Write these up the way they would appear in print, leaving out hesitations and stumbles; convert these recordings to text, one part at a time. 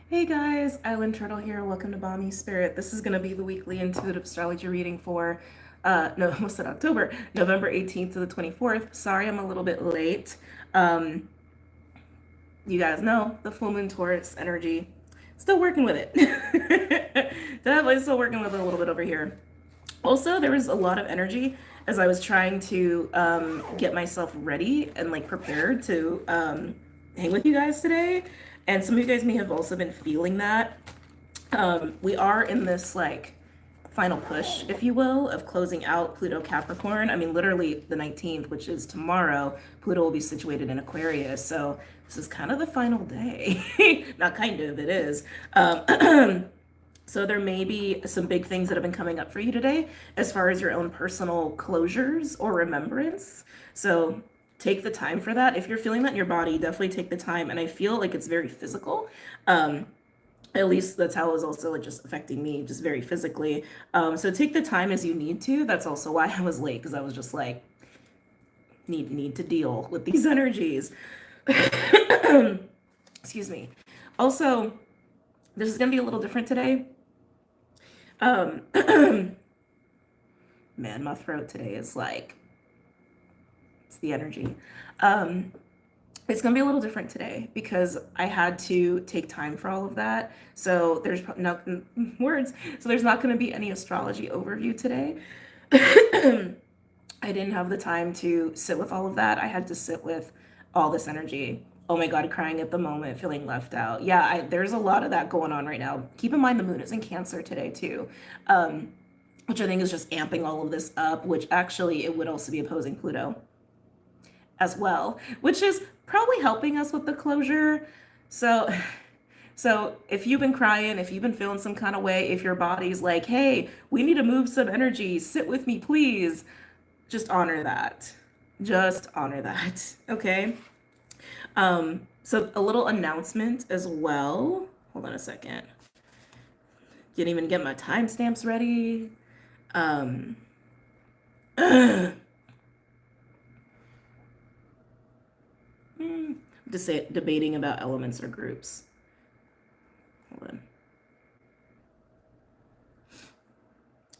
Hey guys, Island Turtle here. Welcome to BOMISpirit. This is going to be the weekly intuitive astrology reading for, no, I almost said October, November 18th to the 24th. Sorry I'm a little bit late. Um, you guys know the full moon Taurus energy. Still working with it. Definitely still working with it a little bit over here. Also, there was a lot of energy as I was trying to get myself ready and like prepared to hang with you guys today. And some of you guys may have also been feeling that. We are in this like final push, if you will, of closing out Pluto Capricorn. I mean, literally the 19th, which is tomorrow, Pluto will be situated in Aquarius. So this is kind of the final day. Not kind of, it is. So there may be some big things that have been coming up for you today as far as your own personal closures or remembrance. So take the time for that. If you're feeling that in your body, definitely take the time. And I feel like it's very physical. At least that's how it was also like just affecting me, just very physically. So take the time as you need to. That's also why I was late, because I was just like, need to deal with these energies. Excuse me. Also, this is gonna be a little different today. Um, man, my throat today is like, it's the energy. Um, it's gonna be a little different today because I had to take time for all of that. So there's no words. So there's not gonna be any astrology overview today. I didn't have the time to sit with all of that. I had to sit with all this energy. Oh my God, crying at the moment, feeling left out. Yeah, there's a lot of that going on right now. Keep in mind the moon is in Cancer today too, which I think is just amping all of this up, which actually it would also be opposing Pluto as well, which is probably helping us with the closure. So so if you've been crying, if you've been feeling some kind of way, if your body's like, hey, we need to move some energy, sit with me, please, just honor that. Just honor that. Okay. So a little announcement as well. Hold on a second. Didn't even get my timestamps ready. Just say debating about elements or groups. Hold on.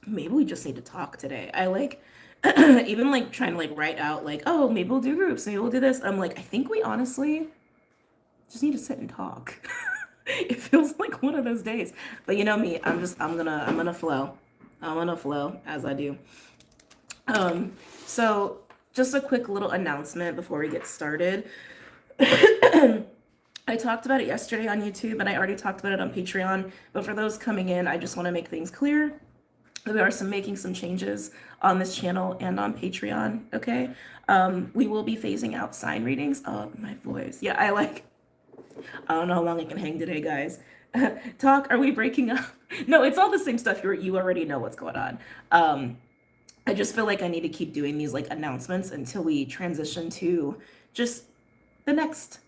Maybe we just need to talk today. I like even like trying to like write out like, oh, maybe we'll do groups, maybe we'll do this. I'm like, I think we honestly just need to sit and talk. It feels like one of those days. But you know me, I'm gonna flow. I'm gonna flow as I do. So just a quick little announcement before we get started. I talked about it yesterday on YouTube and I already talked about it on Patreon, but for those coming in, I just want to make things clear. We are making some changes on this channel and on Patreon, okay? We will be phasing out sign readings. Oh, my voice. Yeah, I don't know how long I can hang today, guys. Talk, are we breaking up? No, it's all the same stuff. You already know what's going on. I just feel like I need to keep doing these like announcements until we transition to just the next.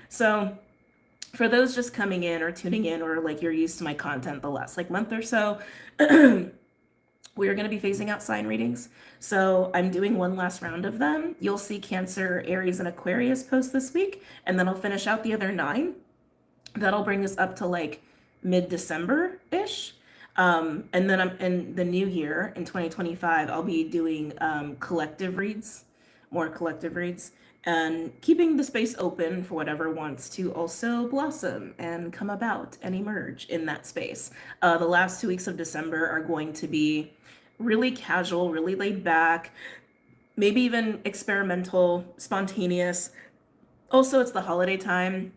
So for those just coming in or tuning in, or like you're used to my content the last like month or so, we are going to be phasing out sign readings. So I'm doing one last round of them. You'll see Cancer, Aries, and Aquarius post this week, and then I'll finish out the other 9. That'll bring us up to like mid-December-ish. And then I'm in the new year in 2025, I'll be doing collective reads, more collective reads, and keeping the space open for whatever wants to also blossom and come about and emerge in that space. The last 2 weeks of December are going to be really casual, really laid back, maybe even experimental, spontaneous. Also, it's the holiday time.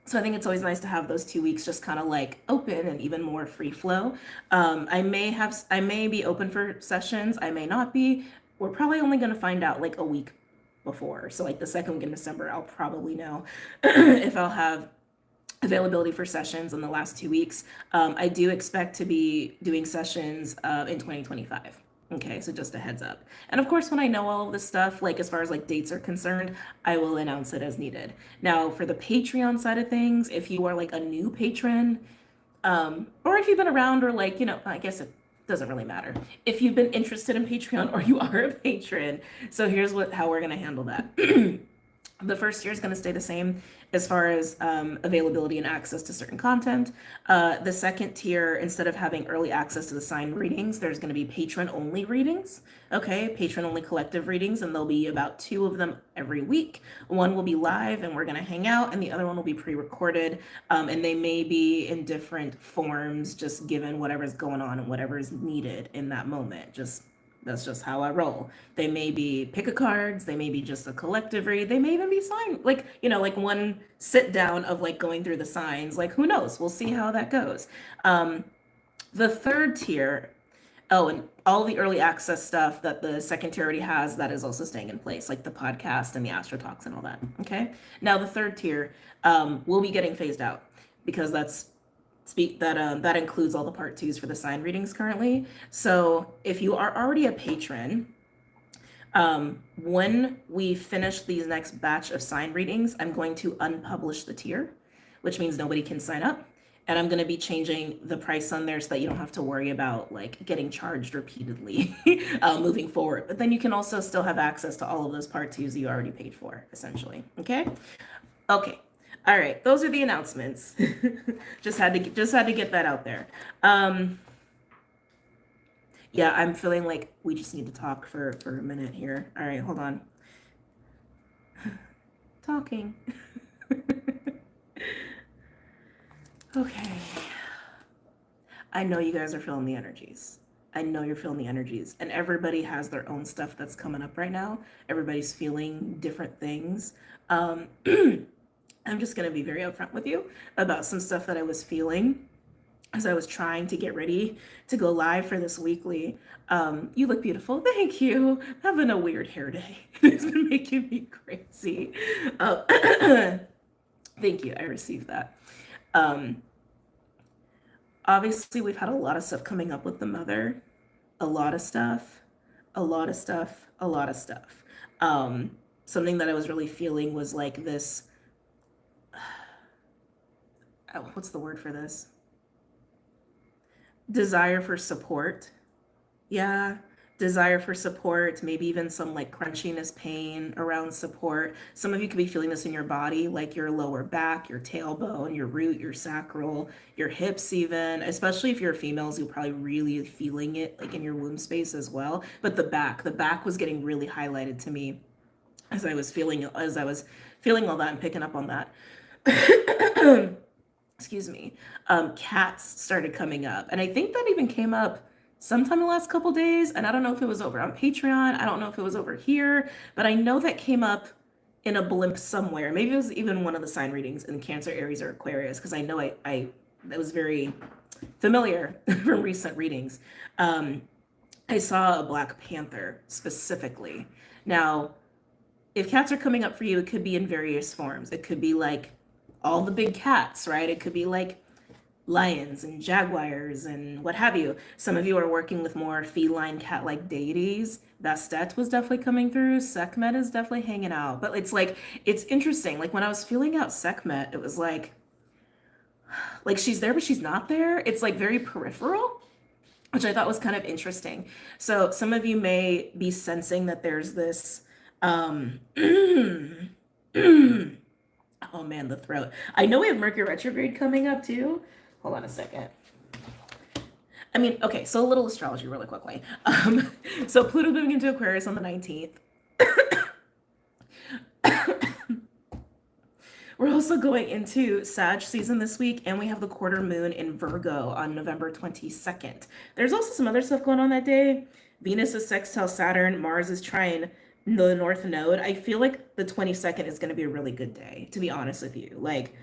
So I think it's always nice to have those 2 weeks just kind of like open and even more free flow. I may be open for sessions. I may not be. We're probably only going to find out like a week before. So like the second week in December, I'll probably know if I'll have availability for sessions in the last 2 weeks. I do expect to be doing sessions in 2025. Okay, so just a heads up. And of course, when I know all of this stuff, like as far as like dates are concerned, I will announce it as needed. Now, for the Patreon side of things, if you are like a new patron, or if you've been around, or like, you know, I guess it doesn't really matter. If you've been interested in Patreon or you are a patron, so here's how we're gonna handle that. The first year is going to stay the same as far as availability and access to certain content. The second tier, instead of having early access to the sign readings, there's going to be patron only readings. Okay, patron only collective readings, and there'll be about 2 of them every week. One will be live and we're going to hang out, and the other one will be pre recorded. And they may be in different forms, just given whatever's going on and whatever is needed in that moment. That's just how I roll. They may be pick a cards, they may be just a collective read, they may even be sign, like, like one sit down of like going through the signs. Like, who knows? We'll see how that goes. The third tier, oh, and all the early access stuff that the second tier already has, that is also staying in place, like the podcast and the Astro Talks and all that. Okay. Now the third tier will be getting phased out because that includes all the part 2s for the sign readings currently. So if you are already a patron, when we finish these next batch of sign readings, I'm going to unpublish the tier, which means nobody can sign up. And I'm going to be changing the price on there so that you don't have to worry about like getting charged repeatedly moving forward. But then you can also still have access to all of those part 2s you already paid for, essentially. Okay. Okay. All right. Those are the announcements. just had to get that out there. Yeah, I'm feeling like we just need to talk for a minute here. All right, hold on. Talking. Okay. I know you guys are feeling the energies. I know you're feeling the energies. And everybody has their own stuff that's coming up right now. Everybody's feeling different things. I'm just going to be very upfront with you about some stuff that I was feeling as I was trying to get ready to go live for this weekly. You look beautiful. Thank you. I'm having a weird hair day. It's been making me crazy. Thank you. I received that. Obviously, we've had a lot of stuff coming up with the mother. A lot of stuff. Something that I was really feeling was like this. What's the word for this? Desire for support. Yeah, desire for support, maybe even some like crunchiness, pain around support. Some of you could be feeling this in your body, like your lower back, your tailbone, your root, your sacral, your hips even, especially if you're females, you're probably really feeling it like in your womb space as well. But the back was getting really highlighted to me as I was feeling all that and picking up on that. Excuse me. Cats started coming up, and I think that even came up sometime in the last couple days, and I don't know if it was over on Patreon, I don't know if it was over here, but I know that came up in a blimp somewhere. Maybe it was even one of the sign readings in Cancer, Aries, or Aquarius, because I know I that was very familiar from recent readings. I saw a Black Panther specifically. Now, if cats are coming up for you, it could be in various forms. It could be like all the big cats, right? It could be like lions and jaguars and what have you. Some of you are working with more feline cat-like deities. Bastet was definitely coming through. Sekhmet is definitely hanging out. But it's interesting. Like when I was feeling out Sekhmet, it was like she's there, but she's not there. It's like very peripheral, which I thought was kind of interesting. So some of you may be sensing that there's this, oh man, the throat. I know we have Mercury retrograde coming up too. Hold on a second. I mean, okay, so a little astrology really quickly. So Pluto moving into Aquarius on the 19th. We're also going into Sag season this week, and we have the quarter moon in Virgo on November 22nd. There's also some other stuff going on that day. Venus is sextile Saturn. Mars is trine the North Node. I feel like the 22nd is going to be a really good day, to be honest with you. Like,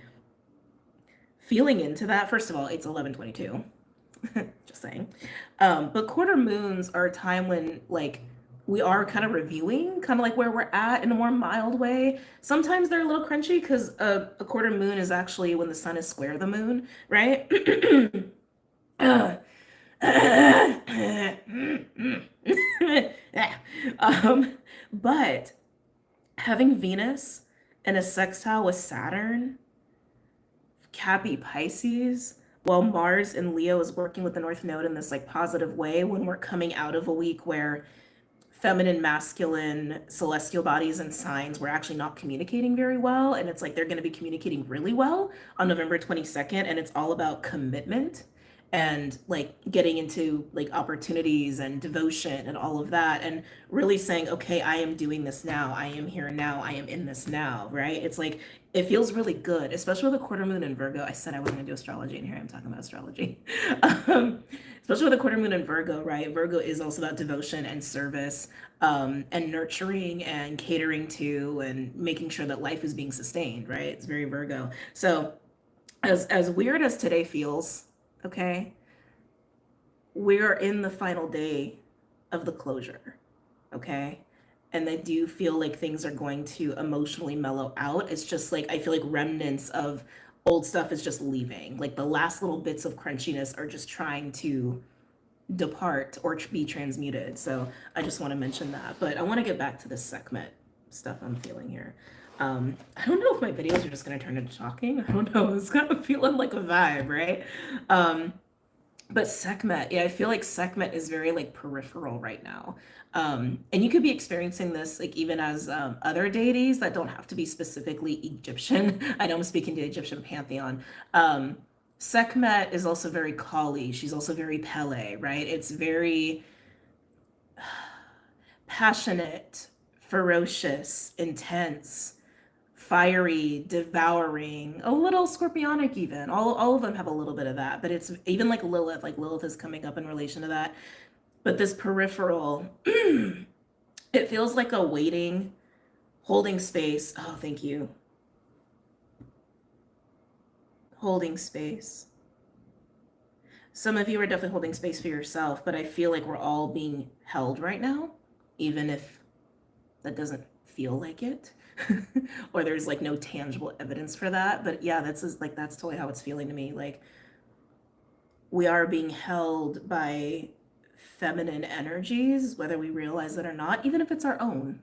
feeling into that, first of all, it's 11:22. Just saying. But quarter moons are a time when, like, we are kind of reviewing, kind of like where we're at in a more mild way. Sometimes they're a little crunchy because a quarter moon is actually when the sun is square the moon, right? But having Venus in a sextile with Saturn, Cappy Pisces, while Mars in Leo is working with the North Node in this like positive way when we're coming out of a week where feminine, masculine, celestial bodies and signs were actually not communicating very well. And it's like they're going to be communicating really well on November 22nd. And it's all about commitment and like getting into like opportunities and devotion and all of that. And really saying, okay, I am doing this now. I am here now. I am in this now, right? It's like, it feels really good, especially with a quarter moon in Virgo. I said I wasn't gonna do astrology, and here I'm talking about astrology. um, Especially with a quarter moon in Virgo, right? Virgo is also about devotion and service, and nurturing and catering to and making sure that life is being sustained, right? It's very Virgo. So as weird as today feels, okay, we're in the final day of the closure, okay? And I do feel like things are going to emotionally mellow out. It's just like I feel like remnants of old stuff is just leaving. Like the last little bits of crunchiness are just trying to depart or be transmuted. So I just want to mention that. But I want to get back to this Sekhmet stuff I'm feeling here. I don't know if my videos are just going to turn into talking. I don't know. It's kind of feeling like a vibe, right? But Sekhmet, yeah, I feel like Sekhmet is very like peripheral right now. And you could be experiencing this like even as other deities that don't have to be specifically Egyptian. I know I'm speaking to the Egyptian pantheon. Sekhmet is also very Kali. She's also very Pele, right? It's very passionate, ferocious, intense, fiery, devouring, a little scorpionic even. All of them have a little bit of that, but it's even like Lilith is coming up in relation to that. But this peripheral, it feels like a waiting, holding space. Oh, thank you. Holding space. Some of you are definitely holding space for yourself, but I feel like we're all being held right now, even if that doesn't feel like it. Or there's like no tangible evidence for that. But yeah, that's totally how it's feeling to me. Like we are being held by feminine energies, whether we realize it or not, even if it's our own,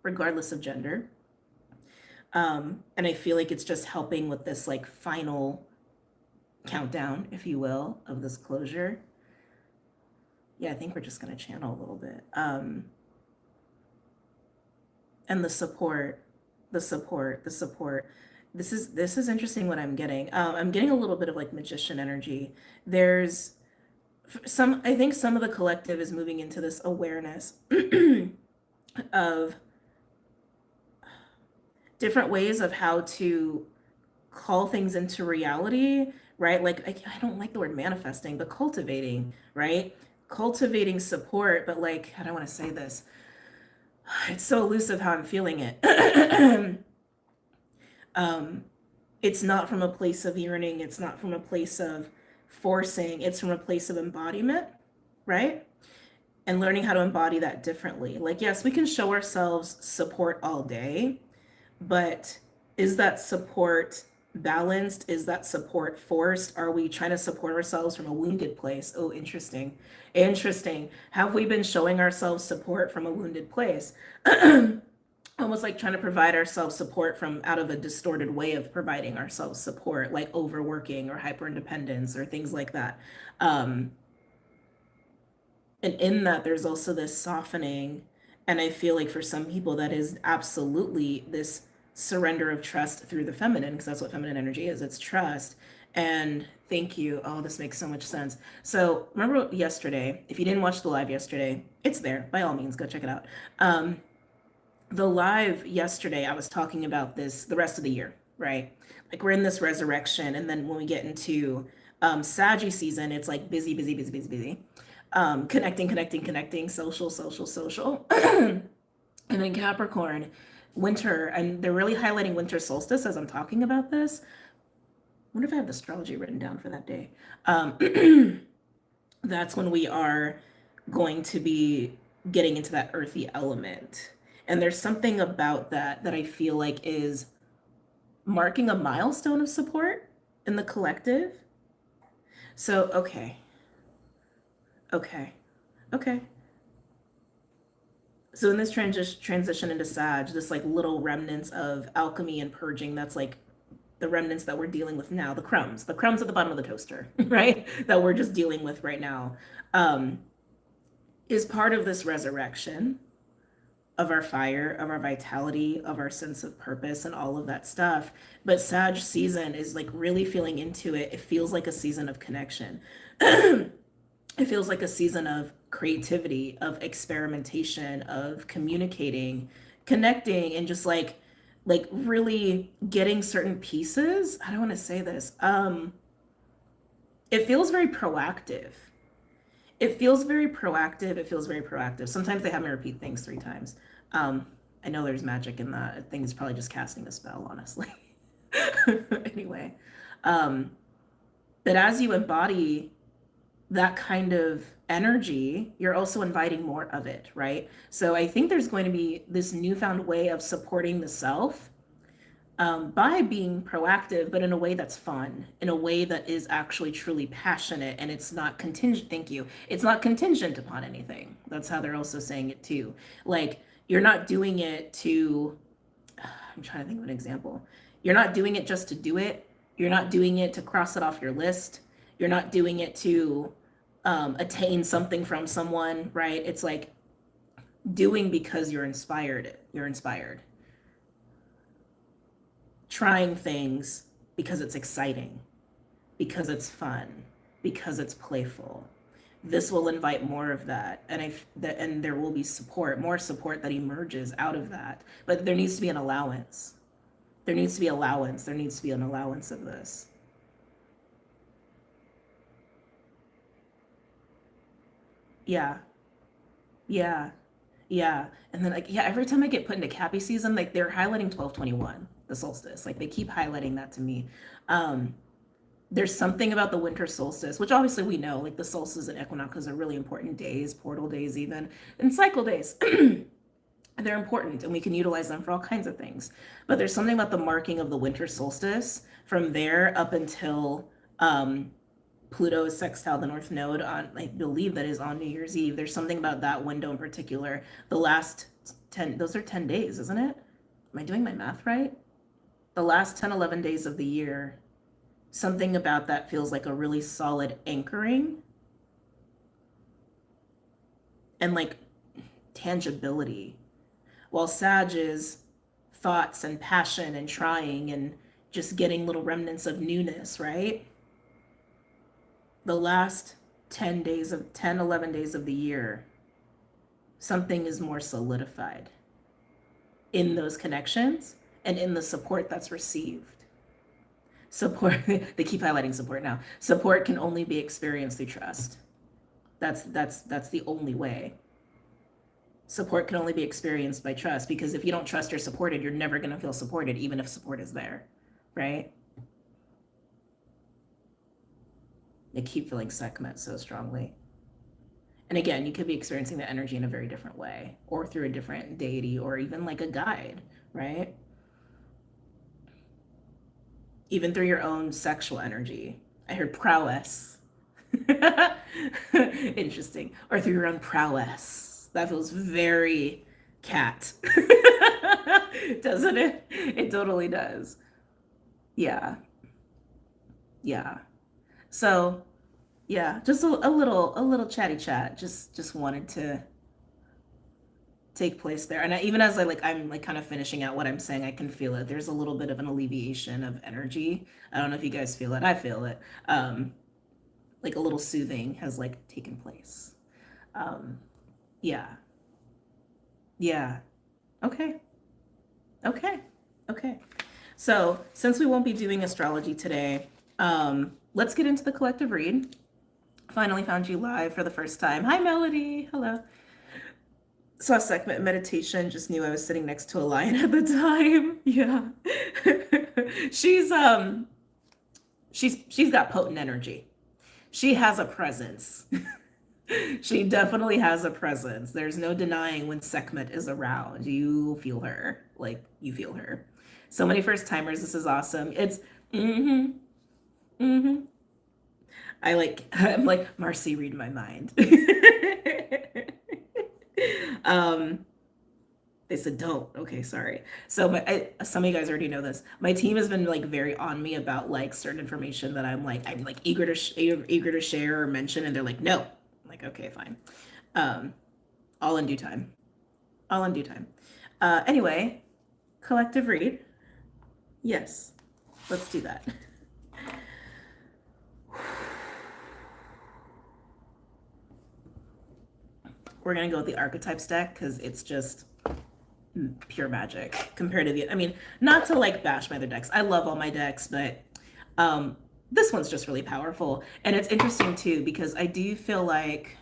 regardless of gender. And I feel like it's just helping with this like final countdown, if you will, of this closure. Yeah, I think we're just gonna channel a little bit. And the support. This is interesting what I'm getting. I'm getting a little bit of like magician energy. There's I think some of the collective is moving into this awareness of different ways of how to call things into reality, right? Like I don't like the word manifesting, but cultivating, right? Cultivating support, but like, how do I want to say this? It's so elusive how I'm feeling it. It's not from a place of yearning. It's not from a place of forcing. It's from a place of embodiment, right? And learning how to embody that differently. Like, yes, we can show ourselves support all day, but is that support balanced? Is that support forced? Are we trying to support ourselves from a wounded place? Oh, interesting. Interesting. Have we been showing ourselves support from a wounded place? Almost like trying to provide ourselves support from out of a distorted way of providing ourselves support, like overworking or hyper independence or things like that. And in that, there's also this softening. And I feel like for some people, that is absolutely this surrender of trust through the feminine, because that's what feminine energy is. It's trust. And thank you. Oh, this makes so much sense. So remember yesterday, if you didn't watch the live yesterday, it's there. By all means, go check it out. The live yesterday, I was talking about this, the rest of the year, right? Like we're in this resurrection. And then when we get into Saggy season, it's like busy, busy, busy, busy, busy. Connecting, social. And then Capricorn, winter, and they're really highlighting winter solstice as I'm talking about this. I wonder if I have the astrology written down for that day. That's when we are going to be getting into that earthy element. And there's something about that I feel like is marking a milestone of support in the collective. So, okay. So in this transition into Sag, this like little remnants of alchemy and purging, that's like the remnants that we're dealing with now, the crumbs at the bottom of the toaster, right? That we're just dealing with right now, is part of this resurrection, of our fire, of our vitality, of our sense of purpose, and all of that stuff. But Sag season is like really feeling into it. It feels like a season of connection. It feels like a season of creativity, of experimentation, of communicating, connecting, and just like really getting certain pieces. I don't want to say this. It feels very proactive. It feels very proactive. It feels very proactive. Sometimes they have me repeat things 3 times. Um, I know there's magic in that. I think it's probably just casting a spell, honestly. Anyway, um, but as you embody that kind of energy, you're also inviting more of it, right? So I think there's going to be this newfound way of supporting the self by being proactive, but in a way that's fun, in a way that is actually truly passionate, and it's not contingent. Thank you. It's not contingent upon anything. That's how they're also saying it too. Like, you're not doing it to, I'm trying to think of an example. You're not doing it just to do it. You're not doing it to cross it off your list. You're not doing it to attain something from someone, right? It's like doing because you're inspired. You're inspired. Trying things because it's exciting, because it's fun, because it's playful. This will invite more of that, and there will be support, more support that emerges out of that. But there needs to be an allowance. There needs to be allowance. There needs to be an allowance of this. Yeah, yeah, yeah. And then like yeah, every time I get put into Cappy season, like they're highlighting 1221, the solstice. Like they keep highlighting that to me. Um, there's something about the winter solstice, which obviously we know, like the solstices and equinoxes are really important days, portal days even, and cycle days. They're important and we can utilize them for all kinds of things. But there's something about the marking of the winter solstice from there up until Pluto is sextile the North Node on, I believe that is on New Year's Eve. There's something about that window in particular. The last 10, those are 10 days, isn't it? Am I doing my math right? The last 10, 11 days of the year, something about that feels like a really solid anchoring and like tangibility. While Sag is thoughts and passion and trying and just getting little remnants of newness, right? The last 10, 11 days of the year, something is more solidified in those connections and in the support that's received. Support, they keep highlighting support now. Support can only be experienced through trust. That's the only way. Support can only be experienced by trust, because if you don't trust you're supported, you're never going to feel supported, even if support is there, right? They keep feeling Sekhmet so strongly. And again, you could be experiencing the energy in a very different way, or through a different deity, or even like a guide, right? Even through your own sexual energy. I heard prowess. Interesting. Or through your own prowess. That feels very cat. Doesn't it? It totally does. Yeah. Yeah. So yeah, just a little chatty chat. Just wanted to take place there. And even as I'm like kind of finishing out what I'm saying, I can feel it. There's a little bit of an alleviation of energy. I don't know if you guys feel it. I feel it. Like a little soothing has like taken place. Um, yeah. Yeah. Okay. Okay. Okay. So since we won't be doing astrology today, let's get into the collective read. Finally found you live for the first time. Hi, Melody. Hello. Saw Sekhmet meditation, just knew I was sitting next to a lion at the time. Yeah. she's she's got potent energy. She has a presence. She definitely has a presence. There's no denying when Sekhmet is around. You feel her. Like you feel her. So many first timers, this is awesome. It's mm-hmm. Mm-hmm. I'm like, Marcy, read my mind. um they said don't. Okay, sorry. So some of you guys already know this. My team has been like very on me about like certain information that I'm like eager to share or mention, and they're like no. I'm like okay, fine. All in due time. All in due time. Anyway, collective read. Yes, let's do that. We're going to go with the archetypes deck because it's just pure magic compared to the, I mean, not to like bash my other decks. I love all my decks, but this one's just really powerful. And it's interesting too, because I do feel like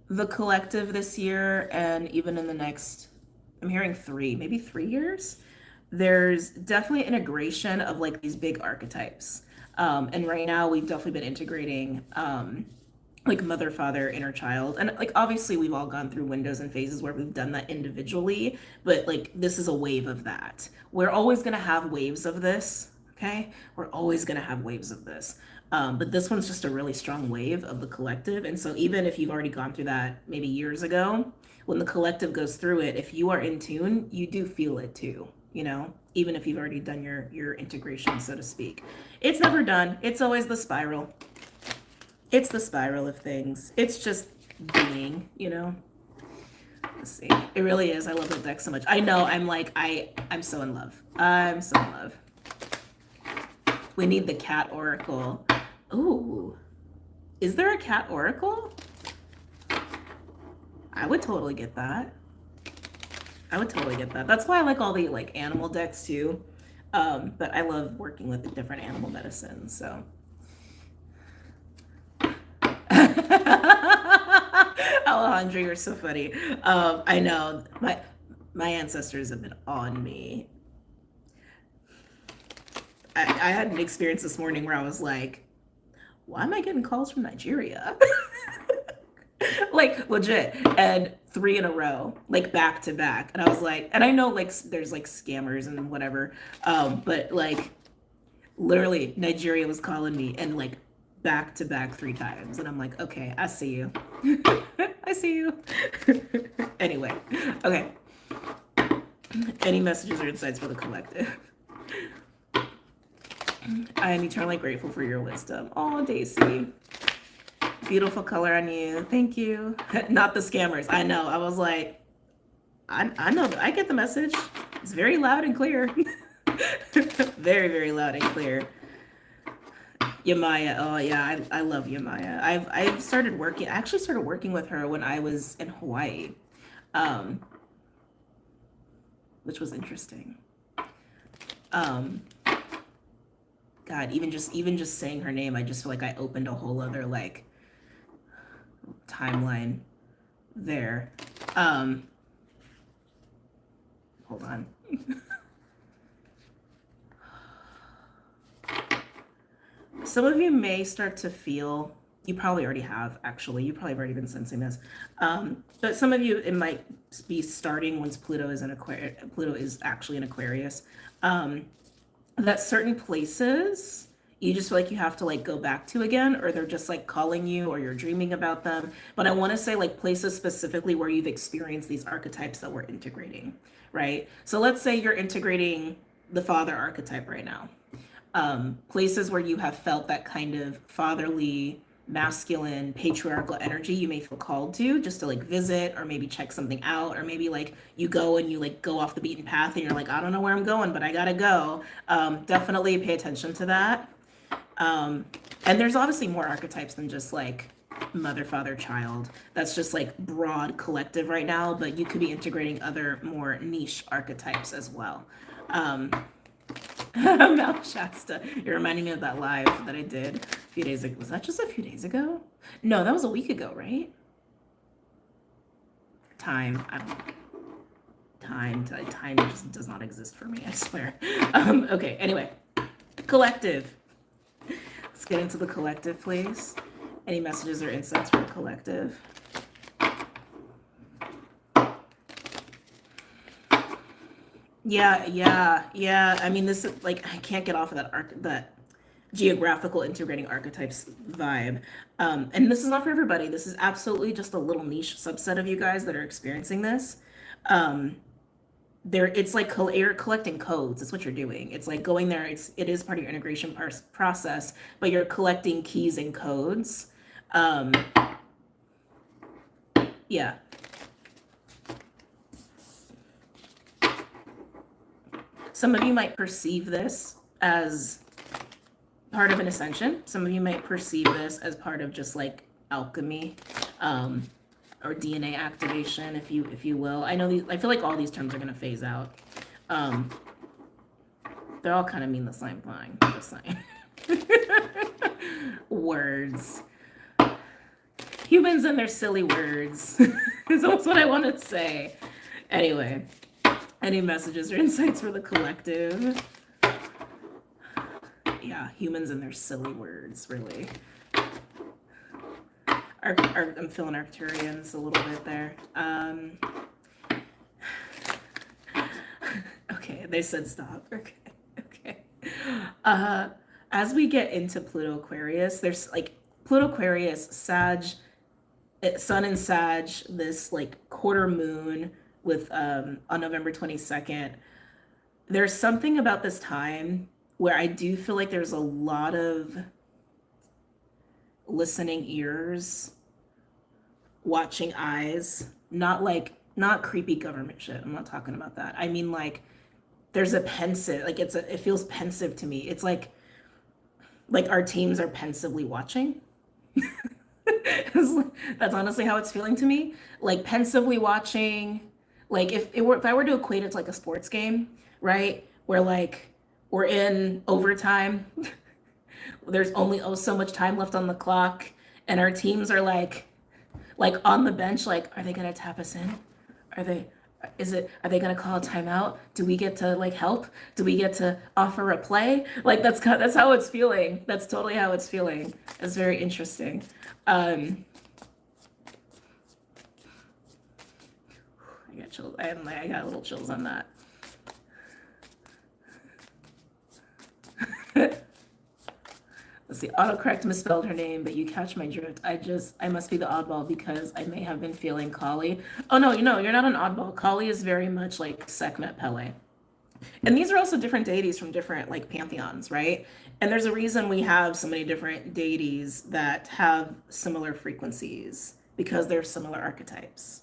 the collective this year and even in the next, I'm hearing maybe 3 years, there's definitely integration of like these big archetypes. And right now we've definitely been integrating like mother, father, inner child. And like obviously we've all gone through windows and phases where we've done that individually, but like this is a wave of that. We're always gonna have waves of this, okay? We're always gonna have waves of this. But this one's just a really strong wave of the collective. And so even if you've already gone through that maybe years ago, when the collective goes through it, if you are in tune, you do feel it too, you know, even if you've already done your integration, so to speak. It's never done. It's always the spiral. It's the spiral of things. It's just being, you know. Let's see. It really is. I love the deck so much. I know. I'm like, I'm so in love. I'm so in love. We need the cat oracle. Ooh. Is there a cat oracle? I would totally get that. I would totally get that. That's why I like all the like animal decks too. But I love working with the different animal medicines, so. Alejandro, you're so funny. I know my ancestors have been on me. I had an experience this morning where I was like, why am I getting calls from Nigeria? Like legit, and 3 in a row, like back to back. And I was like, and I know like there's like scammers and whatever, but like literally Nigeria was calling me and like back to back 3 times, and I'm like, okay, I see you. I see you. Anyway, okay. Any messages or insights for the collective? I am eternally grateful for your wisdom. Oh, Daisy. Beautiful color on you. Thank you. Not the scammers. I know. I was like, I know. I get the message. It's very loud and clear. Very, very loud and clear. Yamaya. Oh yeah, I love Yamaya. I've started working. I actually started working with her when I was in Hawaii, which was interesting. God, even just saying her name, I just feel like I opened a whole other like timeline there. Hold on. Some of you may start to feel, you probably already have, actually, you probably have already been sensing this. But some of you, it might be starting once Pluto is in Aquarius, Pluto is actually in Aquarius, that certain places you just feel like you have to like go back to again, or they're just like calling you, or you're dreaming about them. But I want to say like places specifically where you've experienced these archetypes that we're integrating, right? So let's say you're integrating the father archetype right now. Places where you have felt that kind of fatherly, masculine, patriarchal energy, you may feel called to just to like visit or maybe check something out, or maybe like you go and you like go off the beaten path and you're like, I don't know where I'm going, but I gotta go. Definitely pay attention to that. And there's obviously more archetypes than just like mother, father, child. That's just like broad collective right now, but you could be integrating other more niche archetypes as well. Mount Shasta. You're reminding me of that live that I did a few days ago. Was that just a few days ago? No, that was a week ago, right? Time. I don't know. Time just does not exist for me, I swear. Okay, anyway. Collective. Let's get into the collective, please. Any messages or insights for the collective? Yeah. I mean, this is like, I can't get off of that geographical integrating archetypes vibe. And this is not for everybody. This is absolutely just a little niche subset of you guys that are experiencing this. It's like you're collecting codes. That's what you're doing. It's like going there. It is part of your integration process, but you're collecting keys and codes. Yeah. Some of you might perceive this as part of an ascension. Some of you might perceive this as part of just like alchemy, or DNA activation, if you will. I know these. I feel like all these terms are gonna phase out. They all kind of mean the same thing. Just saying. Words. Humans and their silly words. Is almost what I want to say. Anyway, any messages or insights for the collective? Yeah, humans and their silly words, really. I'm feeling Arcturians a little bit there. Okay, they said stop. Okay. As we get into Pluto Aquarius, there's like Pluto Aquarius, Sag, Sun and Sag, this like quarter moon with on November 22nd. There's something about this time where I do feel like there's a lot of listening ears, watching eyes, not creepy government shit. I'm not talking about that. I mean, like, there's a pensive, like it feels pensive to me. It's like our teams are pensively watching. That's honestly how it's feeling to me. Like pensively watching. Like if I were to equate it to like a sports game, right? Where like we're in overtime. There's only so much time left on the clock, and our teams are like on the bench, like, are they gonna tap us in? Are they gonna call a timeout? Do we get to like help? Do we get to offer a play? Like that's how it's feeling. That's totally how it's feeling. It's very interesting. I got chills. I got little chills on that. Let's see, autocorrect misspelled her name, but you catch my drift. I must be the oddball because I may have been feeling Kali. Oh no, you're not an oddball. Kali is very much like Sekhmet Pele. And these are also different deities from different like pantheons, right? And there's a reason we have so many different deities that have similar frequencies because they're similar archetypes.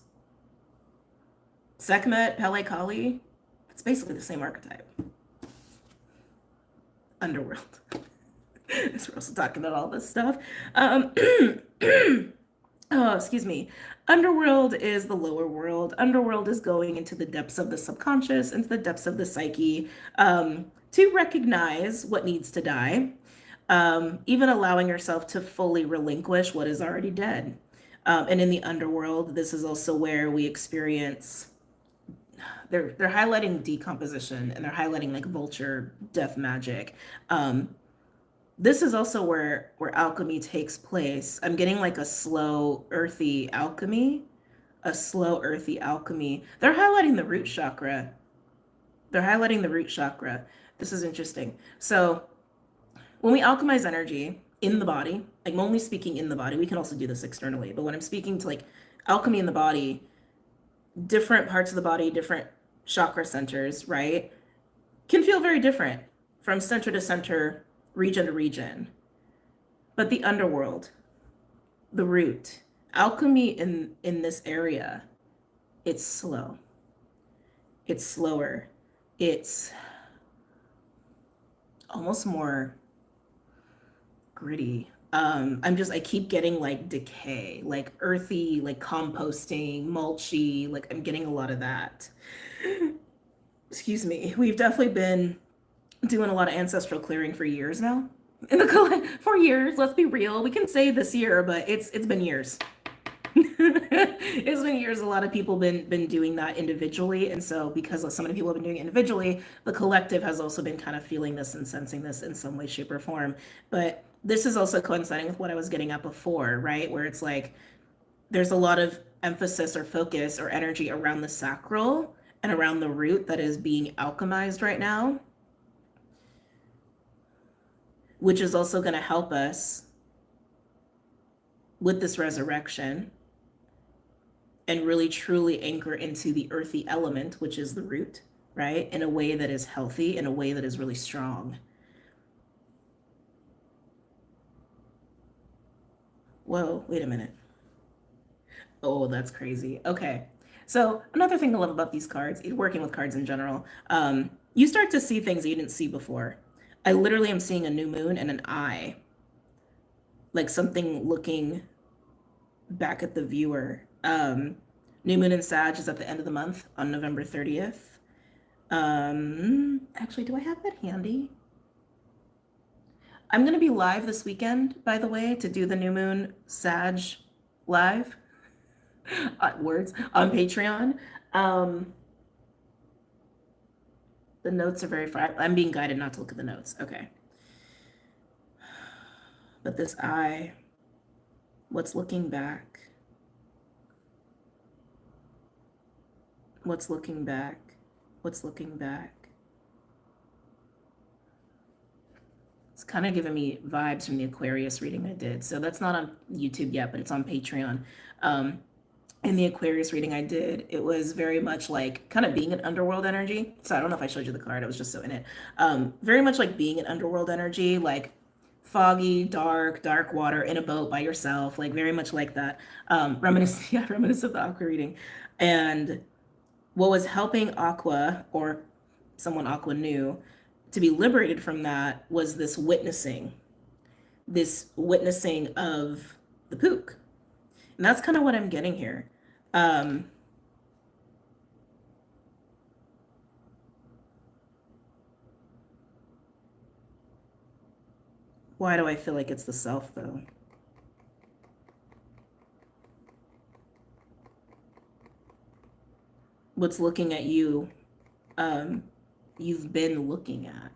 Sekhmet, Pele, Kali, it's basically the same archetype. Underworld. We're also talking about all this stuff. Oh, excuse me. Underworld is the lower world. Underworld is going into the depths of the subconscious, into the depths of the psyche, to recognize what needs to die, even allowing yourself to fully relinquish what is already dead. And in the underworld, this is also where we experience. They're highlighting decomposition, and they're highlighting like vulture death magic. This is also where alchemy takes place. I'm getting like a slow, earthy alchemy. They're highlighting the root chakra. This is interesting. So when we alchemize energy in the body, like I'm only speaking in the body, we can also do this externally, but when I'm speaking to like alchemy in the body, different parts of the body, different chakra centers, right, can feel very different from center to center, region to region. But the underworld, the root, alchemy in this area, it's slow. It's slower. It's almost more gritty. I keep getting like decay, like earthy, like composting, mulchy, like I'm getting a lot of that. Excuse me. We've definitely been doing a lot of ancestral clearing for years now. For years, let's be real. We can say this year, but it's been years. It's been years. A lot of people been doing that individually, and so because so many people have been doing it individually, the collective has also been kind of feeling this and sensing this in some way, shape, or form. But this is also coinciding with what I was getting at before, right? Where it's like there's a lot of emphasis or focus or energy around the sacral and around the root that is being alchemized right now, which is also going to help us with this resurrection and really truly anchor into the earthy element, which is the root, right? In a way that is healthy, in a way that is really strong. Whoa, wait a minute. Oh, that's crazy. Okay. So another thing I love about these cards, working with cards in general, you start to see things you didn't see before. I literally am seeing a new moon and an eye, like something looking back at the viewer. New moon in Sag is at the end of the month on November 30th. Actually, do I have that handy? I'm gonna be live this weekend, by the way, to do the new moon Sag live. Words on Patreon. The notes are very far. I'm being guided not to look at the notes. Okay. But this eye, what's looking back? What's looking back? What's looking back? It's kind of giving me vibes from the Aquarius reading I did. So that's not on YouTube yet, but it's on Patreon. In the Aquarius reading I did, it was very much like kind of being an underworld energy. So I don't know if I showed you the card. I was just so in it. Very much like being an underworld energy, like foggy, dark water in a boat by yourself, like very much like that. Reminiscent of the Aqua reading. And what was helping Aqua, or someone Aqua knew, to be liberated from that was this witnessing of the pook. And that's kind of what I'm getting here. Why do I feel like it's the self, though? What's looking at you, you've been looking at.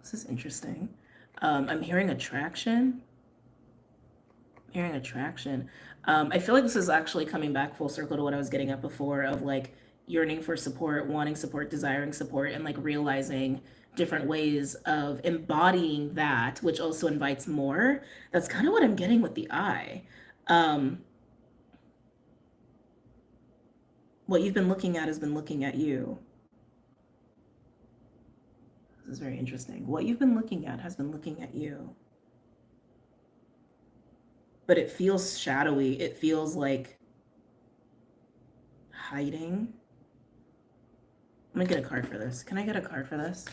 This is interesting. I'm hearing attraction. I feel like this is actually coming back full circle to what I was getting at before of like yearning for support, wanting support, desiring support, and like realizing different ways of embodying that, which also invites more. That's kind of what I'm getting with the eye. What you've been looking at has been looking at you. This is very interesting. What you've been looking at has been looking at you. But it feels shadowy. It feels like hiding. I'm gonna get a card for this. Can I get a card for this?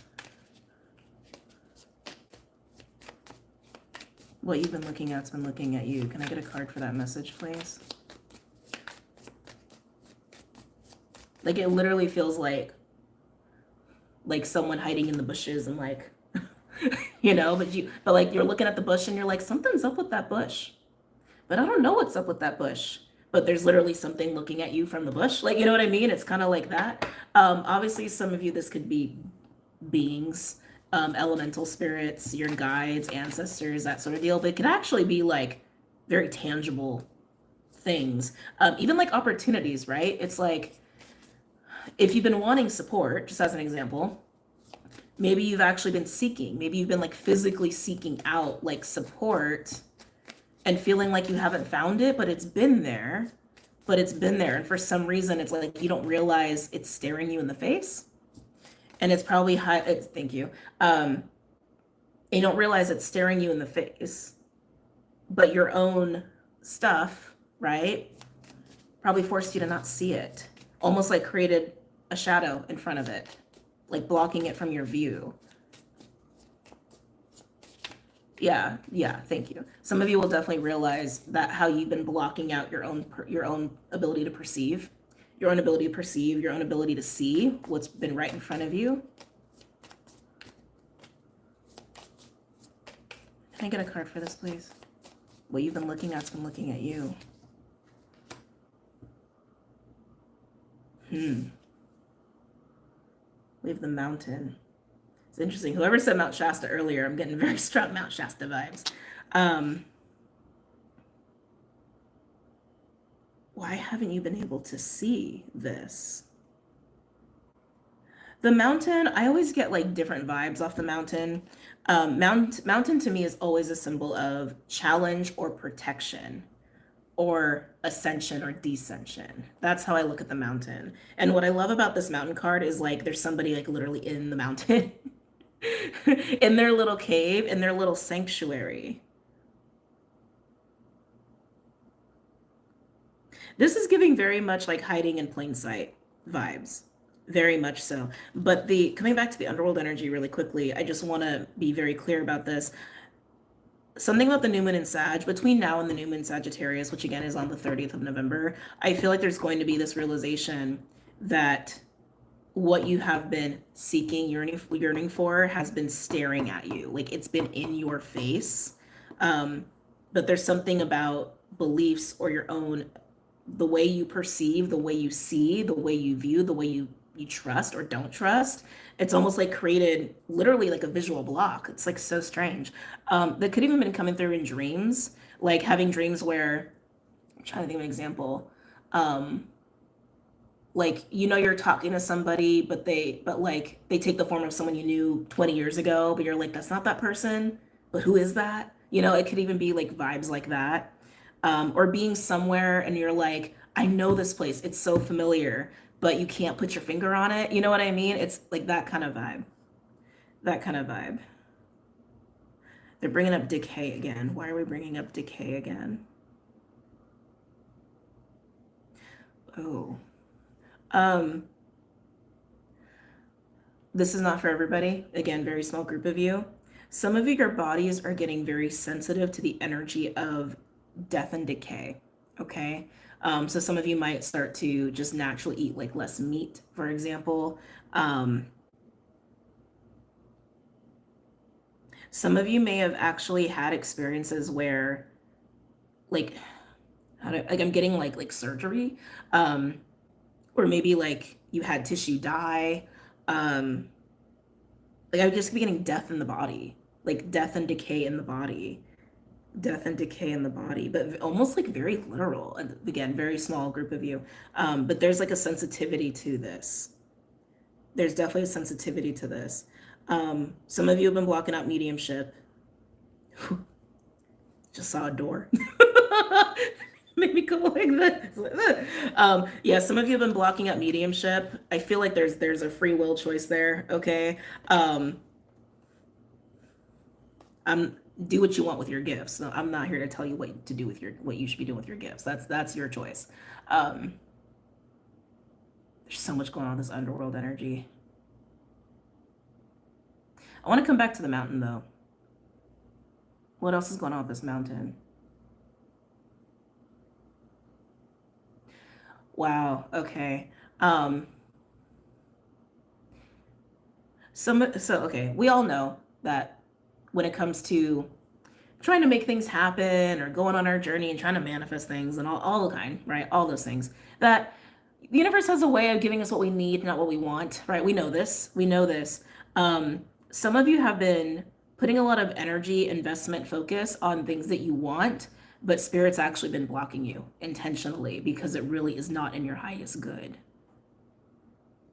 What you've been looking at's been looking at you. Can I get a card for that message, please? Like it literally feels like someone hiding in the bushes and like, but like you're looking at the bush and you're like, something's up with that bush. But I don't know what's up with that bush. But there's literally something looking at you from the bush. Like, you know what I mean? It's kind of like that. Obviously, some of you, this could be beings, elemental spirits, your guides, ancestors, that sort of deal. But it could actually be like very tangible things, even like opportunities, right? It's like if you've been wanting support, just as an example, maybe you've actually been seeking, maybe you've been like physically seeking out like support and feeling like you haven't found it, but it's been there. And for some reason, it's like you don't realize it's staring you in the face. And it's probably thank you. You don't realize it's staring you in the face, but your own stuff, right? Probably forced you to not see it. Almost like created a shadow in front of it, like blocking it from your view. Yeah, thank you. Some of you will definitely realize that how you've been blocking out your own ability to perceive, your own ability to see what's been right in front of you. Can I get a card for this, please? What you've been looking at's been looking at you. We have the Mountain. It's interesting. Whoever said Mount Shasta earlier, I'm getting very strong Mount Shasta vibes. Why haven't you been able to see this? The Mountain, I always get like different vibes off the Mountain. Mountain to me is always a symbol of challenge or protection, or ascension or descension. That's how I look at the Mountain. And what I love about this Mountain card is like there's somebody like literally in the mountain, in their little cave, in their little sanctuary. This is giving very much like hiding in plain sight vibes. Very much so. But the coming back to the underworld energy really quickly, I just want to be very clear about this. Something about the new moon in Sag, between now and the new moon Sagittarius, which again is on the 30th of November, I feel like there's going to be this realization that what you have been seeking, yearning for has been staring at you. Like it's been in your face. But there's something about beliefs or your own, the way you perceive, the way you see, the way you view, the way you trust or don't trust. It's almost like created literally like a visual block. It's like so strange. That could even been coming through in dreams, like having dreams where I'm trying to think of an example. Um, like you're talking to somebody, but like they take the form of someone you knew 20 years ago, but you're like, that's not that person. But who is that? It could even be like vibes like that. Or being somewhere and you're like, I know this place, it's so familiar, but you can't put your finger on it. You know what I mean? It's like that kind of vibe. That kind of vibe. They're bringing up decay again. Why are we bringing up decay again? Oh. Um, this is not for everybody. Again, very small group of you. Some of your bodies are getting very sensitive to the energy of death and decay. Okay. So some of you might start to just naturally eat like less meat, for example. Um, some of you may have actually had experiences where like like I'm getting like surgery, um, or maybe like you had tissue die. Um, like I would just be getting death in the body, like death and decay in the body, death and decay in the body, but almost like very literal. And again, very small group of you. But there's like a sensitivity to this. There's definitely a sensitivity to this. Some of you have been blocking out mediumship. Just saw a door. Made me go like this. Yeah, some of you have been blocking out mediumship. I feel like there's a free will choice there. Okay. Um, I'm do what you want with your gifts. No, I'm not here to tell you what to do with what you should be doing with your gifts. That's your choice. Um, there's so much going on with this underworld energy. I want to come back to the mountain though. What else is going on with this mountain? Wow. Okay. Um, so okay, we all know that when it comes to trying to make things happen or going on our journey and trying to manifest things and all the kind, right? All those things that the universe has a way of giving us what we need, not what we want, right? We know this. We know this. Some of you have been putting a lot of energy, investment, focus on things that you want, but spirit's actually been blocking you intentionally because it really is not in your highest good.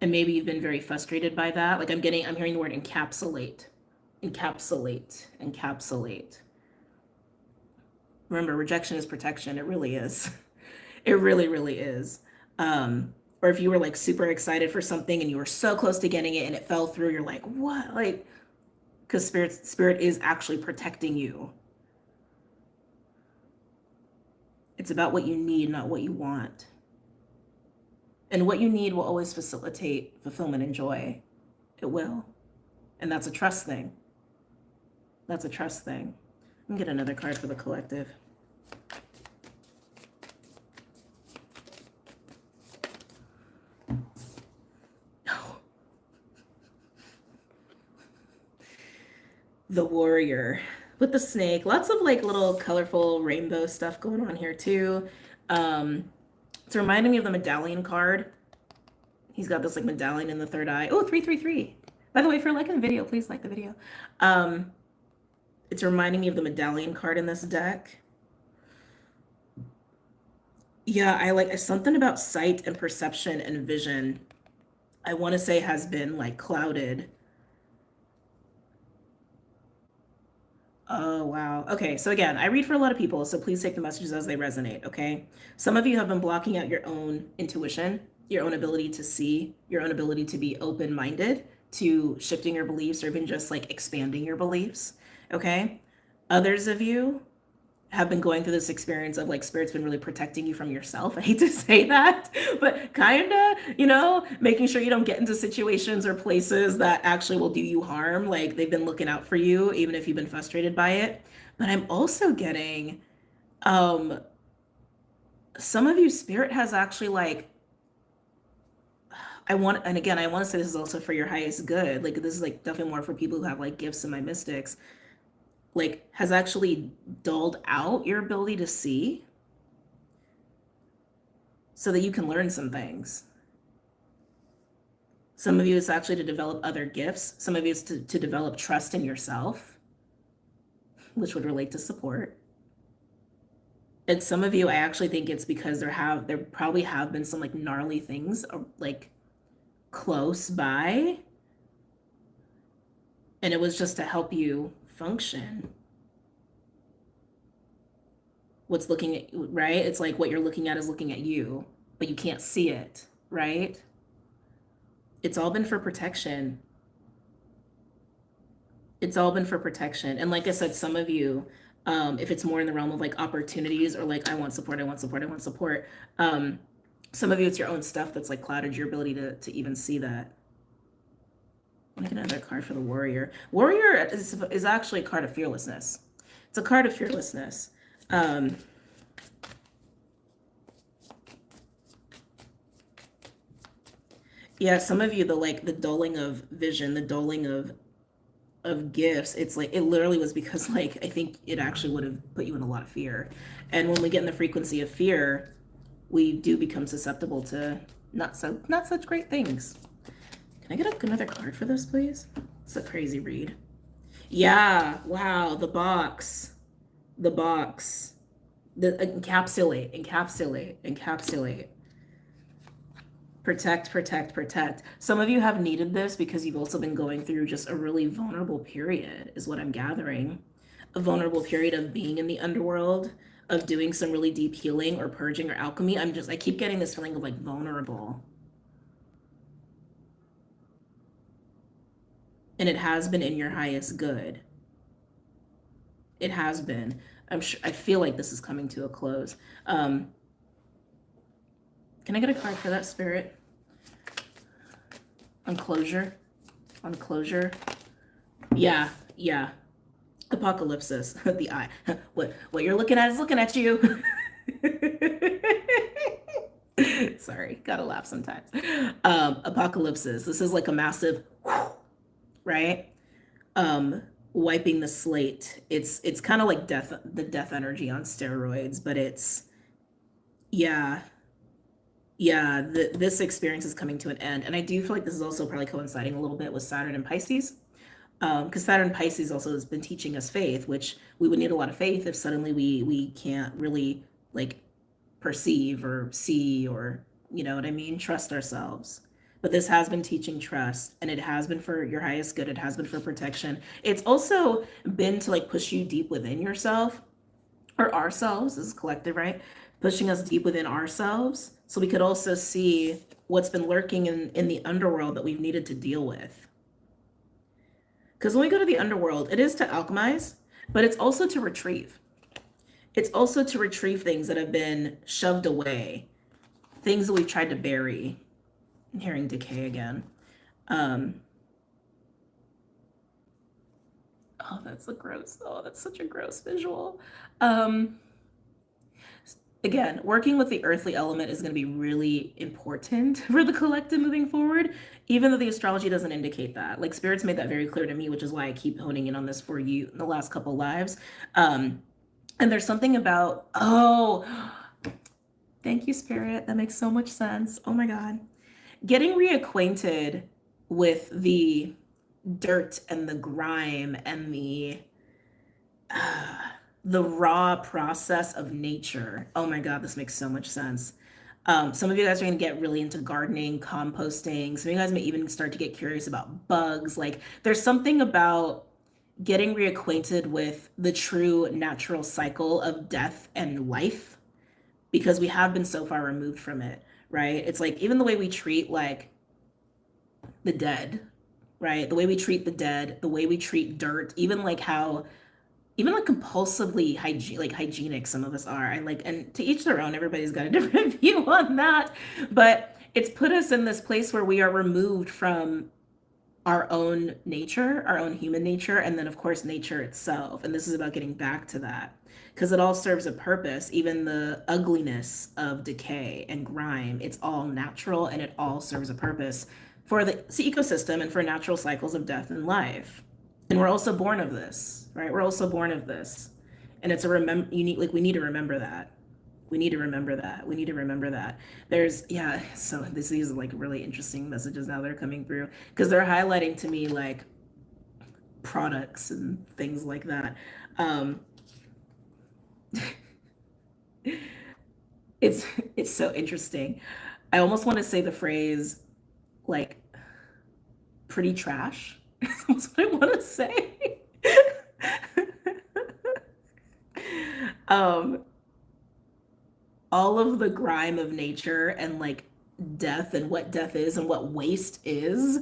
And maybe you've been very frustrated by that. Like I'm hearing the word encapsulate, encapsulate, encapsulate. Remember, rejection is protection. It really is. It really, really is. Or if you were like super excited for something and you were so close to getting it and it fell through, you're like, what? Like, because spirit is actually protecting you. It's about what you need, not what you want. And what you need will always facilitate fulfillment and joy. It will. And that's a trust thing. That's a trust thing. Let me get another card for the collective. The warrior with the snake. Lots of like little colorful rainbow stuff going on here too. It's reminding me of the medallion card. He's got this like medallion in the third eye. Oh, 333. By the way, if you're liking the video, please like the video. It's reminding me of the medallion card in this deck. Yeah, I like something about sight and perception and vision. I want to say has been like clouded. Oh, wow. Okay, so again, I read for a lot of people, so please take the messages as they resonate, okay? Some of you have been blocking out your own intuition, your own ability to see, your own ability to be open-minded to shifting your beliefs or even just like expanding your beliefs, okay? Others of you have been going through this experience of like spirit's been really protecting you from yourself. I hate to say that, but kinda, making sure you don't get into situations or places that actually will do you harm. Like they've been looking out for you, even if you've been frustrated by it. But I'm also getting, um, some of you, spirit has actually like, and again, I want to say this is also for your highest good. Like this is like definitely more for people who have like gifts in my mystics, like has actually dulled out your ability to see so that you can learn some things. Some of you it's actually to develop other gifts. Some of you it's to develop trust in yourself, which would relate to support. And some of you, I actually think it's because there probably have been some like gnarly things like close by, and it was just to help you function. What's looking at, right? It's like what you're looking at is looking at you, but you can't see it, right? It's all been for protection. It's all been for protection. And like I said, some of you, if it's more in the realm of like opportunities or like, I want support, I want support, I want support. Some of you, it's your own stuff that's like clouded your ability to even see that. Look at another card for the warrior. Warrior is actually a card of fearlessness. It's a card of fearlessness. Yeah, some of you, the dulling of vision, the dulling of gifts, it's like it literally was because like I think it actually would have put you in a lot of fear. And when we get in the frequency of fear, we do become susceptible to not such great things. Can I get another card for this, please? It's a crazy read. Yeah, wow, the box. The box. The encapsulate. Protect, protect, protect. Some of you have needed this because you've also been going through just a really vulnerable period, is what I'm gathering. A vulnerable period of being in the underworld, of doing some really deep healing or purging or alchemy. I keep getting this feeling of like vulnerable. And it has been in your highest good. It has been. I feel like this is coming to a close. Can I get a card for that, spirit? On closure. Yeah. Apocalypsis. The eye. What you're looking at is looking at you. Sorry, gotta laugh sometimes. Apocalypsis. This is like a massive, right? Wiping the slate. It's kind of like the death energy on steroids, but it's, yeah. This experience is coming to an end. And I do feel like this is also probably coinciding a little bit with Saturn and Pisces. Because Saturn and Pisces also has been teaching us faith, which we would need a lot of faith if suddenly we can't really like perceive or see or, you know what I mean, trust ourselves. But this has been teaching trust, and it has been for your highest good. It has been for protection. It's also been to like push you deep within yourself, or ourselves, this is collective, right? Pushing us deep within ourselves so we could also see what's been lurking in the underworld that we've needed to deal with. Because when we go to the underworld, it is to alchemize, but it's also to retrieve. It's also to retrieve things that have been shoved away, things that we've tried to bury. I'm hearing decay again. Oh, that's such a gross visual. Again, working with the earthly element is going to be really important for the collective moving forward, even though the astrology doesn't indicate that. Like Spirit's made that very clear to me, which is why I keep honing in on this for you in the last couple lives. And there's something about, thank you, Spirit. That makes so much sense. Oh my God. Getting reacquainted with the dirt and the grime and the raw process of nature. Oh my God, this makes so much sense. Some of you guys are going to get really into gardening, composting. Some of you guys may even start to get curious about bugs. Like there's something about getting reacquainted with the true natural cycle of death and life, because we have been so far removed from it, right? It's like even the way we treat like the dead, right? The way we treat the dead, the way we treat dirt, even like how even like compulsively hygienic some of us are. I like, and to each their own, everybody's got a different view on that. But it's put us in this place where we are removed from our own nature, our own human nature, and then of course nature itself. And this is about getting back to that because it all serves a purpose. Even the ugliness of decay and grime, it's all natural and it all serves a purpose for the ecosystem and for natural cycles of death and life. And we're also born of this, right? We're also born of this. And it's a unique, like we need to remember that. We need to remember that. We need to remember that. There's, yeah, so these are like really interesting messages now that are coming through because they're highlighting to me like products and things like that. It's so interesting. I almost want to say the phrase like pretty trash. That's what I want to say. um all of the grime of nature and like death and what death is and what waste is,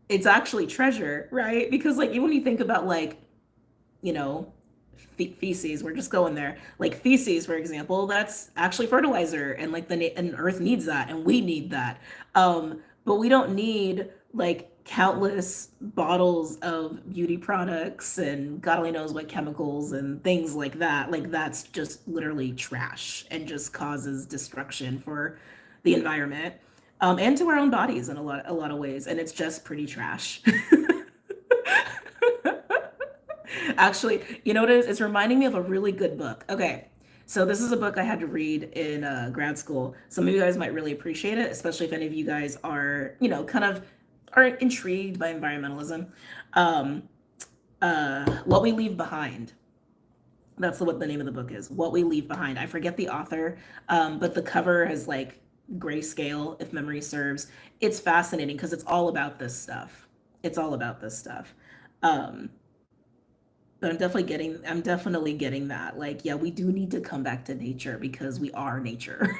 it's actually treasure, right? Because like even when you think about like, you know, feces, we're just going there. Like feces, for example, that's actually fertilizer, and like and Earth needs that, and we need that. But we don't need like countless bottles of beauty products and God only knows what chemicals and things like that. Like that's just literally trash and just causes destruction for the environment, and to our own bodies in a lot of ways. And it's just pretty trash. Actually, you know what it is? It's reminding me of a really good book. Okay, so this is a book I had to read in grad school. Some of you guys might really appreciate it, especially if any of you guys are, you know, kind of are intrigued by environmentalism. Um, What We Leave Behind. That's what the name of the book is. What We Leave Behind. I forget the author, but the cover has like grayscale, if memory serves. It's fascinating because it's all about this stuff. It's all about this stuff. Um, but I'm definitely getting that. Like, yeah, we do need to come back to nature because we are nature.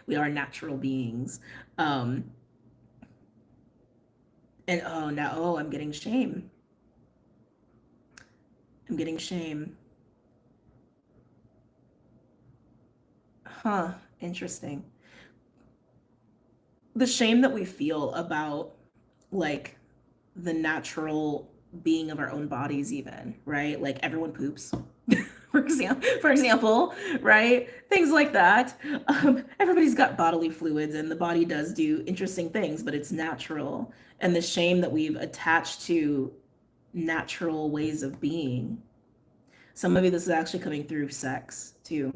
We are natural beings. Um, and oh, now, oh, I'm getting shame. I'm getting shame. Huh, interesting. The shame that we feel about like the natural being of our own bodies, even, right? Like everyone poops. For example, right? Things like that. Everybody's got bodily fluids, and the body does do interesting things, but it's natural. And the shame that we've attached to natural ways of being. Some of this is actually coming through sex too.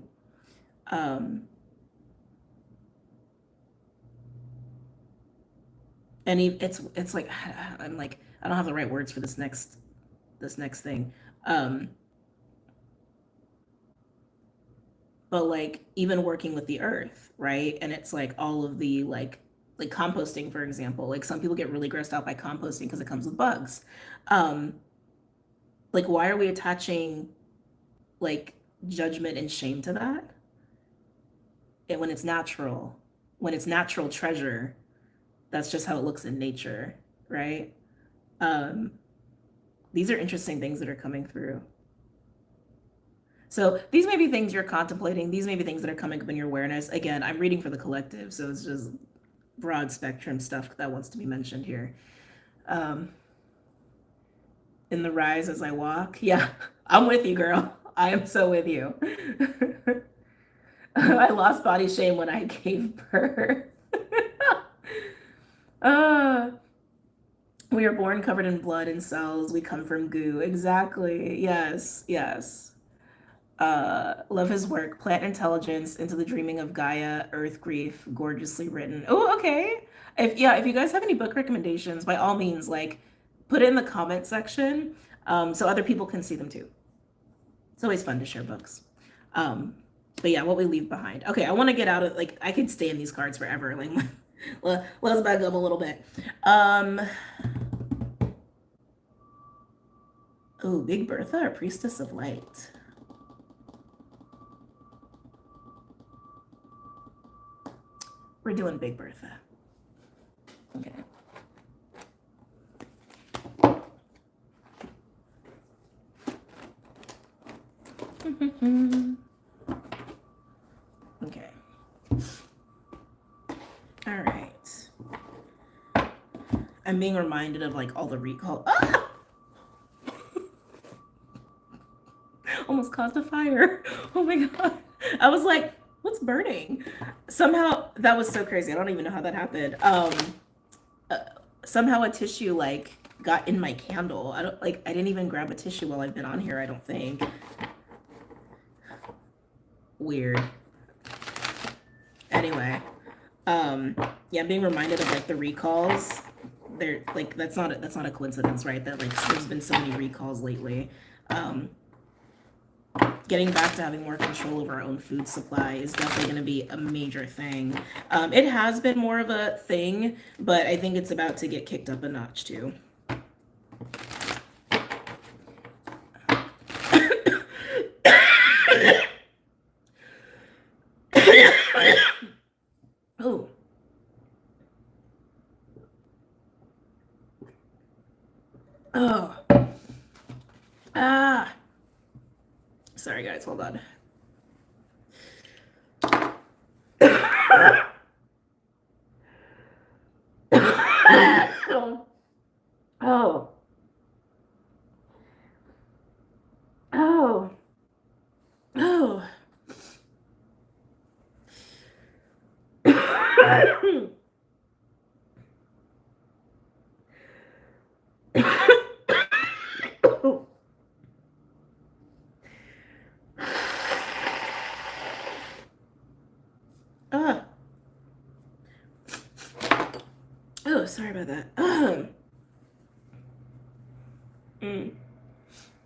Um, and it's like I'm like I don't have the right words for this next thing. Um, but like even working with the earth, right? And it's like all of the like composting, for example. Like some people get really grossed out by composting because it comes with bugs. Um, like why are we attaching like judgment and shame to that? And when it's natural treasure, that's just how it looks in nature, right? Um, these are interesting things that are coming through. So these may be things you're contemplating. These may be things that are coming up in your awareness. Again, I'm reading for the collective, so it's just broad spectrum stuff that wants to be mentioned here. Um, in the rise as I walk. Yeah, I'm with you, girl. I am so with you. I lost body shame when I gave birth. uh, we are born covered in blood and cells. We come from goo. Exactly. Yes, yes. Love his work. Plant intelligence into the dreaming of Gaia, Earth grief, gorgeously written. Oh, okay. If you guys have any book recommendations, by all means, like put it in the comment section, so other people can see them too. It's always fun to share books. Um, but yeah, what we leave behind. Okay, I want to get out of like I could stay in these cards forever. Like let's back up a little bit. Oh, Big Bertha or Priestess of Light. We're doing Big Bertha. Okay. Okay. All right. I'm being reminded of like all the recall. Ah! Almost caused a fire. Oh my god. I was like, what's burning? Somehow that was so crazy. I don't even know how that happened. Somehow a tissue like got in my candle. I didn't even grab a tissue while I've been on here, I don't think. Weird. Anyway, yeah, I'm being reminded of like the recalls. They're like that's not a coincidence, right? That like there's been so many recalls lately. Getting back to having more control over our own food supply is definitely going to be a major thing. It has been more of a thing, but I think it's about to get kicked up a notch too. Oh. Oh. Ah. Sorry, guys. Hold on. Oh. Oh. Oh. Oh, sorry about that.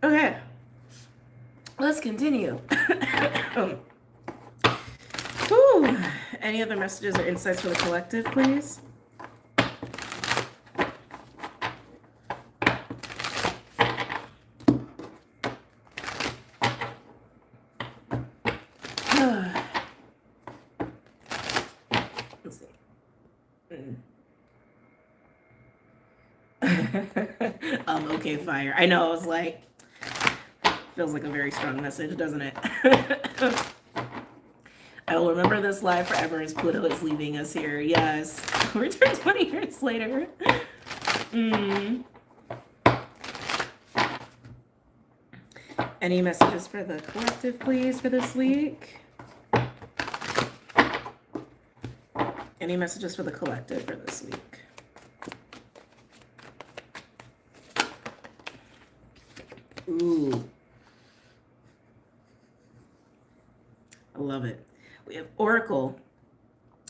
Okay, let's continue. Whew. Any other messages or insights for the collective, please? Let's see. Okay, fire. I know, I was like, feels like a very strong message, doesn't it? I will remember this live forever as Pluto is leaving us here. Yes. Return 20 years later. Any messages for the collective, please, for this week? Any messages for the collective for this week? Ooh. I love it. We have Oracle.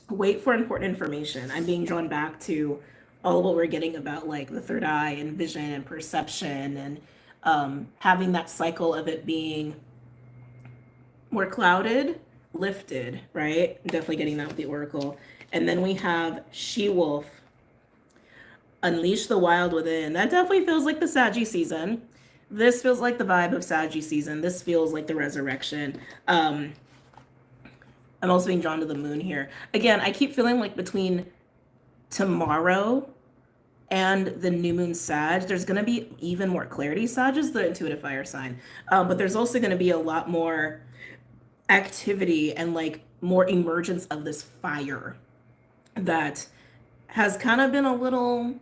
Wait for important information. I'm being drawn back to all of what we're getting about like the third eye and vision and perception and having that cycle of it being more clouded, lifted, right? Definitely getting that with the Oracle. And then we have She-Wolf. Unleash the wild within. That definitely feels like the Saggy season. This feels like the vibe of Saggy season. This feels like the resurrection. I'm also being drawn to the moon here. Again, I keep feeling like between tomorrow and the new moon Sag, there's going to be even more clarity. Sag is the intuitive fire sign. But there's also going to be a lot more activity and like more emergence of this fire that has kind of been a little,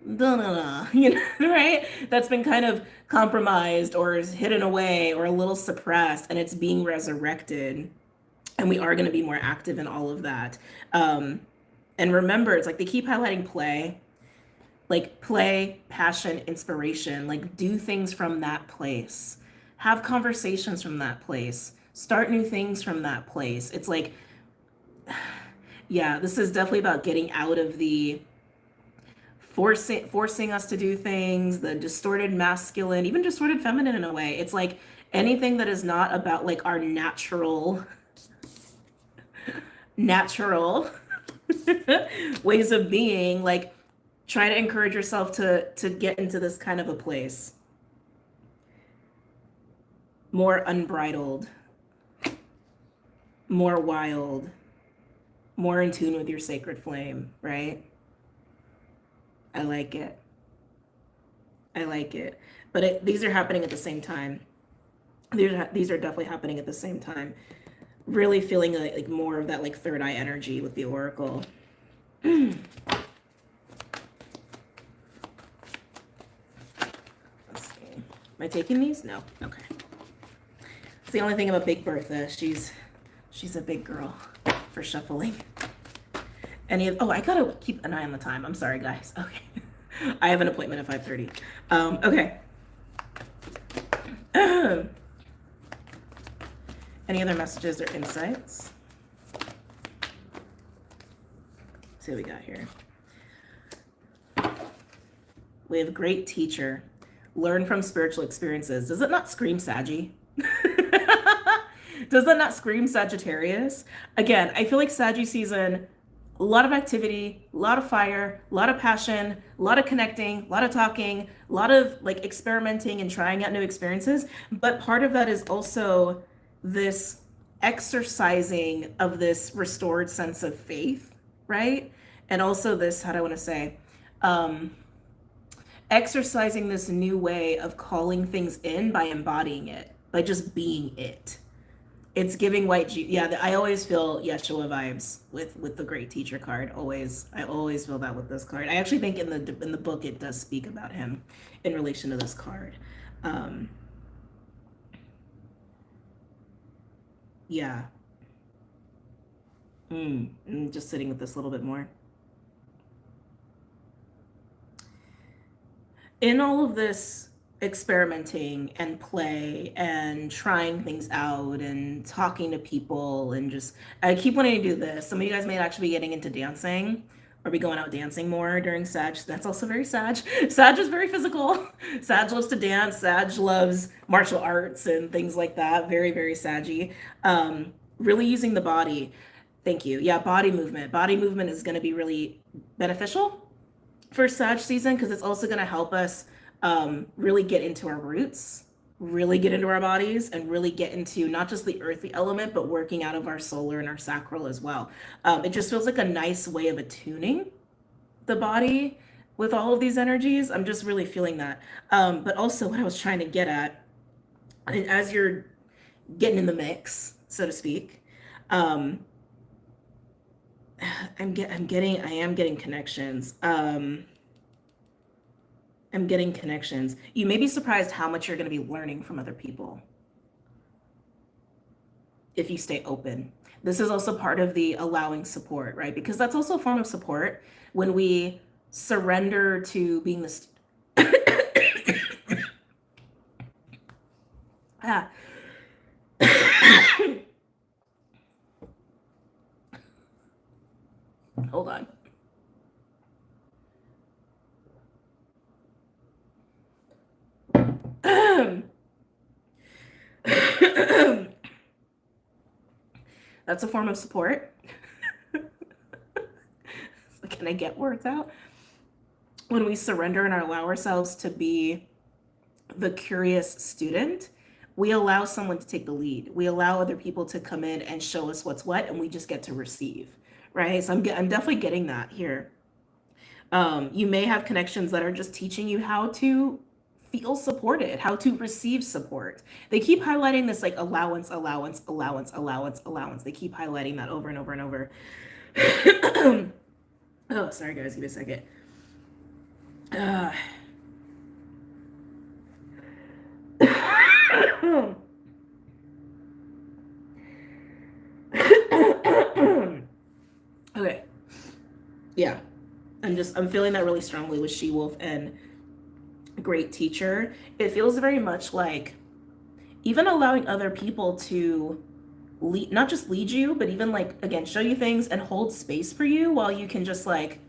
you know, right? That's been kind of compromised or is hidden away or a little suppressed, and it's being resurrected. And we are going to be more active in all of that. And remember, it's like they keep highlighting play, like play, passion, inspiration, like do things from that place, have conversations from that place, start new things from that place. It's like, yeah, this is definitely about getting out of the forcing us to do things, the distorted masculine, even distorted feminine in a way. It's like anything that is not about like our natural ways of being, like try to encourage yourself to get into this kind of a place. More unbridled, more wild, more in tune with your sacred flame, right? I like it. I like it. But these are happening at the same time. These are definitely happening at the same time. Really feeling like more of that like third eye energy with the oracle. Let's see. Am I taking these? No. Okay. It's the only thing about Big Bertha. She's a big girl for shuffling. Oh, I gotta keep an eye on the time. I'm sorry, guys. Okay. I have an appointment at 5:30. Okay. Any other messages or insights? Let's see what we got here. We have great teacher. Learn from spiritual experiences. Does it not scream Saggy? Does that not scream Sagittarius? Again, I feel like Saggy season, a lot of activity, a lot of fire, a lot of passion, a lot of connecting, a lot of talking, a lot of like experimenting and trying out new experiences. But part of that is also this exercising of this restored sense of faith, right? And also this, how do I want to say, exercising this new way of calling things in by embodying it, by just being it. It's giving yeah, I always feel Yeshua vibes with the great teacher card. I always feel that with this card. I actually think in the book it does speak about him in relation to this card. Yeah. I'm just sitting with this a little bit more. In all of this experimenting and play and trying things out and talking to people and just, I keep wanting to do this. Some of you guys may actually be getting into dancing or be going out dancing more during Sag. That's also very Sag. Sag is very physical. Sag loves to dance. Sag loves martial arts and things like that. Very, very Saggy. Really using the body. Thank you. Yeah, body movement. Body movement is going to be really beneficial for Sag season because it's also going to help us really get into our roots, really get into our bodies, and really get into not just the earthly element, but working out of our solar and our sacral as well. It just feels like a nice way of attuning the body with all of these energies. I'm just really feeling that. But also, what I was trying to get at, as you're getting in the mix, so to speak, I am getting connections. I'm getting connections. You may be surprised how much you're going to be learning from other people if you stay open. This is also part of the allowing support, right? Because that's also a form of support when we surrender to being the ah. Hold on. That's a form of support. So can I get words out? When we surrender and allow ourselves to be the curious student, we allow someone to take the lead. We allow other people to come in and show us what's what, and we just get to receive, right? So I'm definitely getting that here. You may have connections that are just teaching you how to feel supported, how to receive support. They keep highlighting this like allowance, allowance, allowance, allowance, allowance. They keep highlighting that over and over and over. Oh, sorry guys, give me a second. Okay. Yeah. I'm feeling that really strongly with She-Wolf and great teacher. It feels very much like even allowing other people to lead, not just lead you, but even like, again, show you things and hold space for you while you can just like,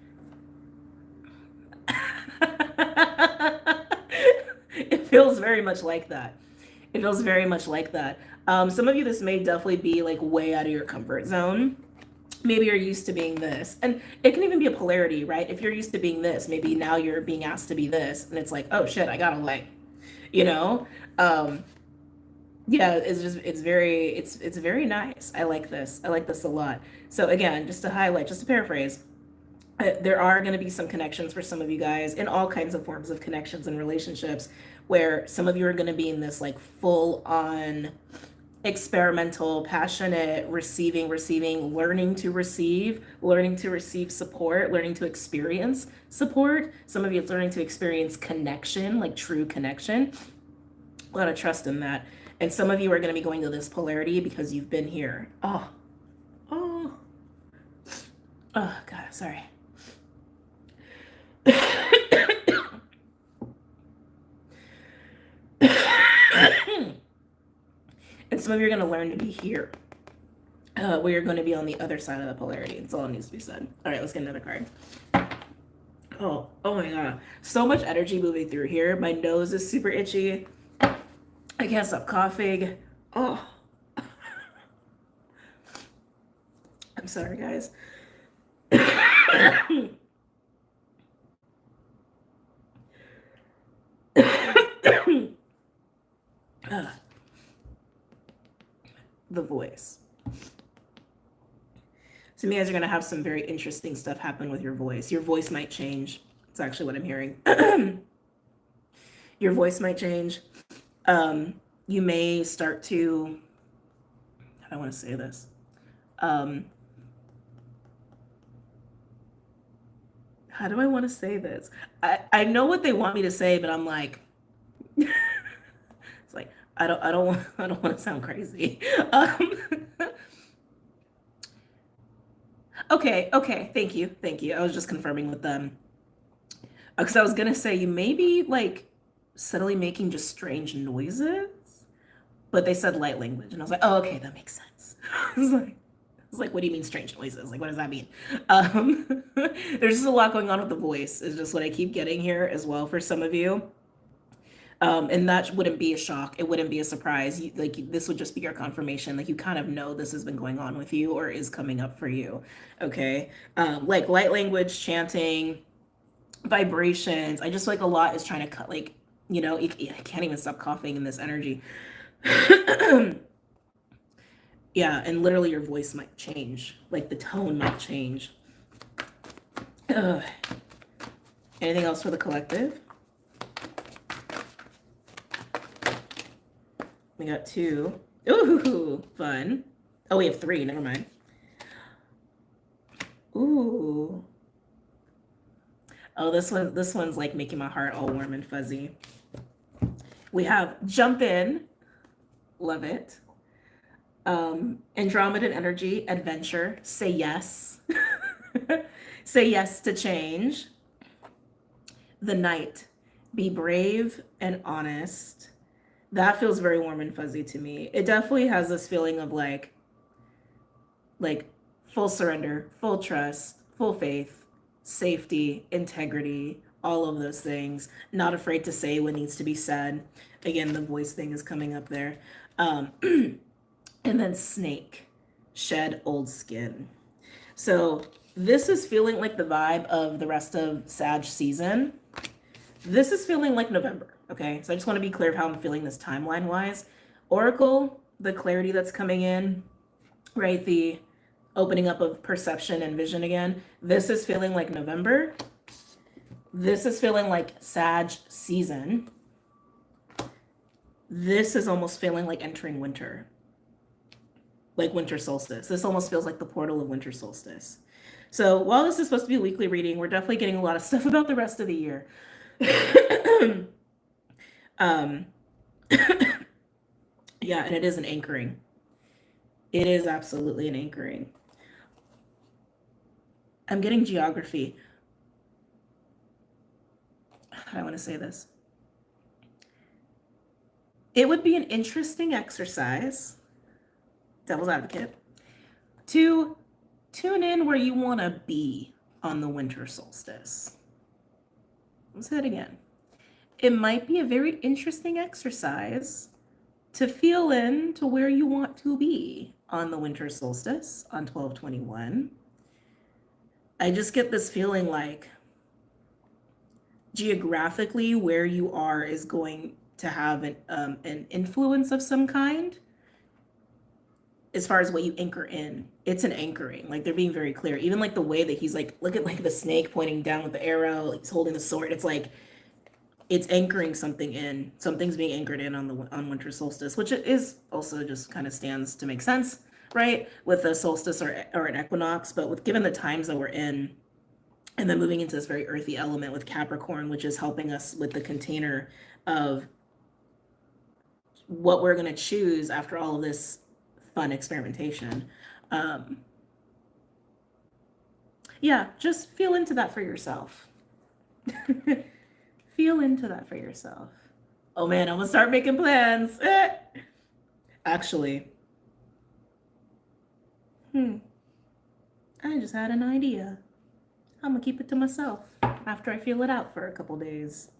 it feels very much like that. It feels very much like that. Some of you, this may definitely be like way out of your comfort zone. Maybe you're used to being this, and it can even be a polarity, right? If you're used to being this, maybe now you're being asked to be this, and it's like, oh shit, I gotta like, you know, yeah, it's very nice. I like this a lot. So again, just to highlight, just to paraphrase, There are going to be some connections for some of you guys in all kinds of forms of connections and relationships where some of you are going to be in this like full on experimental, passionate, receiving, learning to receive support, learning to experience support. Some of you it's learning to experience connection, like true connection. A lot of trust in that. And some of you are going to be going to this polarity because you've been here. Oh, oh, God, sorry. And some of you are going to learn to be here, where you're going to be on the other side of the polarity. That's all that needs to be said. All right, let's get another card. Oh my God. So much energy moving through here. My nose is super itchy. I can't stop coughing. Oh. I'm sorry, guys. The voice. Some of you guys are going to have some very interesting stuff happen with your voice. Your voice might change. It's actually what I'm hearing. Your voice might change. You may start to, how do I want to say this? How do I want to say this? I know what they want me to say, but I'm like, it's like, I don't want to sound crazy. Okay. Thank you. I was just confirming with them. Because I was going to say, you may be like subtly making just strange noises, but they said light language. And I was like, oh, okay, that makes sense. I was like, what do you mean strange noises? Like, what does that mean? There's just a lot going on with the voice is just what I keep getting here as well for some of you. And that wouldn't be a shock. It wouldn't be a surprise. This would just be your confirmation. Like you kind of know this has been going on with you or is coming up for you. Okay. Like light language, chanting, vibrations. I just feel like a lot is trying to cut, like, you know, I can't even stop coughing in this energy. Yeah. And literally your voice might change. Like the tone might change. Ugh. Anything else for the collective? We got 2. Ooh, fun. Oh, we have 3. Never mind. Ooh. Oh, this one's like making my heart all warm and fuzzy. We have jump in. Love it. Andromedan energy, adventure. Say yes. Say yes to change. The Knight. Be brave and honest. That feels very warm and fuzzy to me. It definitely has this feeling of like full surrender, full trust, full faith, safety, integrity, all of those things. Not afraid to say what needs to be said. Again, the voice thing is coming up there. And then snake, shed old skin. So this is feeling like the vibe of the rest of Sag season. This is feeling like November. Okay, so I just want to be clear of how I'm feeling this timeline wise. Oracle, the clarity that's coming in, right? The opening up of perception and vision again. This is feeling like November. This is feeling like Sag season. This is almost feeling like entering winter, like winter solstice. This almost feels like the portal of winter solstice. So while this is supposed to be a weekly reading, we're definitely getting a lot of stuff about the rest of the year. Yeah, and it is an anchoring. It is absolutely an anchoring. I'm getting geography. How do I want to say this? It would be an interesting exercise, devil's advocate, to tune in where you want to be on the winter solstice. Let's say it again. It might be a very interesting exercise to feel in to where you want to be on the winter solstice on 12/21. I just get this feeling like geographically where you are is going to have an influence of some kind. as far as what you anchor in, it's an anchoring. Like they're being very clear. Even like the way that he's like, look at like the snake pointing down with the arrow, like he's holding the sword. It's like it's anchoring something in. Something's being anchored in on winter solstice, which it is also just kind of stands to make sense, right? With a solstice or an equinox, but with given the times that we're in, and then moving into this very earthy element with Capricorn, which is helping us with the container of what we're going to choose after all of this fun experimentation. Yeah, just feel into that for yourself. Feel into that for yourself. Oh man, I'm gonna start making plans. Actually, I just had an idea. I'm gonna keep it to myself after I feel it out for a couple days.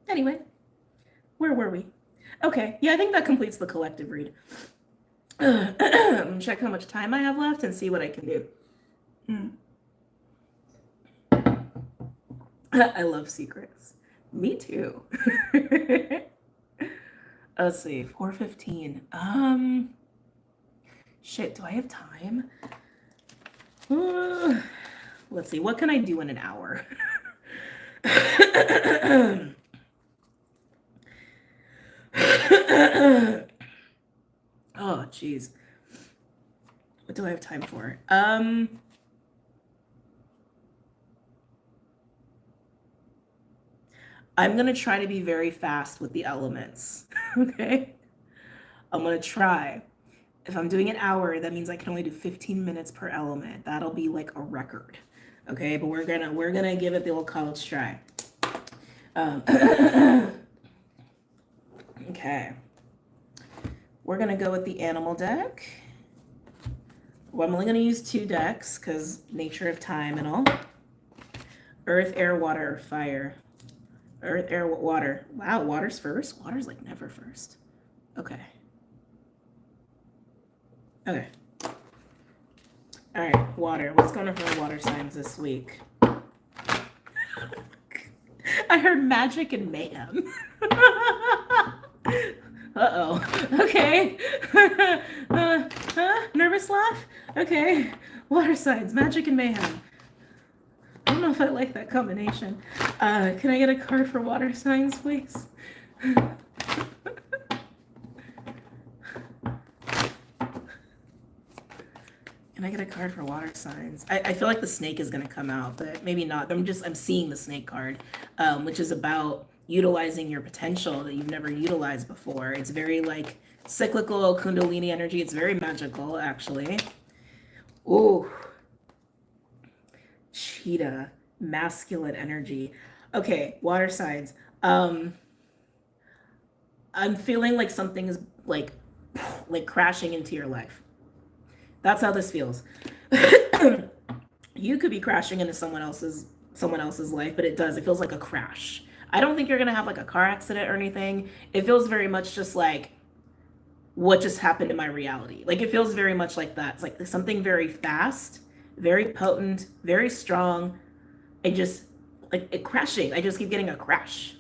Anyway, where were we? Okay, yeah, I think that completes the collective read. Check how much time I have left and see what I can do. I love secrets. Me too. Let's see, 4:15. Shit, do I have time? Let's see, what can I do in an hour? Oh, geez. What do I have time for? I'm going to try to be very fast with the elements, okay? I'm going to try. If I'm doing an hour, that means I can only do 15 minutes per element. That'll be like a record, okay? But we're gonna give it the old college try. Okay. We're gonna go with the animal deck. Well, I'm only gonna use 2 decks because nature of time and all. Earth, air, water, or fire. Earth, air, water. Wow, water's first? Water's like never first. Okay. Okay. All right, water. What's going on for the water signs this week? I heard magic and mayhem. Uh-oh. Okay. Nervous laugh? Okay. Water signs, magic and mayhem. I don't know if I like that combination. Can I get a card for water signs, please? Can I get a card for water signs? I feel like the snake is going to come out, but maybe not. I'm seeing the snake card, which is about utilizing your potential that you've never utilized before. It's very like cyclical Kundalini energy. It's very magical, actually. Ooh. Cheetah, masculine energy. Okay, water signs. I'm feeling like something is like crashing into your life. That's how this feels. You could be crashing into someone else's life, but it does. It feels like a crash. I don't think you're gonna have like a car accident or anything. It feels very much just like what just happened in my reality. Like it feels very much like that. It's like something very fast, very potent, very strong, and just like it crashing. I just keep getting a crash.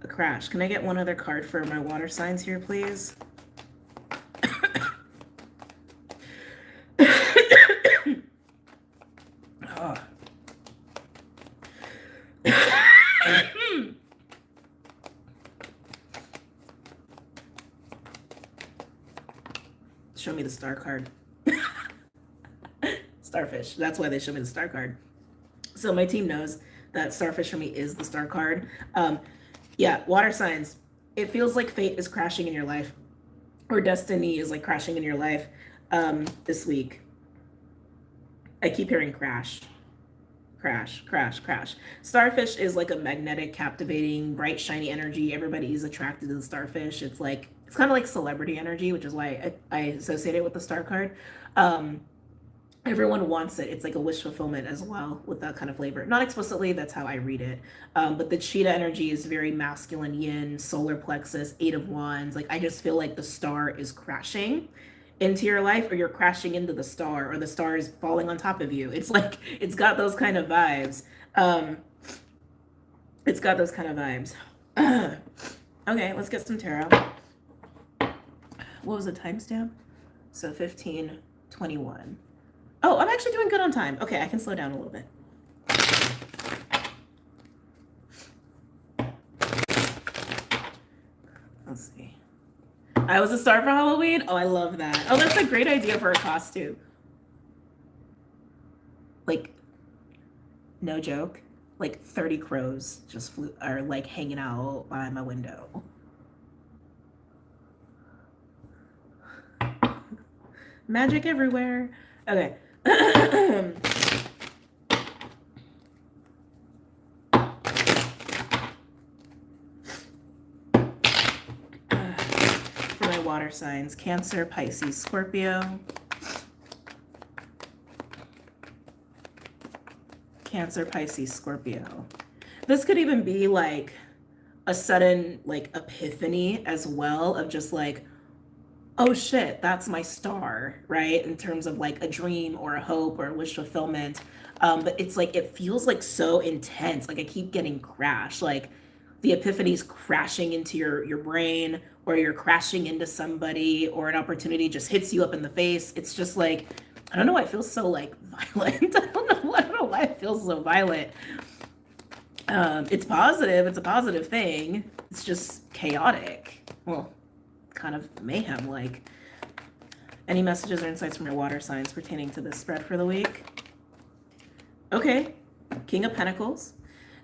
A crash. Can I get one other card for my water signs here, please? Oh. Show me the star card. Starfish. That's why they show me the star card. So my team knows that starfish for me is the star card. Yeah, water signs. It feels like fate is crashing in your life, or destiny is like crashing in your life this week. I keep hearing crash. Crash, crash, crash. Starfish is like a magnetic, captivating, bright, shiny energy. Everybody is attracted to the starfish. It's kind of like celebrity energy, which is why I associate it with the star card. Everyone wants it. It's like a wish fulfillment as well with that kind of flavor. Not explicitly, that's how I read it. But the cheetah energy is very masculine, yin, solar plexus, 8 of wands. Like I just feel like the star is crashing into your life, or you're crashing into the star, or the star is falling on top of you. It's like, it's got those kind of vibes. It's got those kind of vibes. Okay, let's get some tarot. What was the timestamp? So 15:21. Oh, I'm actually doing good on time. Okay, I can slow down a little bit. Let's see. I was a star for Halloween. Oh, I love that. Oh, that's a great idea for a costume. Like, no joke. Like 30 crows just flew are like hanging out by my window. Magic everywhere. Okay. For my water signs, Cancer, Pisces, Scorpio. Cancer, Pisces, Scorpio. This could even be like a sudden like epiphany as well of just like, oh shit, that's my star, right? In terms of like a dream or a hope or a wish fulfillment. But it's like, it feels like so intense. Like I keep getting crashed. Like the epiphany's crashing into your brain, or you're crashing into somebody, or an opportunity just hits you up in the face. It's just like, I don't know why it feels so like violent. I don't know why it feels so violent. It's positive. It's a positive thing. It's just chaotic. Well, kind of mayhem like. Any messages or insights from your water signs pertaining to this spread for the week? Okay, King of Pentacles.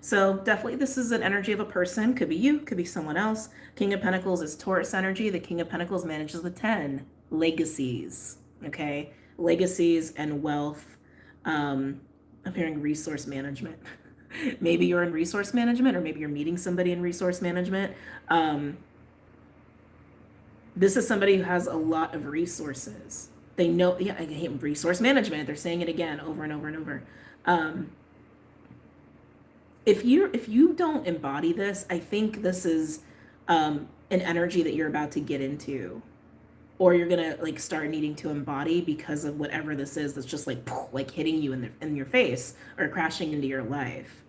So definitely this is an energy of a person. Could be you, could be someone else. King of Pentacles is Taurus energy. The King of Pentacles manages the 10. Legacies, okay? Legacies and wealth. I'm hearing resource management. Maybe you're in resource management, or maybe you're meeting somebody in resource management. This is somebody who has a lot of resources. They know, yeah, I hate resource management. They're saying it again over and over and over. If you don't embody this, I think this is an energy that you're about to get into, or you're gonna like start needing to embody because of whatever this is that's just like hitting you in your face or crashing into your life.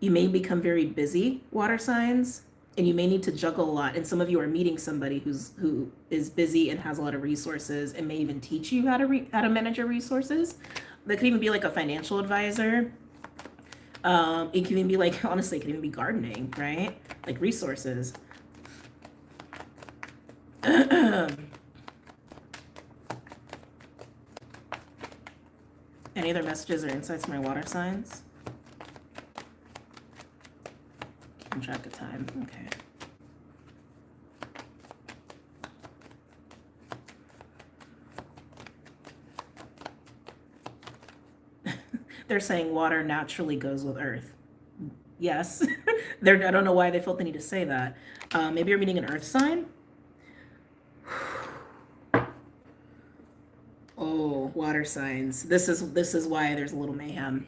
You may become very busy, water signs, and you may need to juggle a lot. And some of you are meeting somebody who is busy and has a lot of resources, and may even teach you how to manage your resources. That could even be like a financial advisor. It can even be like, honestly, it can even be gardening, right? Like resources. Any other messages or insights from my water signs? Keeping track of time. Okay. They're saying water naturally goes with earth. Yes. I don't know why they felt the need to say that. Maybe you're meeting an earth sign. Oh, water signs. This is why there's a little mayhem.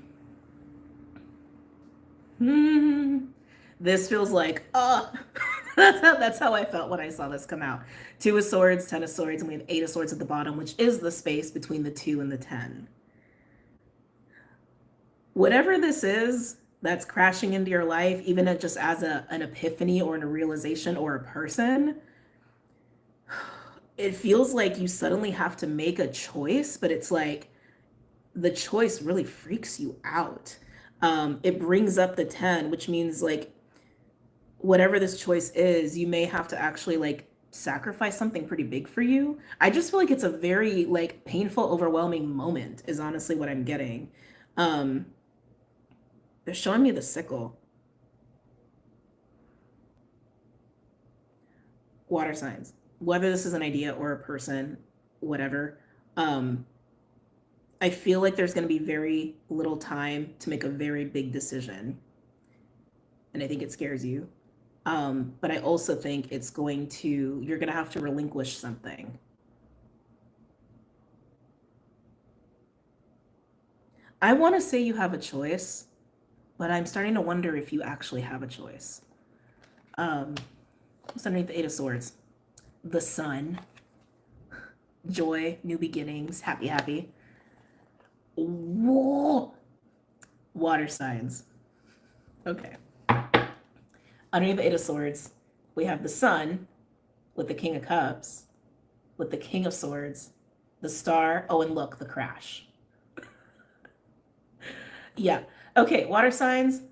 This feels like, that's how I felt when I saw this come out. 2 of Swords, 10 of Swords, and we have 8 of Swords at the bottom, which is the space between the 2 and the 10. Whatever this is that's crashing into your life, even just as an epiphany or a realization or a person, it feels like you suddenly have to make a choice, but it's like the choice really freaks you out. It brings up the 10, which means like whatever this choice is, you may have to actually like sacrifice something pretty big for you. I just feel like it's a very like painful, overwhelming moment is honestly what I'm getting. They're showing me the sickle. Water signs. Whether this is an idea or a person, whatever. I feel like there's going to be very little time to make a very big decision. And I think it scares you. But I also think you're going to have to relinquish something. I want to say you have a choice, but I'm starting to wonder if you actually have a choice. What's underneath the 8 of Swords? The Sun. Joy, new beginnings, happy. Whoa. Water signs. Okay. Underneath the Eight of Swords, we have the Sun with the King of Cups, with the King of Swords, the Star. Oh, and look, the Crash. Yeah. Okay, water signs.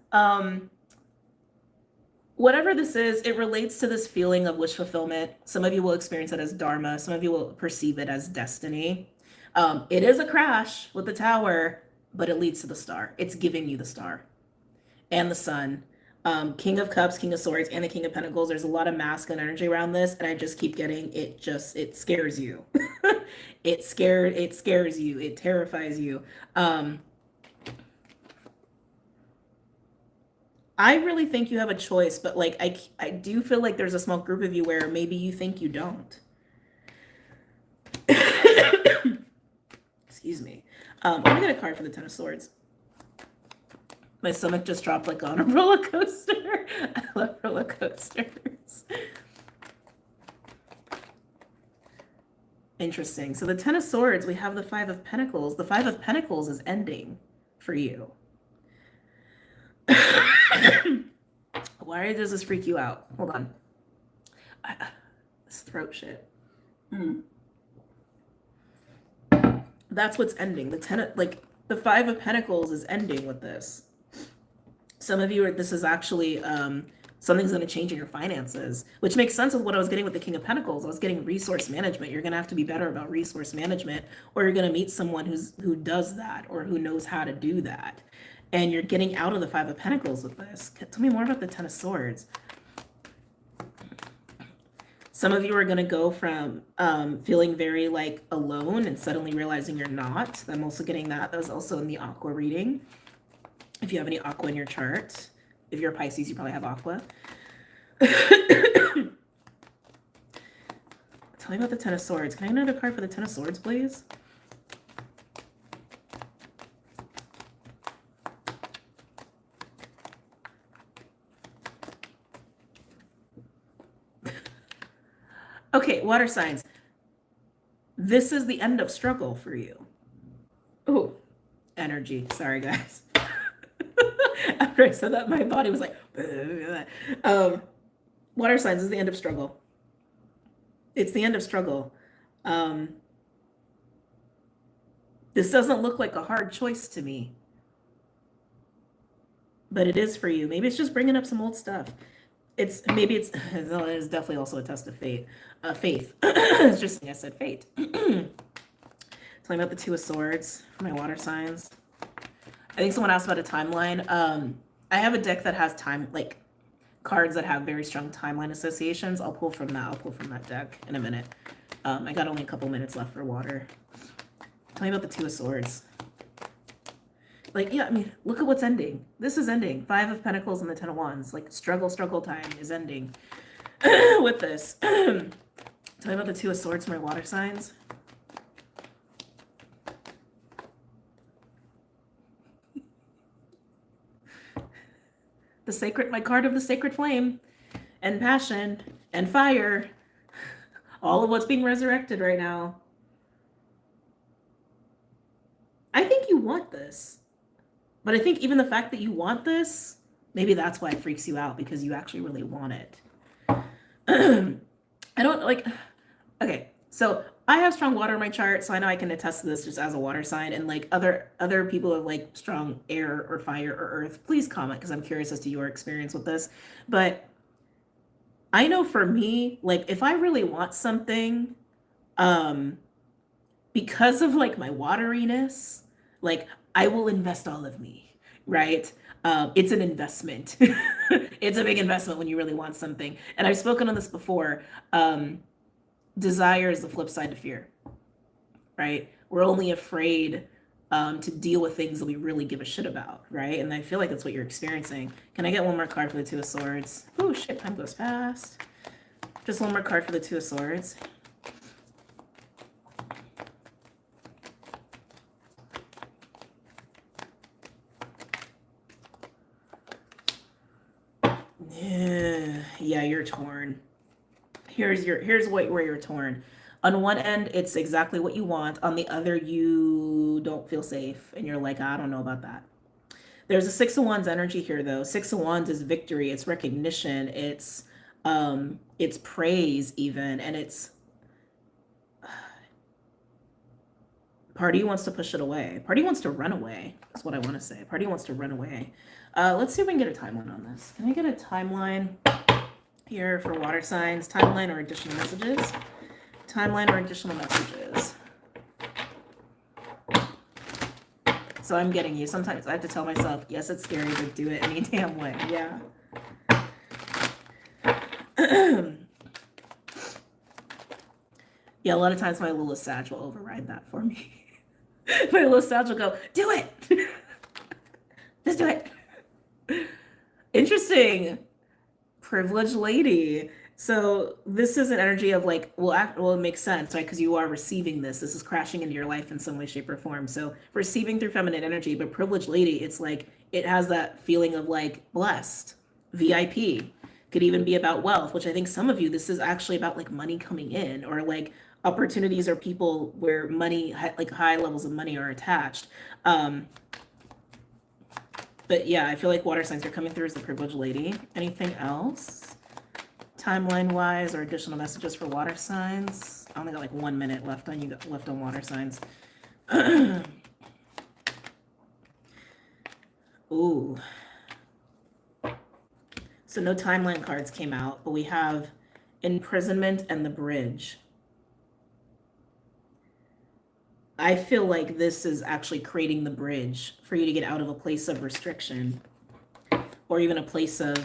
Whatever this is, it relates to this feeling of wish fulfillment. Some of you will experience it as dharma. Some of you will perceive it as destiny. It is a crash with the tower, but it leads to the star. It's giving you the star and the sun. King of Cups, King of Swords, and the King of Pentacles. There's a lot of masculine energy around this, and I just keep getting it. It scares you. It scares you. It terrifies you. I really think you have a choice, but like I do feel like there's a small group of you where maybe you think you don't. Excuse me. I'm gonna get a card for the Ten of Swords. My stomach just dropped like on a roller coaster. I love roller coasters. Interesting. So the Ten of Swords, we have the Five of Pentacles. The Five of Pentacles is ending for you. Why does this freak you out? Hold on. This throat shit. That's what's ending. The Five of Pentacles is ending with this. Some of you are, this is actually, something's going to change in your finances, which makes sense with what I was getting with the King of Pentacles. I was getting resource management. You're going to have to be better about resource management, or you're going to meet someone who does that, or who knows how to do that. And you're getting out of the Five of Pentacles with this. Tell me more about the Ten of Swords. Some of you are going to go from feeling very like alone and suddenly realizing you're not. I'm also getting that. That was also in the Aqua reading. If you have any Aqua in your chart. If you're a Pisces, you probably have Aqua. Tell me about the Ten of Swords. Can I get another card for the Ten of Swords, please? Okay, water signs. This is the end of struggle for you. Oh, energy. Sorry, guys. After I said that, my body was like, water signs is the end of struggle. It's the end of struggle. This doesn't look like a hard choice to me, but it is for you. Maybe it's just bringing up some old stuff. It's definitely also a test of faith. It's just like I said, fate. Tell me about the Two of Swords for my water signs. I think someone asked about a timeline. I have a deck that has cards that have very strong timeline associations. I'll pull from that deck in a minute. I got only a couple minutes left for water. Tell me about the Two of Swords. Yeah, I mean, look at what's ending. This is ending. Five of Pentacles and the Ten of Wands. Struggle time is ending with this. Tell me about the Two of Swords for my water signs. My card of the Sacred Flame and passion and fire. All of what's being resurrected right now. I think you want this. But I think even the fact that you want this, maybe that's why it freaks you out, because you actually really want it. Okay, so I have strong water in my chart, so I know I can attest to this just as a water sign. And other people have strong air or fire or earth, please comment, because I'm curious as to your experience with this. But I know for me, if I really want something, because of my wateriness, I will invest all of me, right? It's an investment. It's a big investment when you really want something. And I've spoken on this before. Desire is the flip side to fear, right? We're only afraid to deal with things that we really give a shit about, right? And I feel like that's what you're experiencing. Can I get one more card for the Two of Swords? Oh shit, time goes fast. Just one more card for the Two of Swords. Yeah, you're torn. Here's where you're torn. On one end, it's exactly what you want. On the other, you don't feel safe, and you're like, I don't know about that. There's a Six of Wands energy here, though. Six of Wands is victory, it's recognition, it's praise even, and it's party wants to push it away. Party wants to run away. That's what I want to say. Party wants to run away. Let's see if we can get a timeline on this. Can I get a timeline here for water signs? Timeline or additional messages? Timeline or additional messages? So I'm getting you. Sometimes I have to tell myself, yes, it's scary, but do it any damn way. Yeah. Yeah, a lot of times my little Sag will override that for me. My little Sag will go, do it. Just do it. Interesting. Privileged lady. So this is an energy of like, well, it makes sense, right? Because you are receiving this. This is crashing into your life in some way, shape, or form. So receiving through feminine energy, but privileged lady, it's like, it has that feeling of like blessed, VIP. Could even be about wealth, which I think some of you, this is actually about like money coming in, or like opportunities or people where money, like high levels of money are attached. But yeah, I feel like water signs are coming through as the privileged lady. Anything else? Timeline wise or additional messages for water signs? I only got like 1 minute left on water signs. Ooh. So no timeline cards came out, but we have imprisonment and the bridge. I feel like this is actually creating the bridge for you to get out of a place of restriction or even a place of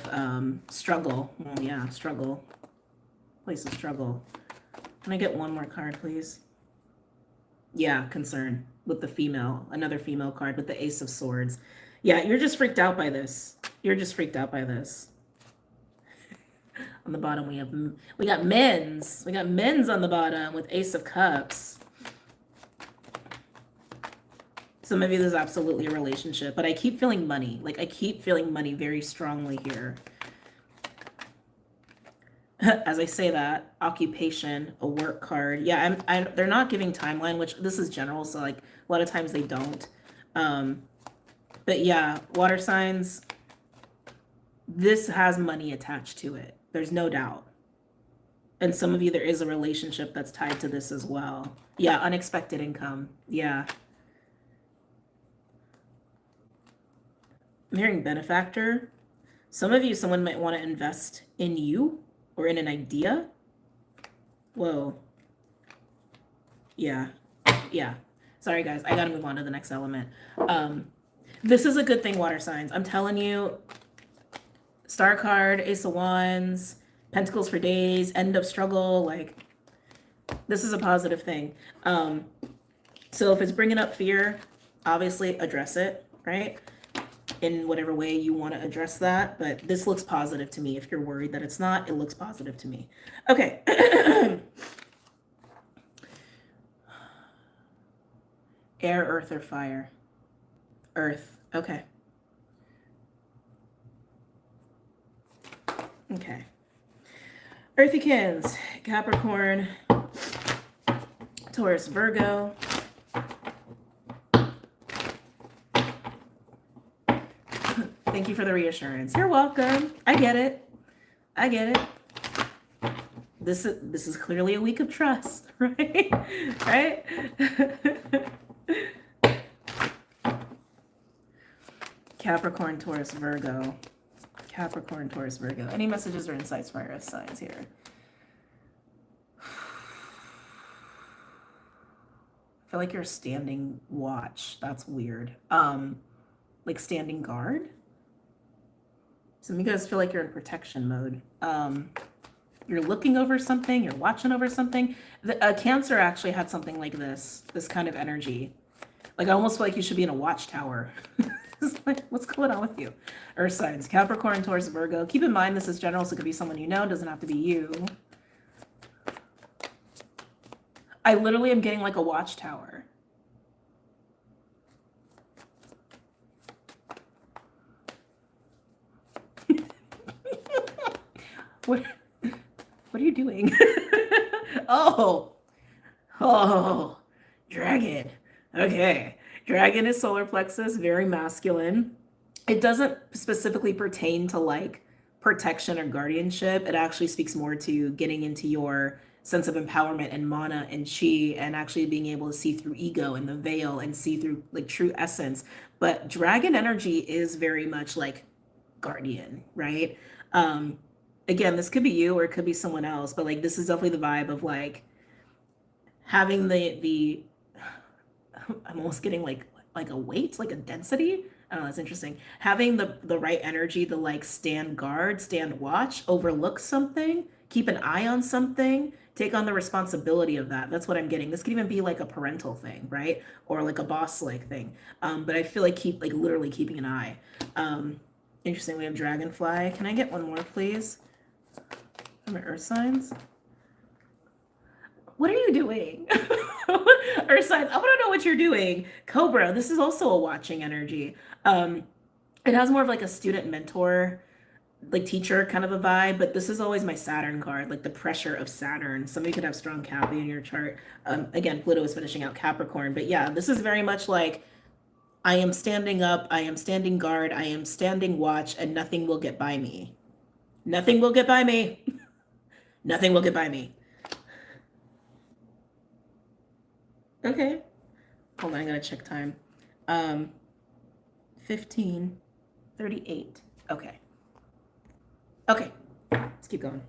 struggle. Well, yeah, struggle. Place of struggle. Can I get one more card, please? Yeah, concern with the female. Another female card with the Ace of Swords. Yeah, you're just freaked out by this. You're just freaked out by this. On the bottom, we got men's. We got men's on the bottom with Ace of Cups. Some of you, there's absolutely a relationship, but I keep feeling money. Like I keep feeling money very strongly here. As I say that, occupation, a work card. Yeah, they're not giving timeline, which this is general, so like a lot of times they don't. But yeah, water signs, this has money attached to it. There's no doubt. And some of you, there is a relationship that's tied to this as well. Yeah, unexpected income. Yeah. I'm hearing benefactor. Some of you, someone might want to invest in you or in an idea. Whoa. Yeah. Yeah. Sorry, guys. I got to move on to the next element. This is a good thing, water signs. I'm telling you, Star card, Ace of Wands, Pentacles for days, end of struggle. Like, this is a positive thing. So if it's bringing up fear, obviously address it, right? In whatever way you want to address that. But this looks positive to me. If you're worried that it's not, it looks positive to me. Okay. Air, earth, or fire? Earth. Okay. Okay. Earthykins, Capricorn, Taurus, Virgo. Thank you for the reassurance. You're welcome. I get it. I get it. This is clearly a week of trust, right? Right? Capricorn, Taurus, Virgo. Capricorn, Taurus, Virgo. Any messages or insights for our signs here? I feel like you're standing watch. That's weird. Like standing guard. Some of you guys feel like you're in protection mode. You're looking over something. You're watching over something. Cancer actually had something like this kind of energy. Like I almost feel like you should be in a watchtower. It's like, what's going on with you? Earth signs, Capricorn, Taurus, Virgo. Keep in mind this is general, so it could be someone you know. It doesn't have to be you. I literally am getting like a watchtower. What are you doing? Oh, dragon. Okay. Dragon is solar plexus, very masculine. it doesn't specifically pertain to like protection or guardianship. It actually speaks more to getting into your sense of empowerment and mana and chi, and actually being able to see through ego and the veil and see through like true essence. But dragon energy is very much like guardian, right? Um, Again, this could be you or it could be someone else, but like this is definitely the vibe of like having the I'm almost getting like a weight, like a density. I don't know, that's interesting. Having the right energy to like stand guard, stand watch, overlook something, keep an eye on something, take on the responsibility of that. That's what I'm getting. This could even be like a parental thing, right? Or like a boss like thing. But I feel like keep like literally keeping an eye. Interesting. We have dragonfly. Can I get one more, please? For my earth signs. What are you doing? Earth signs, I want to know what you're doing. Cobra, this is also a watching energy. It has more of like a student mentor, like teacher kind of a vibe, but this is always my Saturn card, like the pressure of Saturn. Somebody could have strong Cappy in your chart. Again, Pluto is finishing out Capricorn, but yeah, this is very much like I am standing up, I am standing guard, I am standing watch, and nothing will get by me. Nothing will get by me. Nothing will get by me. Okay. Hold on, I gotta check time. 15:38. Okay. Okay. Let's keep going.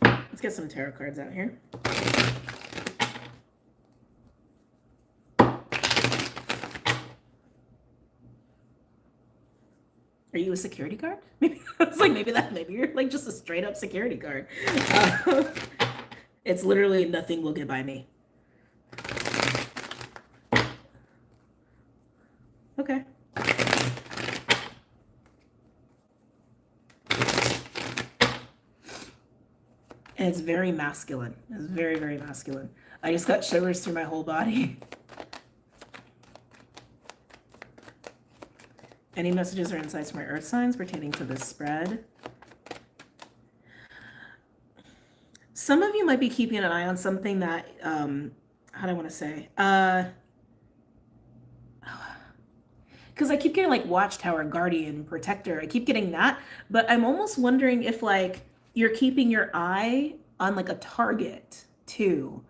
Let's get some tarot cards out here. Are you a security guard? Maybe it's like maybe you're like just a straight up security guard. It's literally nothing will get by me. Okay. And it's very masculine. It's very, very masculine. I just got shivers through my whole body. Any messages or insights from my earth signs pertaining to this spread? Some of you might be keeping an eye on something that, how do I want to say? Because I keep getting like watchtower, guardian, protector. I keep getting that, but I'm almost wondering if like you're keeping your eye on like a target too.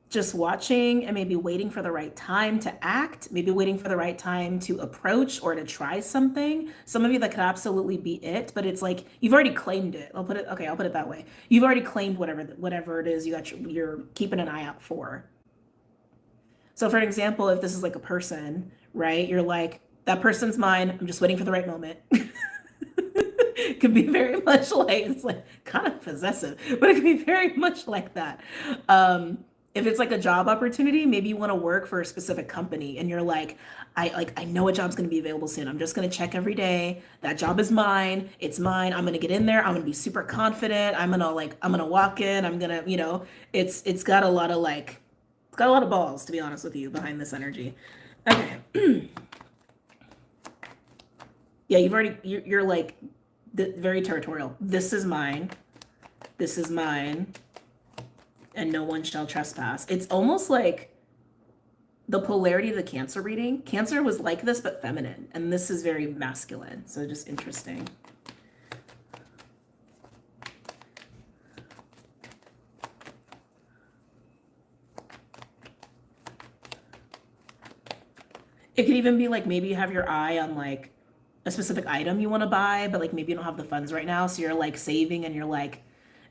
Just watching and maybe waiting for the right time to act, maybe waiting for the right time to approach or to try something. Some of you that could absolutely be it, but it's like you've already claimed it. I'll put it that way. You've already claimed whatever it is you're keeping an eye out for. So for example, if this is like a person, right? You're like, that person's mine. I'm just waiting for the right moment. It could be very much like, it's like kind of possessive, but it could be very much like that. If it's like a job opportunity, maybe you want to work for a specific company and you're like, I know a job's going to be available soon. I'm just going to check every day. That job is mine. It's mine. I'm going to get in there. I'm going to be super confident. I'm going to walk in. I'm going to, it's got a lot of like, it's got a lot of balls, to be honest with you, behind this energy. Okay. Yeah, you're like very territorial. This is mine. This is mine. And no one shall trespass. It's almost like the polarity of the Cancer reading. Cancer was like this, but feminine. And this is very masculine. So just interesting. It could even be like maybe you have your eye on like a specific item you want to buy, but like maybe you don't have the funds right now. So you're like saving and you're like,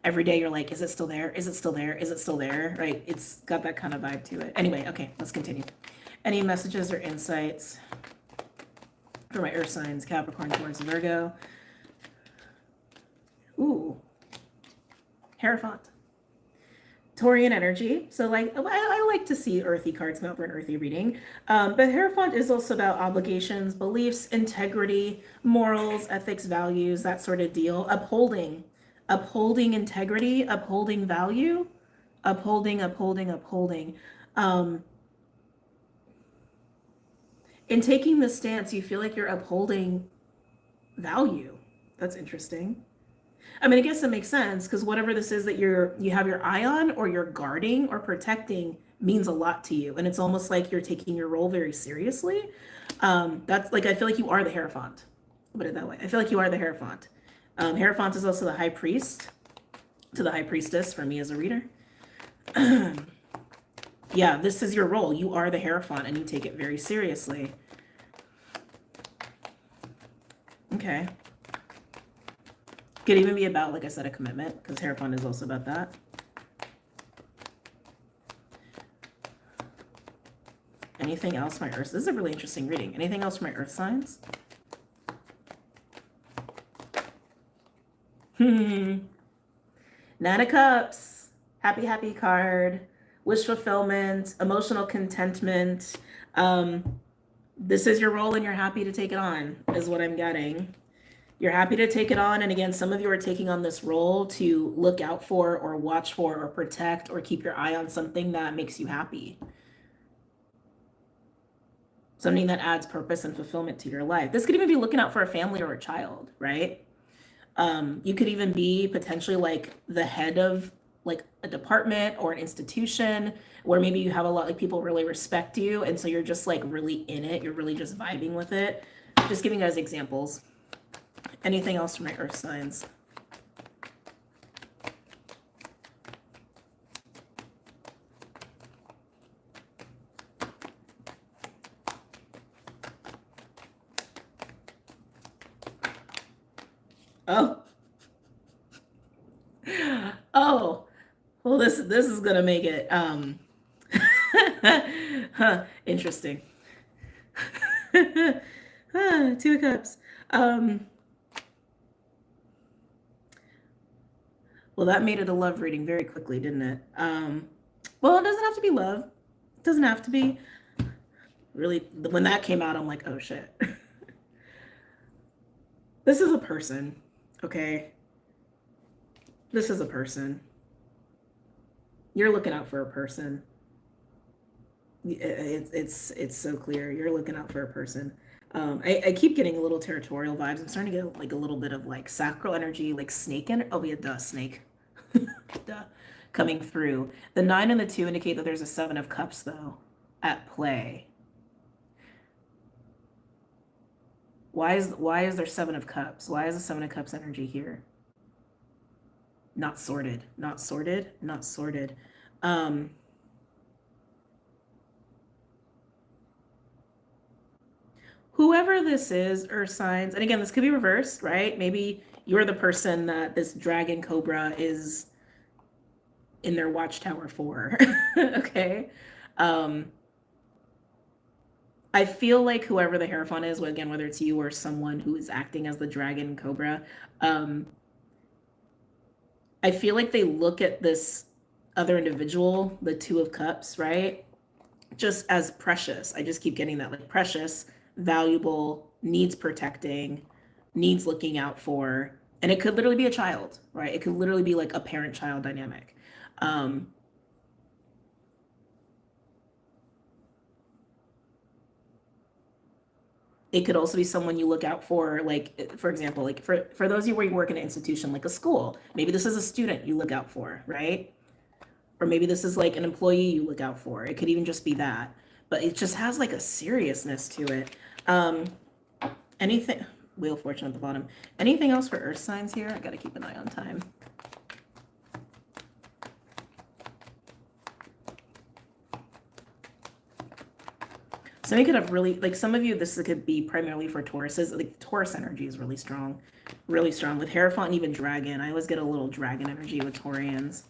every day you're like, is it still there? Is it still there? Is it still there? Right? It's got that kind of vibe to it. Anyway, okay, let's continue. Any messages or insights for my earth signs, Capricorn, Taurus, Virgo? Ooh. Hierophant. Taurian energy. So like, I like to see earthy cards come out for an earthy reading. But Hierophant is also about obligations, beliefs, integrity, morals, ethics, values, that sort of deal. Upholding integrity, upholding value, upholding. In taking this stance, you feel like you're upholding value. That's interesting. I mean, I guess it makes sense because whatever this is that you have your eye on or you're guarding or protecting means a lot to you. And it's almost like you're taking your role very seriously. That's like, I feel like you are the Hierophant. I'll put it that way. I feel like you are the Hierophant. Hierophant is also the high priest to the high priestess for me as a reader. Yeah, this is your role. You are the Hierophant and you take it very seriously. Okay. Could even be about, like I said, a commitment, because Hierophant is also about that. Anything else, my Earth? This is a really interesting reading. Anything else for my Earth signs? Nine of Cups. Happy, happy card. Wish fulfillment. Emotional contentment. This is your role and you're happy to take it on, is what I'm getting. You're happy to take it on. And again, some of you are taking on this role to look out for or watch for or protect or keep your eye on something that makes you happy. Something that adds purpose and fulfillment to your life. This could even be looking out for a family or a child, right? You could even be potentially like the head of like a department or an institution where maybe you have a lot, like people really respect you. And so you're just like really in it. You're really just vibing with it. Just giving you guys examples. Anything else for my Earth signs? Oh. Oh. Well, this is gonna make it huh, interesting. Two of Cups. Well, that made it a love reading very quickly, didn't it? Well, it doesn't have to be love. It doesn't have to be. Really, when that came out, I'm like, oh shit. This is a person, okay? This is a person. You're looking out for a person. It's so clear. You're looking out for a person. I keep getting a little territorial vibes. I'm starting to get like a little bit of like sacral energy, like snake energy. Oh, yeah, duh, snake. Duh. Coming through. The 9 and the 2 indicate that there's a 7 of Cups, though, at play. Why is there 7 of Cups? Why is the 7 of Cups energy here? Not sorted. Not sorted. Not sorted. Whoever this is, Earth signs, and again, this could be reversed, right? Maybe you're the person that this dragon cobra is in their watchtower for. Okay. I feel like whoever the Hierophant is, again, whether it's you or someone who is acting as the dragon cobra, I feel like they look at this other individual, the 2 of Cups, right? Just as precious. I just keep getting that, like precious, valuable, needs protecting, needs looking out for. And it could literally be a child, right? It could literally be like a parent-child dynamic. It could also be someone you look out for, like, for example, like for those of you where you work in an institution, like a school, maybe this is a student you look out for, right? Or maybe this is like an employee you look out for. It could even just be that, but it just has like a seriousness to it. Anything, Wheel of Fortune at the bottom. Anything else for Earth signs here? I gotta keep an eye on time. So you could have really, like some of you, this could be primarily for Tauruses. Like Taurus energy is really strong with Hierophant and even Dragon. I always get a little dragon energy with Taurians.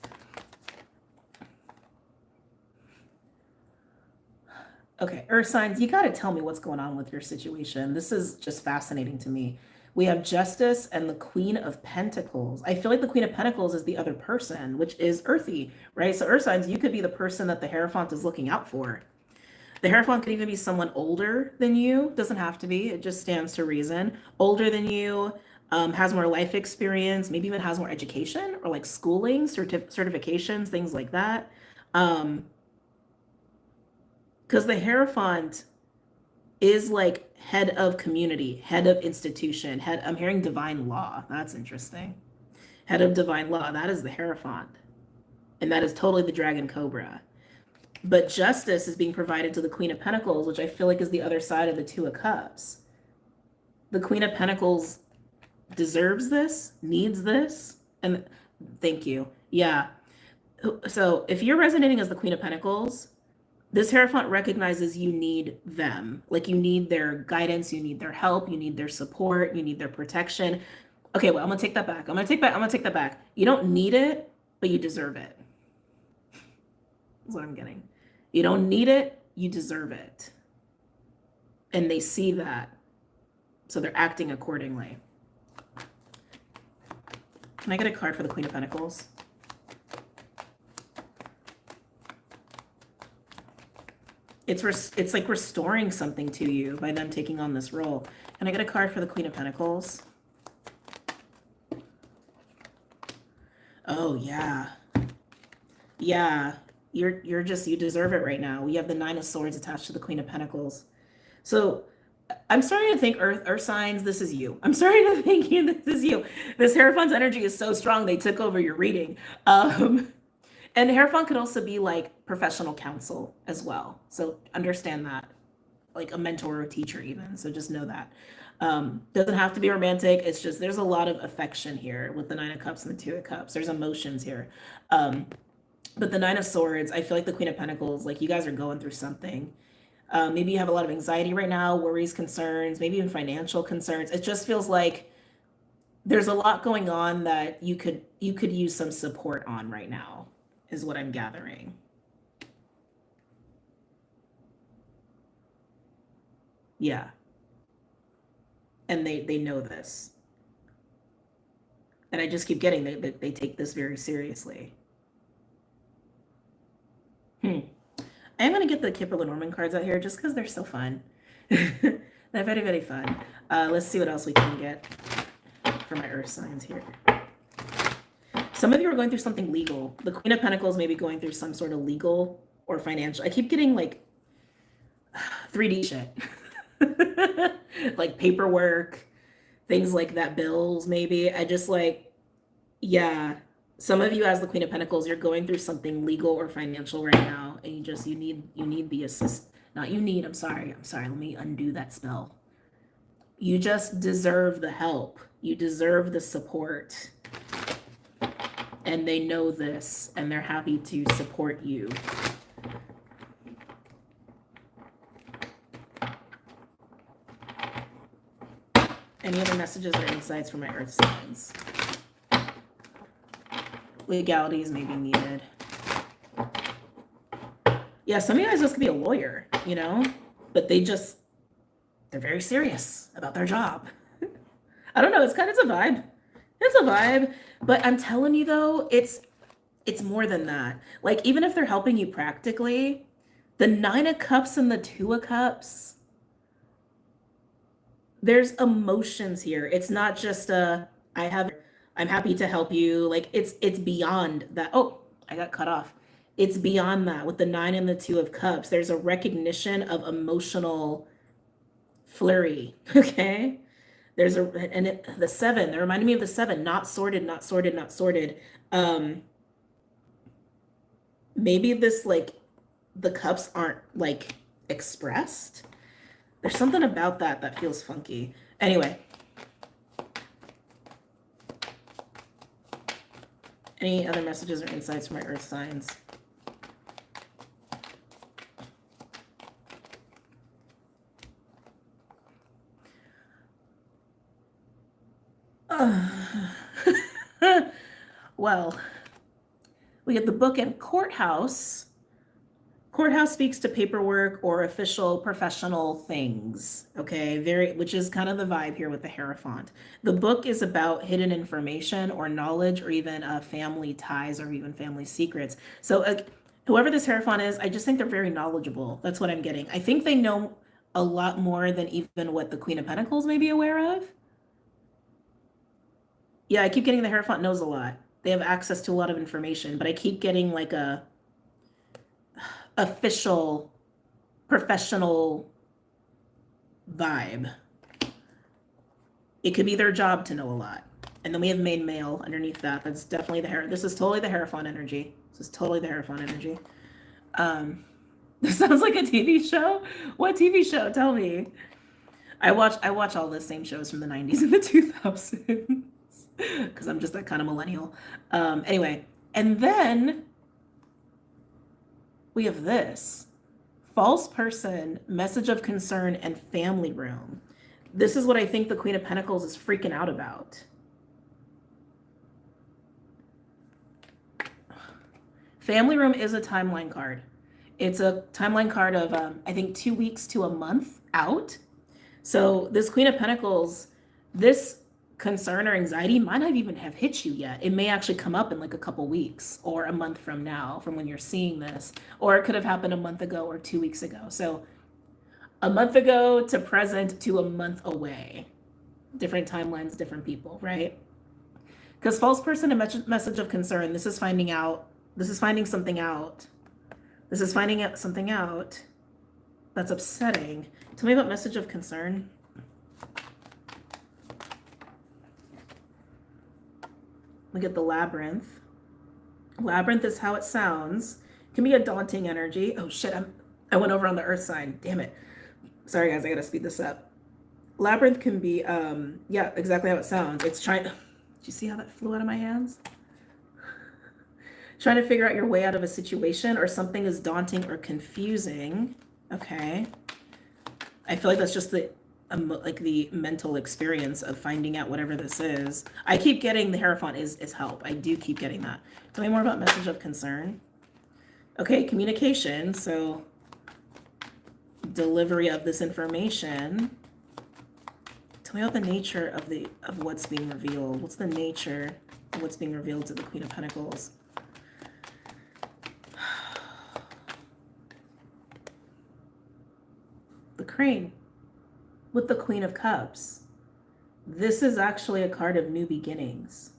Okay, Earth signs, you got to tell me what's going on with your situation. This is just fascinating to me. We have Justice and the Queen of Pentacles. I feel like the Queen of Pentacles is the other person, which is earthy, right? So Earth signs, you could be the person that the Hierophant is looking out for. The Hierophant could even be someone older than you. Doesn't have to be. It just stands to reason. Older than you, has more life experience, maybe even has more education or like schooling, certifications, things like that. Because the Hierophant is like head of community, head of institution, I'm hearing divine law. That's interesting. Head of divine law. That is the Hierophant. And that is totally the dragon cobra. But justice is being provided to the Queen of Pentacles, which I feel like is the other side of the Two of Cups. The Queen of Pentacles deserves this, needs this, and thank you. Yeah. So if you're resonating as the Queen of Pentacles, this Hierophant recognizes you need them. Like you need their guidance, you need their help, you need their support, you need their protection. Okay, well, I'm gonna take that back. I'm gonna take that back. You don't need it, but you deserve it. That's what I'm getting. You don't need it, you deserve it. And they see that. So they're acting accordingly. Can I get a card for the Queen of Pentacles? It's like restoring something to you by them taking on this role. Can I get a card for the Queen of Pentacles? Oh yeah. Yeah. You deserve it right now. We have the Nine of Swords attached to the Queen of Pentacles. So I'm starting to think earth signs, this is you. I'm starting to think this is you. This Hierophant's energy is so strong they took over your reading. And Hierophant could also be like professional counsel as well. So understand that. Like a mentor or a teacher even. So just know that. Doesn't have to be romantic. It's just there's a lot of affection here with the Nine of Cups and the Two of Cups. There's emotions here. But the Nine of Swords, I feel like the Queen of Pentacles, like you guys are going through something. Maybe you have a lot of anxiety right now, worries, concerns, maybe even financial concerns. It just feels like there's a lot going on that you could use some support on right now, is what I'm gathering. Yeah. And they know this. And I just keep getting that they take this very seriously. I'm going to get the Kipper Lenormand cards out here just because they're so fun. They're very, very fun. Let's see what else we can get for my earth signs here. Some of you are going through something legal. The Queen of Pentacles may be going through some sort of legal or financial. I keep getting like 3D shit. Like paperwork, things like that, bills maybe. I just like, yeah. Some of you as the Queen of Pentacles, you're going through something legal or financial right now, and you need the assist. Not you need, I'm sorry. Let me undo that spell. You just deserve the help. You deserve the support. And they know this, and they're happy to support you. Any other messages or insights for my earth signs? Legalities may be needed. Yeah, some of you guys just could be a lawyer, you know, but they're very serious about their job. I don't know, it's a vibe. It's a vibe, but I'm telling you though, it's more than that. Like even if they're helping you practically, the Nine of Cups and the Two of Cups, there's emotions here. It's not just I'm happy to help you. Like it's beyond that. Oh, I got cut off. It's beyond that. With the Nine and the Two of Cups, there's a recognition of emotional flurry. Okay. The Seven, that reminded me of the Seven, not sorted, not sorted, not sorted. Maybe this like the cups aren't like expressed. There's something about that feels funky. Anyway. Any other messages or insights from my earth signs? Well, we get the book and courthouse. Courthouse speaks to paperwork or official professional things, okay? Which is kind of the vibe here with the Hierophant. The book is about hidden information or knowledge or even family ties or even family secrets. So whoever this Hierophant is, I just think they're very knowledgeable. That's what I'm getting. I think they know a lot more than even what the Queen of Pentacles may be aware of. Yeah, I keep getting the Hierophant knows a lot. They have access to a lot of information, but I keep getting like a official, professional vibe. It could be their job to know a lot. And then we have main male underneath that. That's definitely this is totally the Hierophant energy. This is totally the Hierophant energy. This sounds like a TV show. What TV show? Tell me. I watch all the same shows from the 90s and the 2000s because I'm just that kind of millennial. Anyway, and then we have this false person, message of concern, and family room. This is what I think the Queen of Pentacles is freaking out about. Family room is a timeline card. It's a timeline card of, I think, 2 weeks to a month out. So this Queen of Pentacles, this concern or anxiety might not even have hit you yet. It may actually come up in like a couple weeks or a month from now, from when you're seeing this, or it could have happened a month ago or 2 weeks ago. So a month ago to present to a month away. Different timelines, different people, right? Because false person, a message of concern, this is finding out, this is finding something out. This is finding out something out that's upsetting. Tell me about message of concern. Look at the labyrinth. Labyrinth is how it sounds. Can be a daunting energy. Oh shit, I went over on the earth sign. Damn it. Sorry guys, I gotta speed this up. Labyrinth can be, yeah, exactly how it sounds. It's trying, did you see how that flew out of my hands? Trying to figure out your way out of a situation, or something is daunting or confusing. Okay. I feel like that's just the like the mental experience of finding out whatever this is. I keep getting the Hierophant is help. I do keep getting that. Tell me more about message of concern. Okay, communication. So delivery of this information. Tell me about the nature of what's being revealed. What's the nature of what's being revealed to the Queen of Pentacles? The Crane with the Queen of Cups. This is actually a card of new beginnings.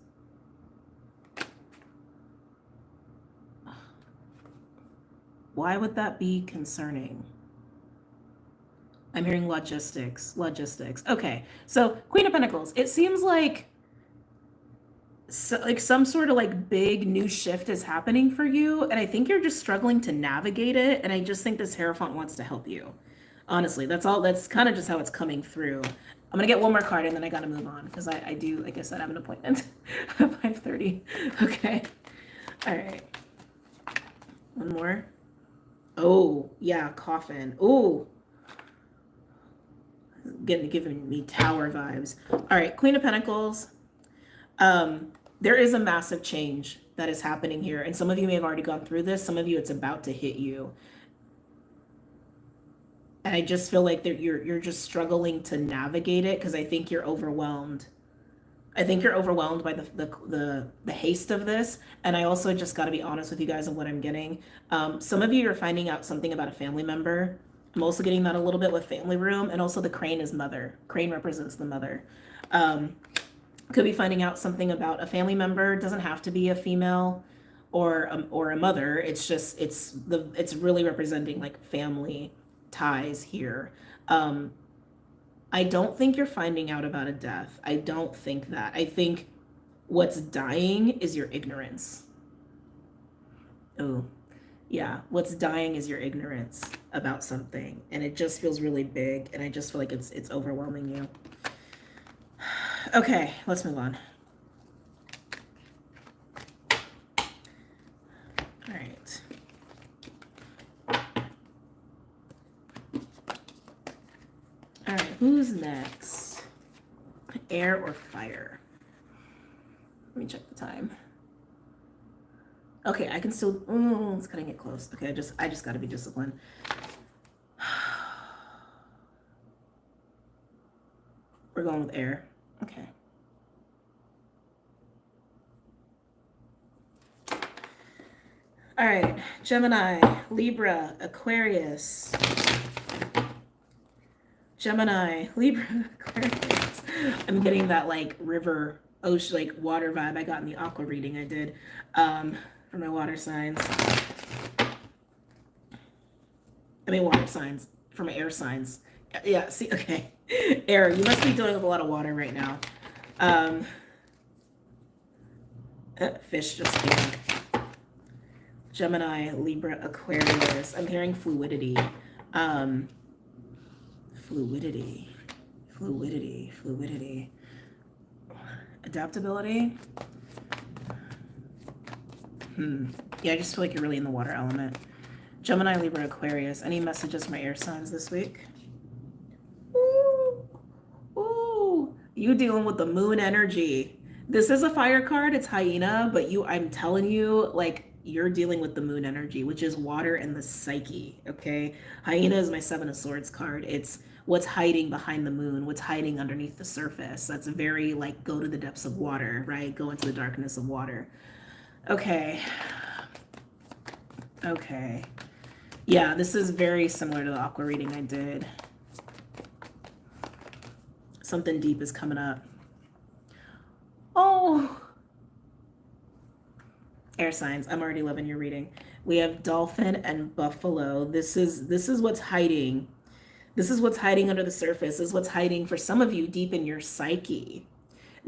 Why would that be concerning? I'm hearing logistics. Okay, so Queen of Pentacles. It seems like some sort of like big new shift is happening for you, and I think you're just struggling to navigate it, and I just think this Hierophant wants to help you. Honestly, that's all. That's kind of just how it's coming through. I'm gonna get one more card and then I gotta move on because I do, like I said, I have an appointment at 5:30. Okay. All right. One more. Oh yeah, coffin. Oh, giving me tower vibes. All right, Queen of Pentacles. There is a massive change that is happening here, and some of you may have already gone through this. Some of you, it's about to hit you. And I just feel like that you're just struggling to navigate it because I think you're overwhelmed. I think you're overwhelmed by the haste of this. And I also just got to be honest with you guys of what I'm getting. Some of you are finding out something about a family member. I'm also getting that a little bit with family room, and also the crane is mother. Crane represents the mother. Could be finding out something about a family member. It doesn't have to be a female or a mother. It's just it's really representing like family ties here. I don't think you're finding out about a death. I don't think that. I think what's dying is your ignorance. Oh, yeah. What's dying is your ignorance about something, and it just feels really big, and I just feel like it's overwhelming you. Okay, let's move on. All right. All right, who's next? Air or fire? Let me check the time. Okay, I can still, oh, it's cutting it close. Okay, I just got to be disciplined. We're going with air. Okay. All right, Gemini, Libra, Aquarius. Gemini, Libra, Aquarius. I'm getting that like river, ocean, like water vibe I got in the aqua reading I did for my water signs. I mean water signs for my air signs. Yeah, see, okay. Air, you must be dealing with a lot of water right now. Fish just came. Gemini, Libra, Aquarius. I'm hearing fluidity. Fluidity. Adaptability. Yeah, I just feel like you're really in the water element. Gemini, Libra, Aquarius. Any messages from my air signs this week? Ooh, you dealing with the moon energy. This is a fire card. It's hyena, but I'm telling you, like, you're dealing with the moon energy, which is water and the psyche, okay? Hyena is my 7 of Swords card. It's what's hiding behind the moon, what's hiding underneath the surface. That's very, like, go to the depths of water, right? Go into the darkness of water. Okay. Yeah, this is very similar to the aqua reading I did. Something deep is coming up. Oh, air signs. I'm already loving your reading. We have dolphin and buffalo. This is what's hiding. This is what's hiding under the surface. This is what's hiding for some of you deep in your psyche.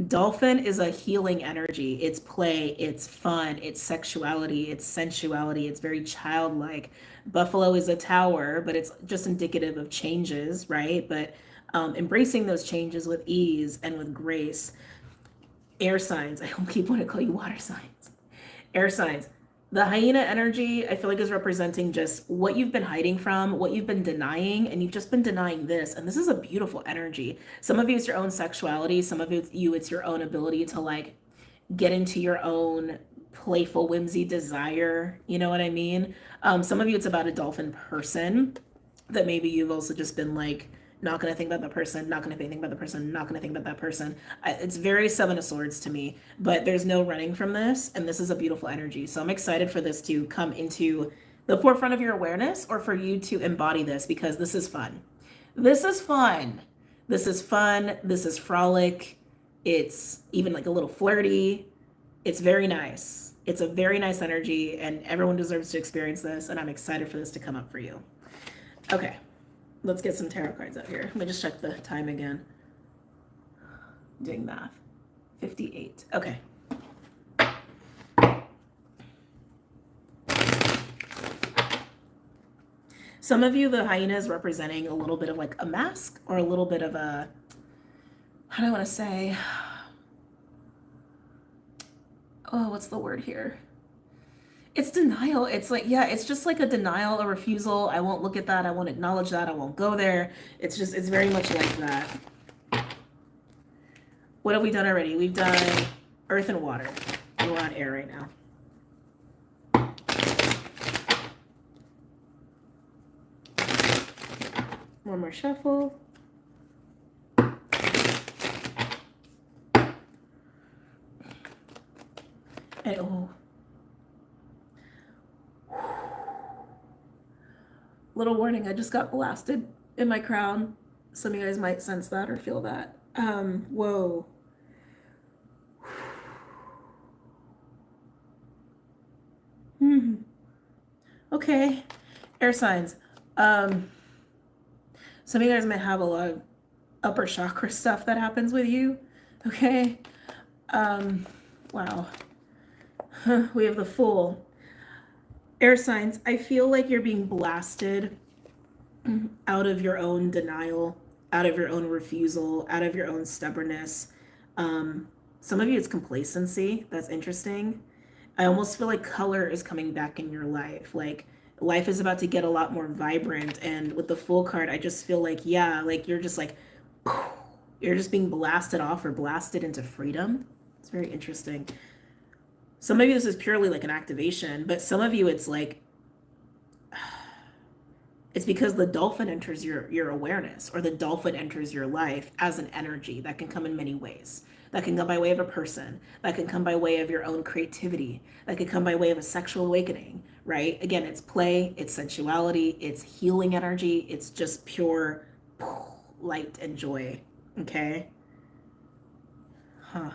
Dolphin is a healing energy. It's play, it's fun, it's sexuality, it's sensuality, it's very childlike. Buffalo is a tower, but it's just indicative of changes, right? But embracing those changes with ease and with grace. Air signs. I keep wanting to call you water signs. Air signs. The hyena energy, I feel like, is representing just what you've been hiding from, what you've been denying, and you've just been denying this. And this is a beautiful energy. Some of you, it's your own sexuality. Some of you, it's your own ability to, like, get into your own playful whimsy desire. You know what I mean? Some of you, it's about a dolphin person that maybe you've also just been like, not going to think about that person, not going to think about the person, not going to think about that person. It's very 7 of Swords to me, but there's no running from this, and this is a beautiful energy. So I'm excited for this to come into the forefront of your awareness, or for you to embody this, because this is fun. This is fun. This is fun. This is frolic. It's even like a little flirty. It's very nice. It's a very nice energy, and everyone deserves to experience this, and I'm excited for this to come up for you. Okay. Let's get some tarot cards out here. Let me just check the time again. Doing math. 58. Okay. Some of you, the hyena is representing a little bit of like a mask, or a little bit of a, how do I want to say? Oh, what's the word here? It's denial. It's like, yeah, it's just like a denial, a refusal. I won't look at that. I won't acknowledge that. I won't go there. It's very much like that. What have we done already? We've done earth and water. We're on air right now. One more shuffle. And, oh. Little warning, I just got blasted in my crown. Some of you guys might sense that or feel that. Whoa. Okay. Air signs. Some of you guys might have a lot of upper chakra stuff that happens with you. Okay. Wow. We have the Fool. Air signs, I feel like you're being blasted out of your own denial, out of your own refusal, out of your own stubbornness. Some of you, it's complacency. That's interesting. I almost feel like color is coming back in your life. Like, life is about to get a lot more vibrant. And with the Fool card, I just feel like, yeah, like you're just like, you're just being blasted off or blasted into freedom. It's very interesting. Some of you, this is purely like an activation, but some of you, it's like, it's because the dolphin enters your awareness, or the dolphin enters your life as an energy that can come in many ways. That can come by way of a person. That can come by way of your own creativity. That can come by way of a sexual awakening, right? Again, it's play, it's sensuality, it's healing energy. It's just pure light and joy, okay? Huh.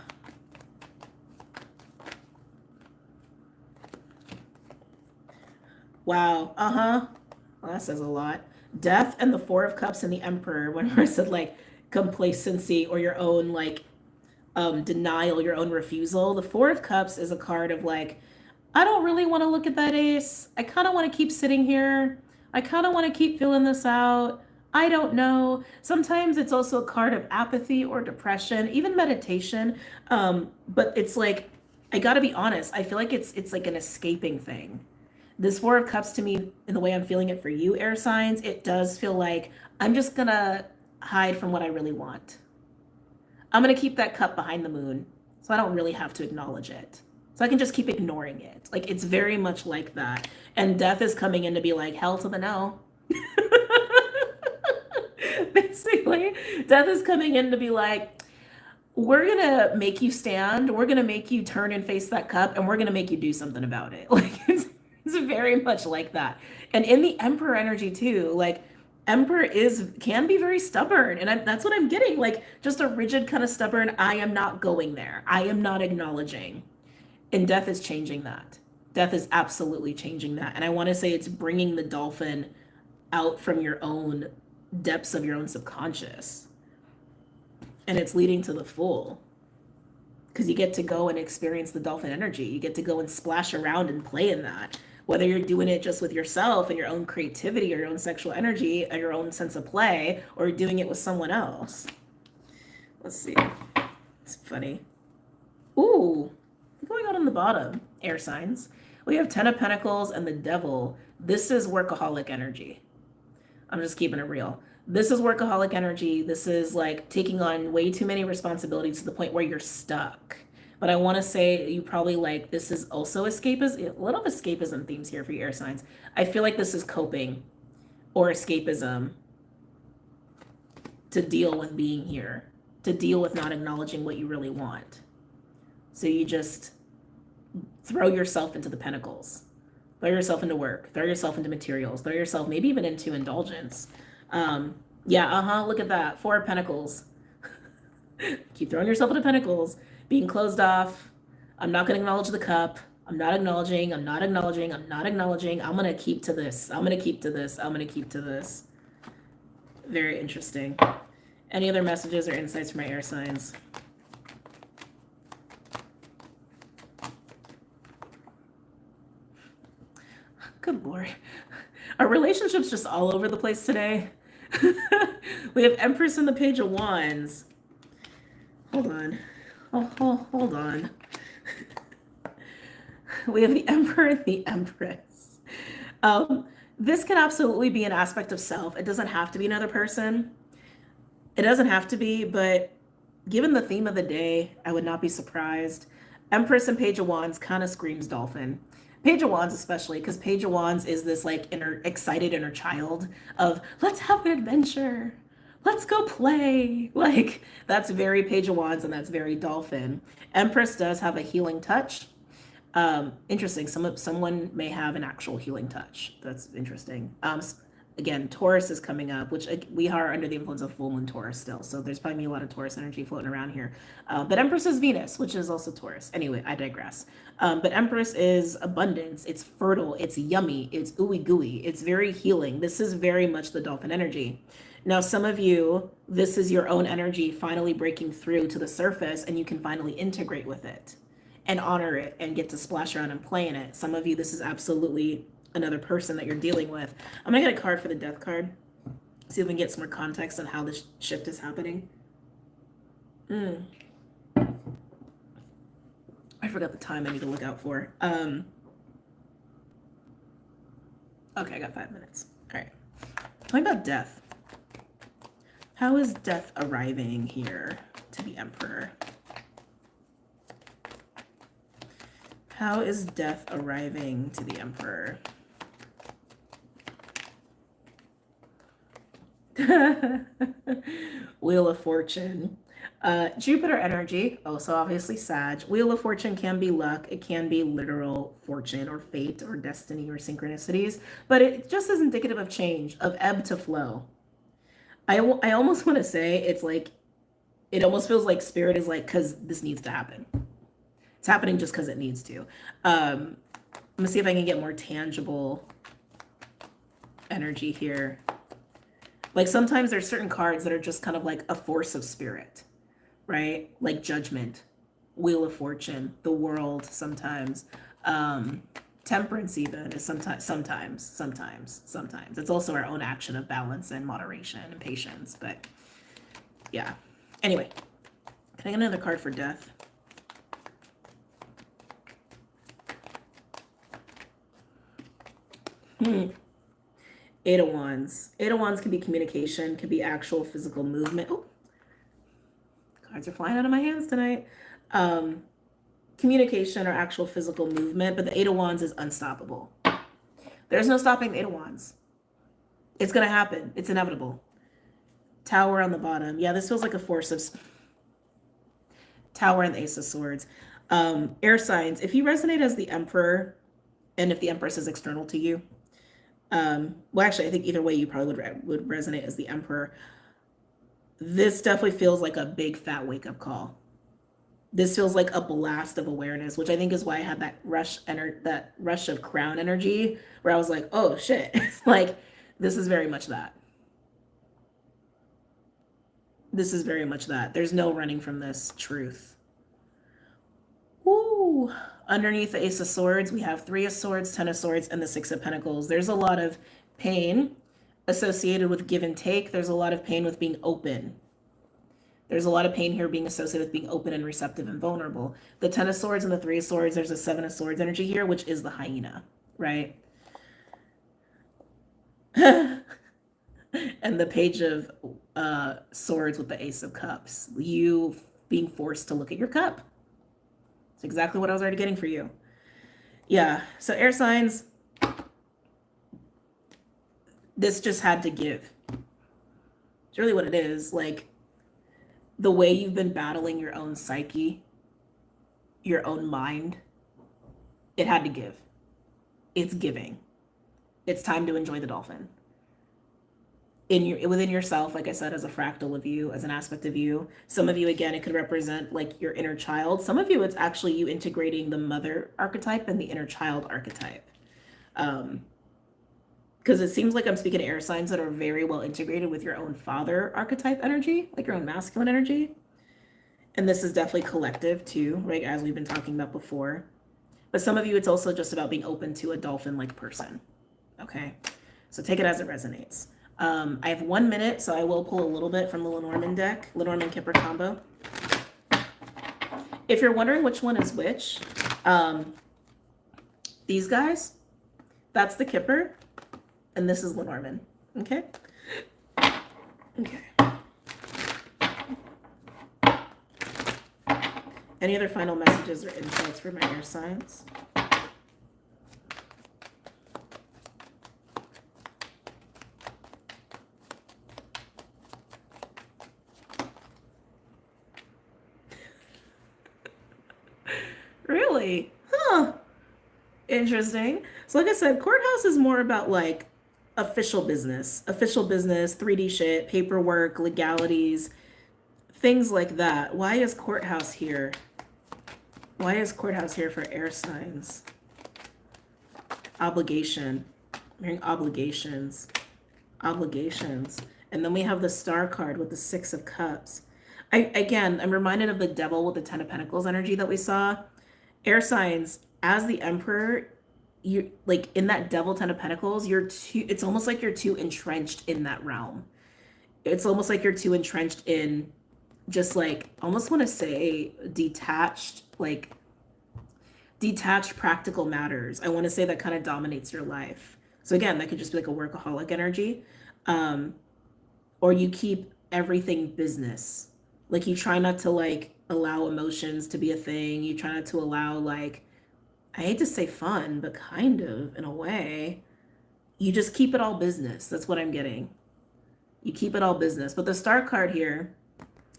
Wow. Well, that says a lot. Death and the 4 of Cups and the Emperor, when I said like complacency or your own like denial, your own refusal. The 4 of Cups is a card of like I don't really want to look at that ace. I kind of want to keep sitting here. I kind of want to keep filling this out. I don't know. Sometimes it's also a card of apathy or depression, even meditation. But it's like, I gotta be honest. I feel like it's like an escaping thing. This Four of Cups to me, in the way I'm feeling it for you, air signs, it does feel like I'm just gonna hide from what I really want. I'm gonna keep that cup behind the moon so I don't really have to acknowledge it. So I can just keep ignoring it. Like it's very much like that. And death is coming in to be like, hell to the no. Basically, death is coming in to be like, we're gonna make you stand, we're gonna make you turn and face that cup, and we're gonna make you do something about it. Like it's very much like that. And in the Emperor energy too, like Emperor can be very stubborn, and that's what I'm getting. Like just a rigid kind of stubborn. I am not going there. I am not acknowledging. And death is changing that. Death is absolutely changing that. And I want to say it's bringing the dolphin out from your own depths of your own subconscious. And it's leading to the Fool. Because you get to go and experience the dolphin energy. You get to go and splash around and play in that. Whether you're doing it just with yourself and your own creativity or your own sexual energy or your own sense of play, or doing it with someone else. Let's see. It's funny. Ooh. Going on the bottom, air signs. We have Ten of Pentacles and the Devil. This is workaholic energy. I'm just keeping it real. This is workaholic energy. This is like taking on way too many responsibilities to the point where you're stuck. But I want to say you probably like, this is also escapism. A lot of escapism themes here for your air signs. I feel like this is coping or escapism to deal with being here, to deal with not acknowledging what you really want. So you just throw yourself into the pentacles, throw yourself into work, throw yourself into materials, throw yourself maybe even into indulgence. Look at that. Four of Pentacles. Keep throwing yourself into pentacles, being closed off. I'm not going to acknowledge the cup. I'm not acknowledging. I'm not acknowledging. I'm not acknowledging. I'm going to keep to this. I'm going to keep to this. I'm going to keep to this. Very interesting. Any other messages or insights for my air signs? Good Lord. Our relationship's just all over the place today. We have Empress and the Page of Wands. Hold on. Hold on. We have the Emperor and the Empress. This can absolutely be an aspect of self. It doesn't have to be another person. It doesn't have to be, but given the theme of the day, I would not be surprised. Empress and Page of Wands kind of screams dolphin. Page of Wands especially, because Page of Wands is this like excited inner child of let's have an adventure, let's go play. Like that's very Page of Wands and that's very dolphin. Empress does have a healing touch. Interesting. Someone may have an actual healing touch. That's interesting. Again, Taurus is coming up, which we are under the influence of full moon Taurus still. So there's probably a lot of Taurus energy floating around here. But Empress is Venus, which is also Taurus. Anyway, I digress. But Empress is abundance. It's fertile. It's yummy. It's ooey gooey. It's very healing. This is very much the dolphin energy. Now, some of you, this is your own energy finally breaking through to the surface and you can finally integrate with it and honor it and get to splash around and play in it. Some of you, this is absolutely another person that you're dealing with. I'm gonna get a card for the death card. See if we can get some more context on how this shift is happening. I forgot the time I need to look out for. Okay, I got 5 minutes. All right. Talking about death. How is death arriving here to the Emperor? How is death arriving to the Emperor? Wheel of Fortune. Jupiter energy, so obviously Sag. Wheel of Fortune can be luck. It can be literal fortune or fate or destiny or synchronicities, but it just is indicative of change, of ebb to flow. I almost want to say it's like, it almost feels like spirit is like, because this needs to happen. It's happening just because it needs to. I'm going to see if I can get more tangible energy here. Like sometimes there's certain cards that are just kind of like a force of spirit, right? Like Judgment, Wheel of Fortune, the World sometimes. Temperance even is sometimes. It's also our own action of balance and moderation and patience. But yeah. Anyway, can I get another card for death? Eight of Wands. Eight of Wands can be communication, could be actual physical movement. Oh, cards are flying out of my hands tonight. Communication or actual physical movement, but the Eight of Wands is unstoppable. There's no stopping the Eight of Wands. It's going to happen. It's inevitable. Tower on the bottom. Yeah, this feels like a force of... Tower and the Ace of Swords. Air signs. If you resonate as the Emperor, and if the Empress is external to you, well, actually, I think either way, you probably would resonate as the Emperor. This definitely feels like a big fat wake-up call. This feels like a blast of awareness, which I think is why I had that rush of crown energy, where I was like, oh shit, like this is very much that. This is very much that. There's no running from this truth. Ooh. Underneath the Ace of Swords, we have Three of Swords, Ten of Swords, and the Six of Pentacles. There's a lot of pain associated with give and take. There's a lot of pain with being open. There's a lot of pain here being associated with being open and receptive and vulnerable. The Ten of Swords and the Three of Swords, there's a Seven of Swords energy here, which is the hyena, right? And the Page of Swords with the Ace of Cups. You being forced to look at your cup. It's exactly what I was already getting for you. Yeah, so air signs, this just had to give. It's really what it is. Like, the way you've been battling your own psyche, your own mind, it had to give. It's giving. It's time to enjoy the dolphin. Within yourself, like I said, as a fractal of you, as an aspect of you. Some of you, again, it could represent like your inner child. Some of you, it's actually you integrating the mother archetype and the inner child archetype. Because it seems like I'm speaking to air signs that are very well integrated with your own father archetype energy, like your own masculine energy. And this is definitely collective too, right? As we've been talking about before. But some of you, it's also just about being open to a dolphin-like person. Okay, so take it as it resonates. I have 1 minute, so I will pull a little bit from the Lenormand deck, Lenormand Kipper combo. If you're wondering which one is which, these guys, that's the Kipper, and this is Lenormand. Okay? Okay. Any other final messages or insights for my air signs? Really? Huh. Interesting. So like I said, courthouse is more about like official business, 3D shit, paperwork, legalities, things like that. Why is courthouse here? Why is courthouse here for air signs? Obligation. I'm hearing obligations. Obligations. And then we have the Star card with the Six of Cups. I'm reminded of the Devil with the Ten of Pentacles energy that we saw. Air signs, as the Emperor, you like in that Devil Ten of Pentacles, it's almost like you're too entrenched in that realm. It's almost like you're too entrenched in just like, almost want to say detached practical matters. I want to say that kind of dominates your life. So again, that could just be like a workaholic energy. Or you keep everything business. Like you try not to like allow emotions to be a thing. You try not to allow like, I hate to say fun, but kind of in a way. You just keep it all business. That's what I'm getting. You keep it all business. But the Star card here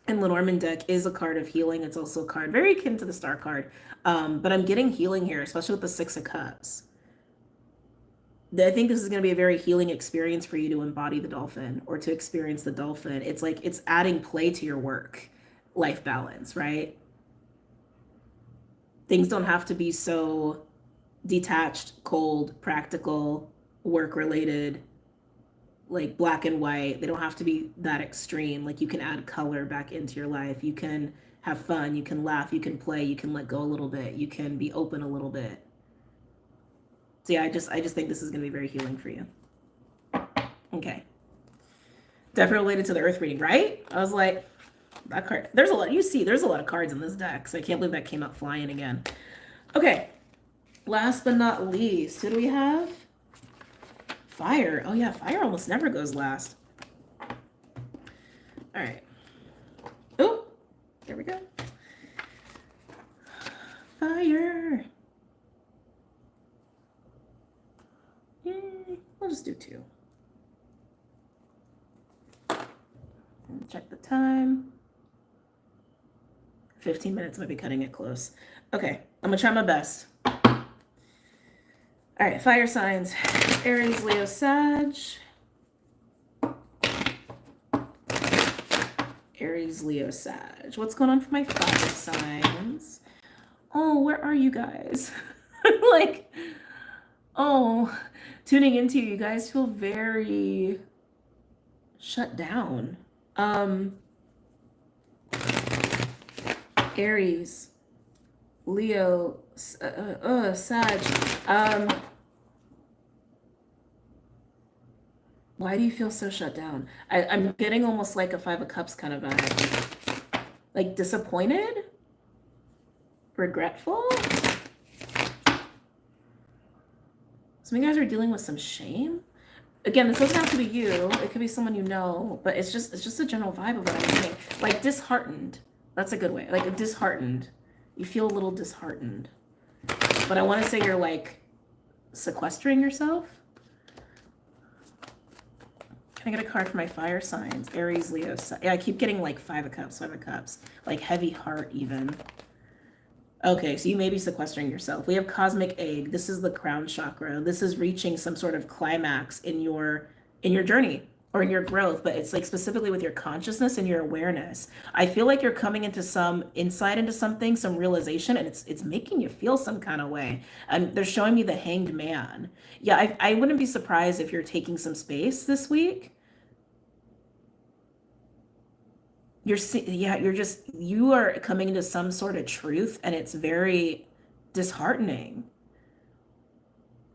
in Lenormand deck is a card of healing. It's also a card very akin to the Star card. But I'm getting healing here, especially with the Six of Cups. I think this is going to be a very healing experience for you to embody the dolphin or to experience the dolphin. It's like it's adding play to your work, life balance, right? Things don't have to be so detached, cold, practical, work-related, like black and white. They don't have to be that extreme. Like you can add color back into your life. You can have fun. You can laugh. You can play. You can let go a little bit. You can be open a little bit. So yeah, I just think this is going to be very healing for you. Okay. Definitely related to the Earth reading, right? I was like, that card. There's a lot. You see, there's a lot of cards in this deck, so I can't believe that came out flying again. Okay. Last but not least, who do we have? Fire. Oh yeah, fire almost never goes last. All right. Oh, there we go. Fire. We'll just do 2. And check the time. 15 minutes, might be cutting it close. Okay, I'm gonna try my best. All right, fire signs. Aries, Leo, Sag. Aries, Leo, Sag. What's going on for my fire signs? Oh, where are you guys? Like, oh, tuning into you guys feel very shut down. Aries, Leo, Sag. Why do you feel so shut down? I'm getting almost like a 5 of Cups kind of vibe. Like disappointed? Regretful? Some of you guys are dealing with some shame. Again, this doesn't have to be you. It could be someone you know, but it's just a general vibe of what I'm saying. Like disheartened. That's a good way. Like disheartened. You feel a little disheartened. But I want to say you're like sequestering yourself. Can I get a card for my fire signs? Aries, Leo. Yeah, I keep getting like 5 of Cups, 5 of Cups. Like heavy heart even. Okay, so you may be sequestering yourself. We have cosmic egg. This is the crown chakra. This is reaching some sort of climax in your journey or in your growth, but it's like specifically with your consciousness and your awareness. I feel like you're coming into some insight into something, some realization, and it's making you feel some kind of way. And they're showing me the Hanged Man. Yeah, I wouldn't be surprised if you're taking some space this week. You are coming into some sort of truth, and it's very disheartening.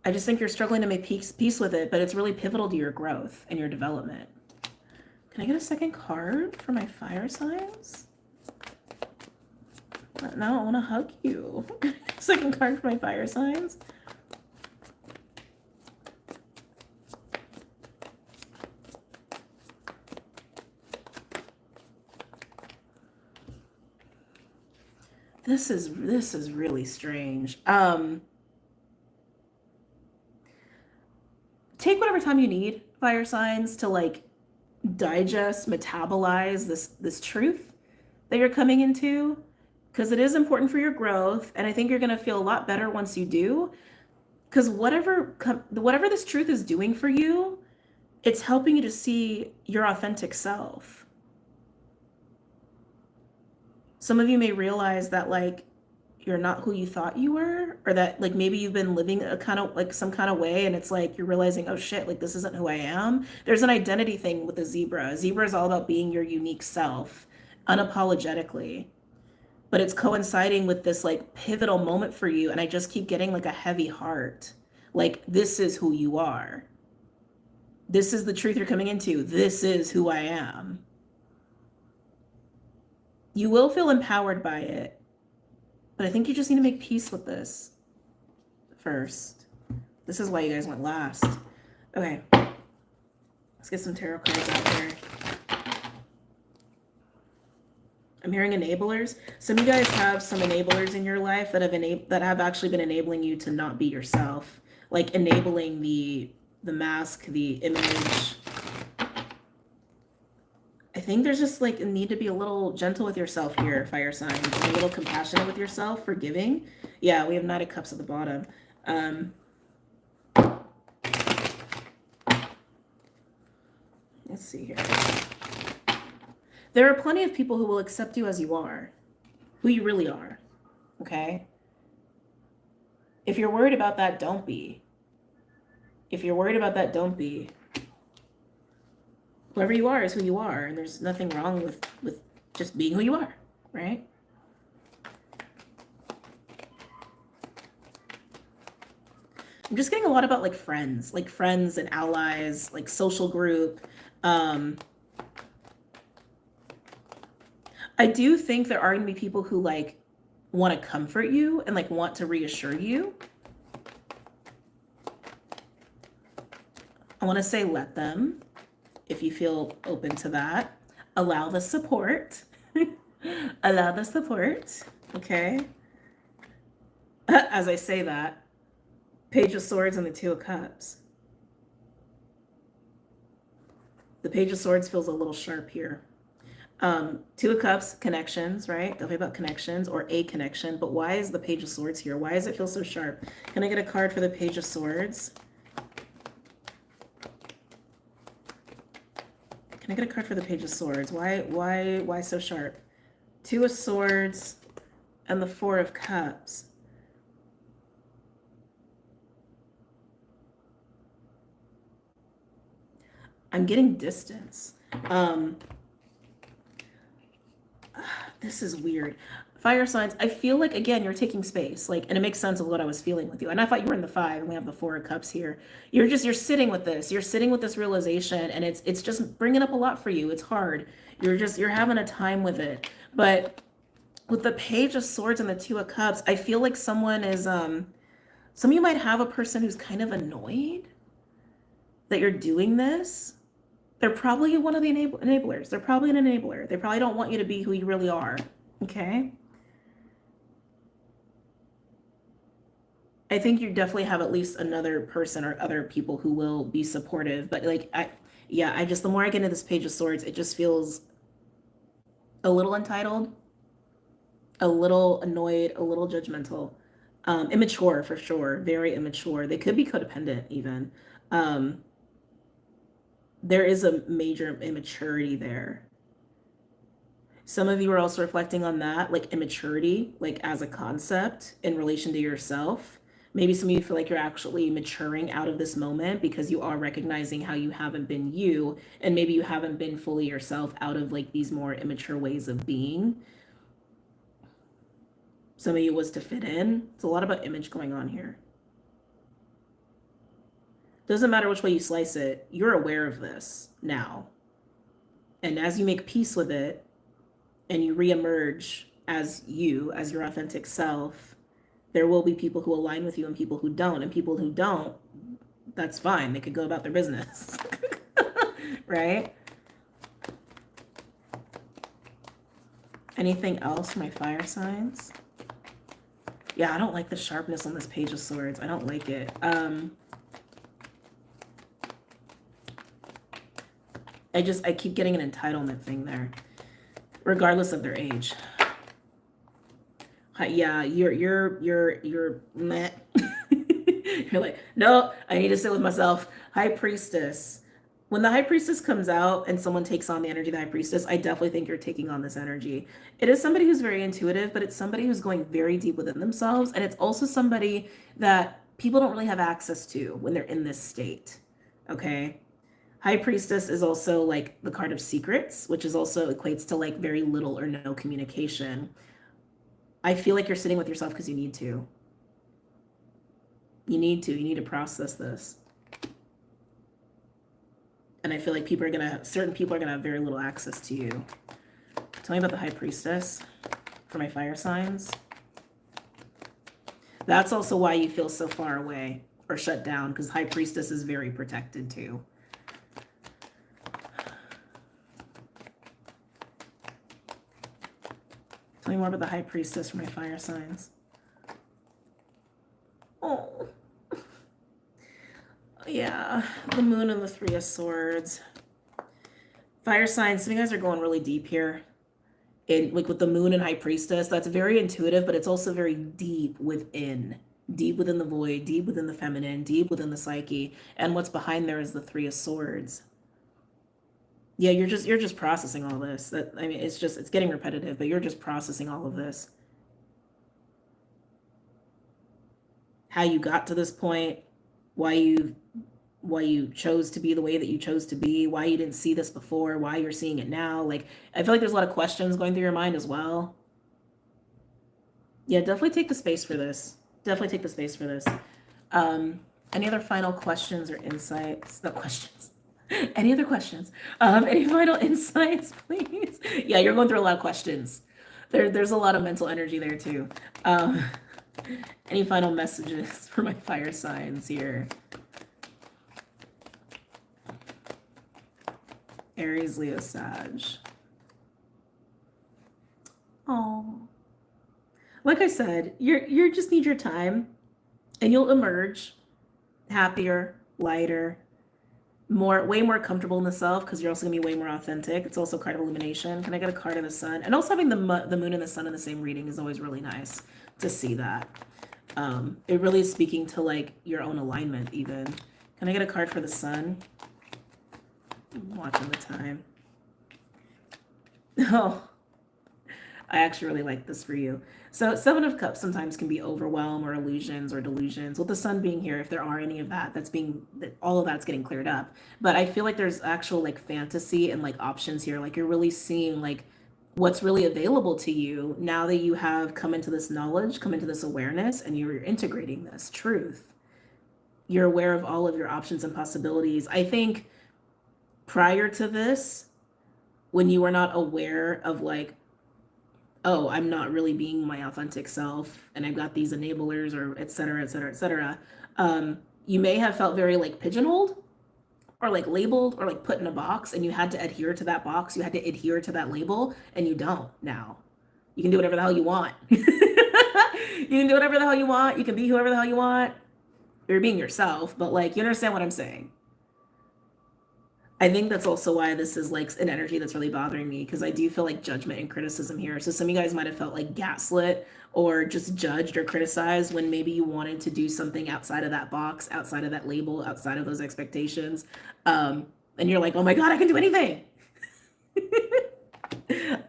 I just think you're struggling to make peace with it, but it's really pivotal to your growth and your development. Can I get a second card for my fire signs? Now I want to hug you. Second card for my fire signs. This is really strange. Take whatever time you need, fire signs, to like digest, metabolize this truth that you're coming into, because it is important for your growth, and I think you're going to feel a lot better once you do, because whatever this truth is doing for you, it's helping you to see your authentic self. Some of you may realize that like you're not who you thought you were, or that like maybe you've been living a kind of like some kind of way, and it's like you're realizing, oh shit, like this isn't who I am. There's an identity thing with the zebra. A zebra is all about being your unique self, unapologetically. But it's coinciding with this like pivotal moment for you, and I just keep getting like a heavy heart. Like this is who you are. This is the truth you're coming into. This is who I am. You will feel empowered by it, but I think you just need to make peace with this first. This is why you guys went last. Okay, let's get some tarot cards out there. I'm hearing enablers. Some of you guys have some enablers in your life that have actually been enabling you to not be yourself, like enabling the mask, the image. I think there's just like a need to be a little gentle with yourself here, fire signs, and a little compassionate with yourself, forgiving. Yeah, we have Knight of Cups at the bottom. Let's see here. There are plenty of people who will accept you as you are, who you really are, okay? If you're worried about that, don't be. If you're worried about that, don't be. Whoever you are is who you are, and there's nothing wrong with just being who you are, right? I'm just getting a lot about like friends and allies, like social group. I do think there are going to be people who like want to comfort you and like want to reassure you. I want to say let them, if you feel open to that. Allow the support. Allow the support. Okay. As I say that, Page of Swords and the Two of Cups. The Page of Swords feels a little sharp here. Two of Cups, connections, right? Definitely about connections or a connection. But why is the Page of Swords here? Why does it feel so sharp? Can I get a card for the Page of Swords? Can I get a card for the Page of Swords? Why so sharp? Two of Swords and the Four of Cups. I'm getting distance. This is weird. Fire signs, I feel like, again, you're taking space, like, and it makes sense of what I was feeling with you. And I thought you were in the 5, and we have the 4 of Cups here. You're sitting with this. You're sitting with this realization, and it's just bringing up a lot for you. It's hard. You're having a time with it. But with the Page of Swords and the Two of Cups, I feel like someone is, some of you might have a person who's kind of annoyed that you're doing this. They're probably one of the enablers. They're probably an enabler. They probably don't want you to be who you really are. Okay? I think you definitely have at least another person or other people who will be supportive. But like, the more I get into this Page of Swords, it just feels a little entitled, a little annoyed, a little judgmental, immature for sure, very immature. They could be codependent even. There is a major immaturity there. Some of you are also reflecting on that, like immaturity, like as a concept in relation to yourself. Maybe some of you feel like you're actually maturing out of this moment because you are recognizing how you haven't been you, and maybe you haven't been fully yourself out of like these more immature ways of being. Some of you was to fit in. It's a lot about image going on here. Doesn't matter which way you slice it, you're aware of this now. And as you make peace with it and you reemerge as you, as your authentic self, there will be people who align with you and people who don't. And people who don't, that's fine. They could go about their business. Right? Anything else for my fire signs? Yeah, I don't like the sharpness on this Page of Swords. I don't like it. I keep getting an entitlement thing there, regardless of their age. Yeah, you're meh. You're like, no, I need to sit with myself. High Priestess. When the High Priestess comes out and someone takes on the energy of the High Priestess, I definitely think you're taking on this energy. It is somebody who's very intuitive, but it's somebody who's going very deep within themselves. And it's also somebody that people don't really have access to when they're in this state. Okay? High Priestess is also like the card of secrets, which is also equates to like very little or no communication. I feel like you're sitting with yourself because you need to. You need to process this. And I feel like certain people are gonna have very little access to you. Tell me about the High Priestess for my fire signs. That's also why you feel so far away or shut down, because High Priestess is very protected too. Tell me more about the High Priestess for my fire signs. Oh. Yeah, the Moon and the Three of Swords. Fire signs, some of you guys are going really deep here. Like with the Moon and High Priestess, that's very intuitive, but it's also very deep within. Deep within the void, deep within the feminine, deep within the psyche. And what's behind there is the Three of Swords. Yeah, you're just processing all this. It's getting repetitive, but you're just processing all of this. How you got to this point, why you chose to be the way that you chose to be, why you didn't see this before, why you're seeing it now. Like, I feel like there's a lot of questions going through your mind as well. Yeah, definitely take the space for this. Definitely take the space for this. Any other final questions or insights? No questions. Any other questions? Any final insights, please? Yeah, you're going through a lot of questions. There's a lot of mental energy there too. Um, any final messages for my fire signs here? Aries, Leo, Sag. Oh, like I said, you just need your time, and you'll emerge happier, lighter, way more comfortable in the self because you're also gonna be way more authentic. It's also a card of illumination. Can I get a card of the sun? And also having the moon and the sun in the same reading is always really nice to see that. It really is speaking to like your own alignment even. Can I get a card for the sun? I'm watching the time. Oh, I actually really like this for you. So Seven of Cups sometimes can be overwhelm or illusions or delusions. With the sun being here, if there are any of that, all of that's getting cleared up. But I feel like there's actual like fantasy and like options here. Like you're really seeing like what's really available to you now that you have come into this knowledge, come into this awareness, and you're integrating this truth. You're aware of all of your options and possibilities. I think prior to this, when you were not aware of like, oh, I'm not really being my authentic self, and I've got these enablers or et cetera, et cetera, et cetera, you may have felt very like pigeonholed or like labeled or like put in a box, and you had to adhere to that box. You had to adhere to that label, and you don't now. You can do whatever the hell you want. You can do whatever the hell you want. You can be whoever the hell you want. You're being yourself, but like, you understand what I'm saying? I think that's also why this is like an energy that's really bothering me, because I do feel like judgment and criticism here. So some of you guys might have felt like gaslit or just judged or criticized when maybe you wanted to do something outside of that box, outside of that label, outside of those expectations. And you're like, oh my God, I can do anything.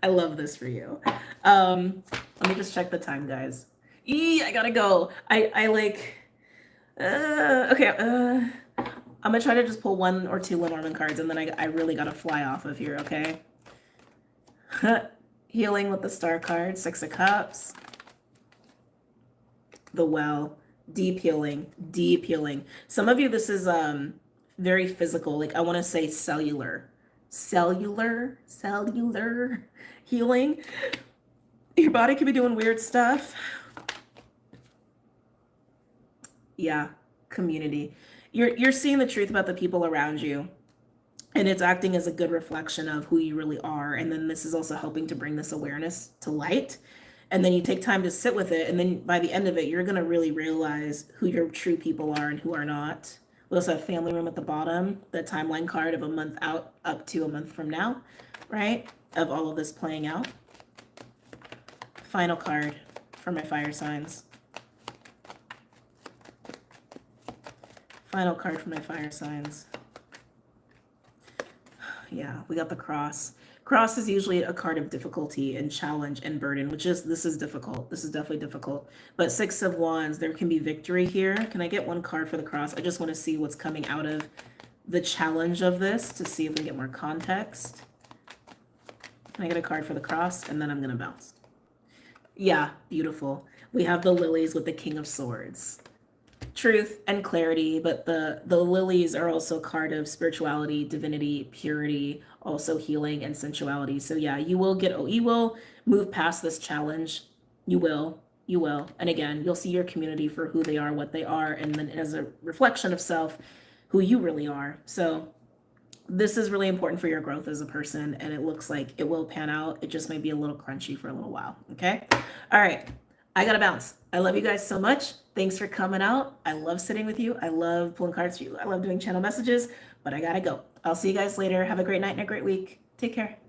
I love this for you. Let me just check the time, guys. I gotta go. I like, okay. I'm gonna try to just pull 1 or 2 Lenormand cards, and then I really gotta fly off of here, okay? Healing with the Star card, 6 of Cups. The Well, deep healing, deep healing. Some of you, this is very physical, like I wanna say cellular healing. Your body could be doing weird stuff. Yeah, community. You're seeing the truth about the people around you, and it's acting as a good reflection of who you really are. And then this is also helping to bring this awareness to light. And then you take time to sit with it, and then by the end of it, you're going to really realize who your true people are and who are not. We also have family room at the bottom, the timeline card of a month out up to a month from now, right? Of all of this playing out. Final card for my fire signs. Final card for my fire signs. Yeah, we got the Cross. Cross is usually a card of difficulty and challenge and burden, this is difficult. This is definitely difficult. But 6 of Wands, there can be victory here. Can I get 1 card for the Cross? I just want to see what's coming out of the challenge of this to see if we can get more context. Can I get a card for the Cross? And then I'm going to bounce. Yeah, beautiful. We have the lilies with the King of Swords. Truth and clarity, but the lilies are also a card of spirituality, divinity, purity, also healing and sensuality. So yeah, you will move past this challenge. You will. And again, you'll see your community for who they are, what they are, and then as a reflection of self, who you really are. So this is really important for your growth as a person, and it looks like it will pan out. It just might be a little crunchy for a little while. Okay. All right. I gotta bounce. I love you guys so much. Thanks for coming out. I love sitting with you. I love pulling cards for you. I love doing channel messages, but I gotta go. I'll see you guys later. Have a great night and a great week. Take care.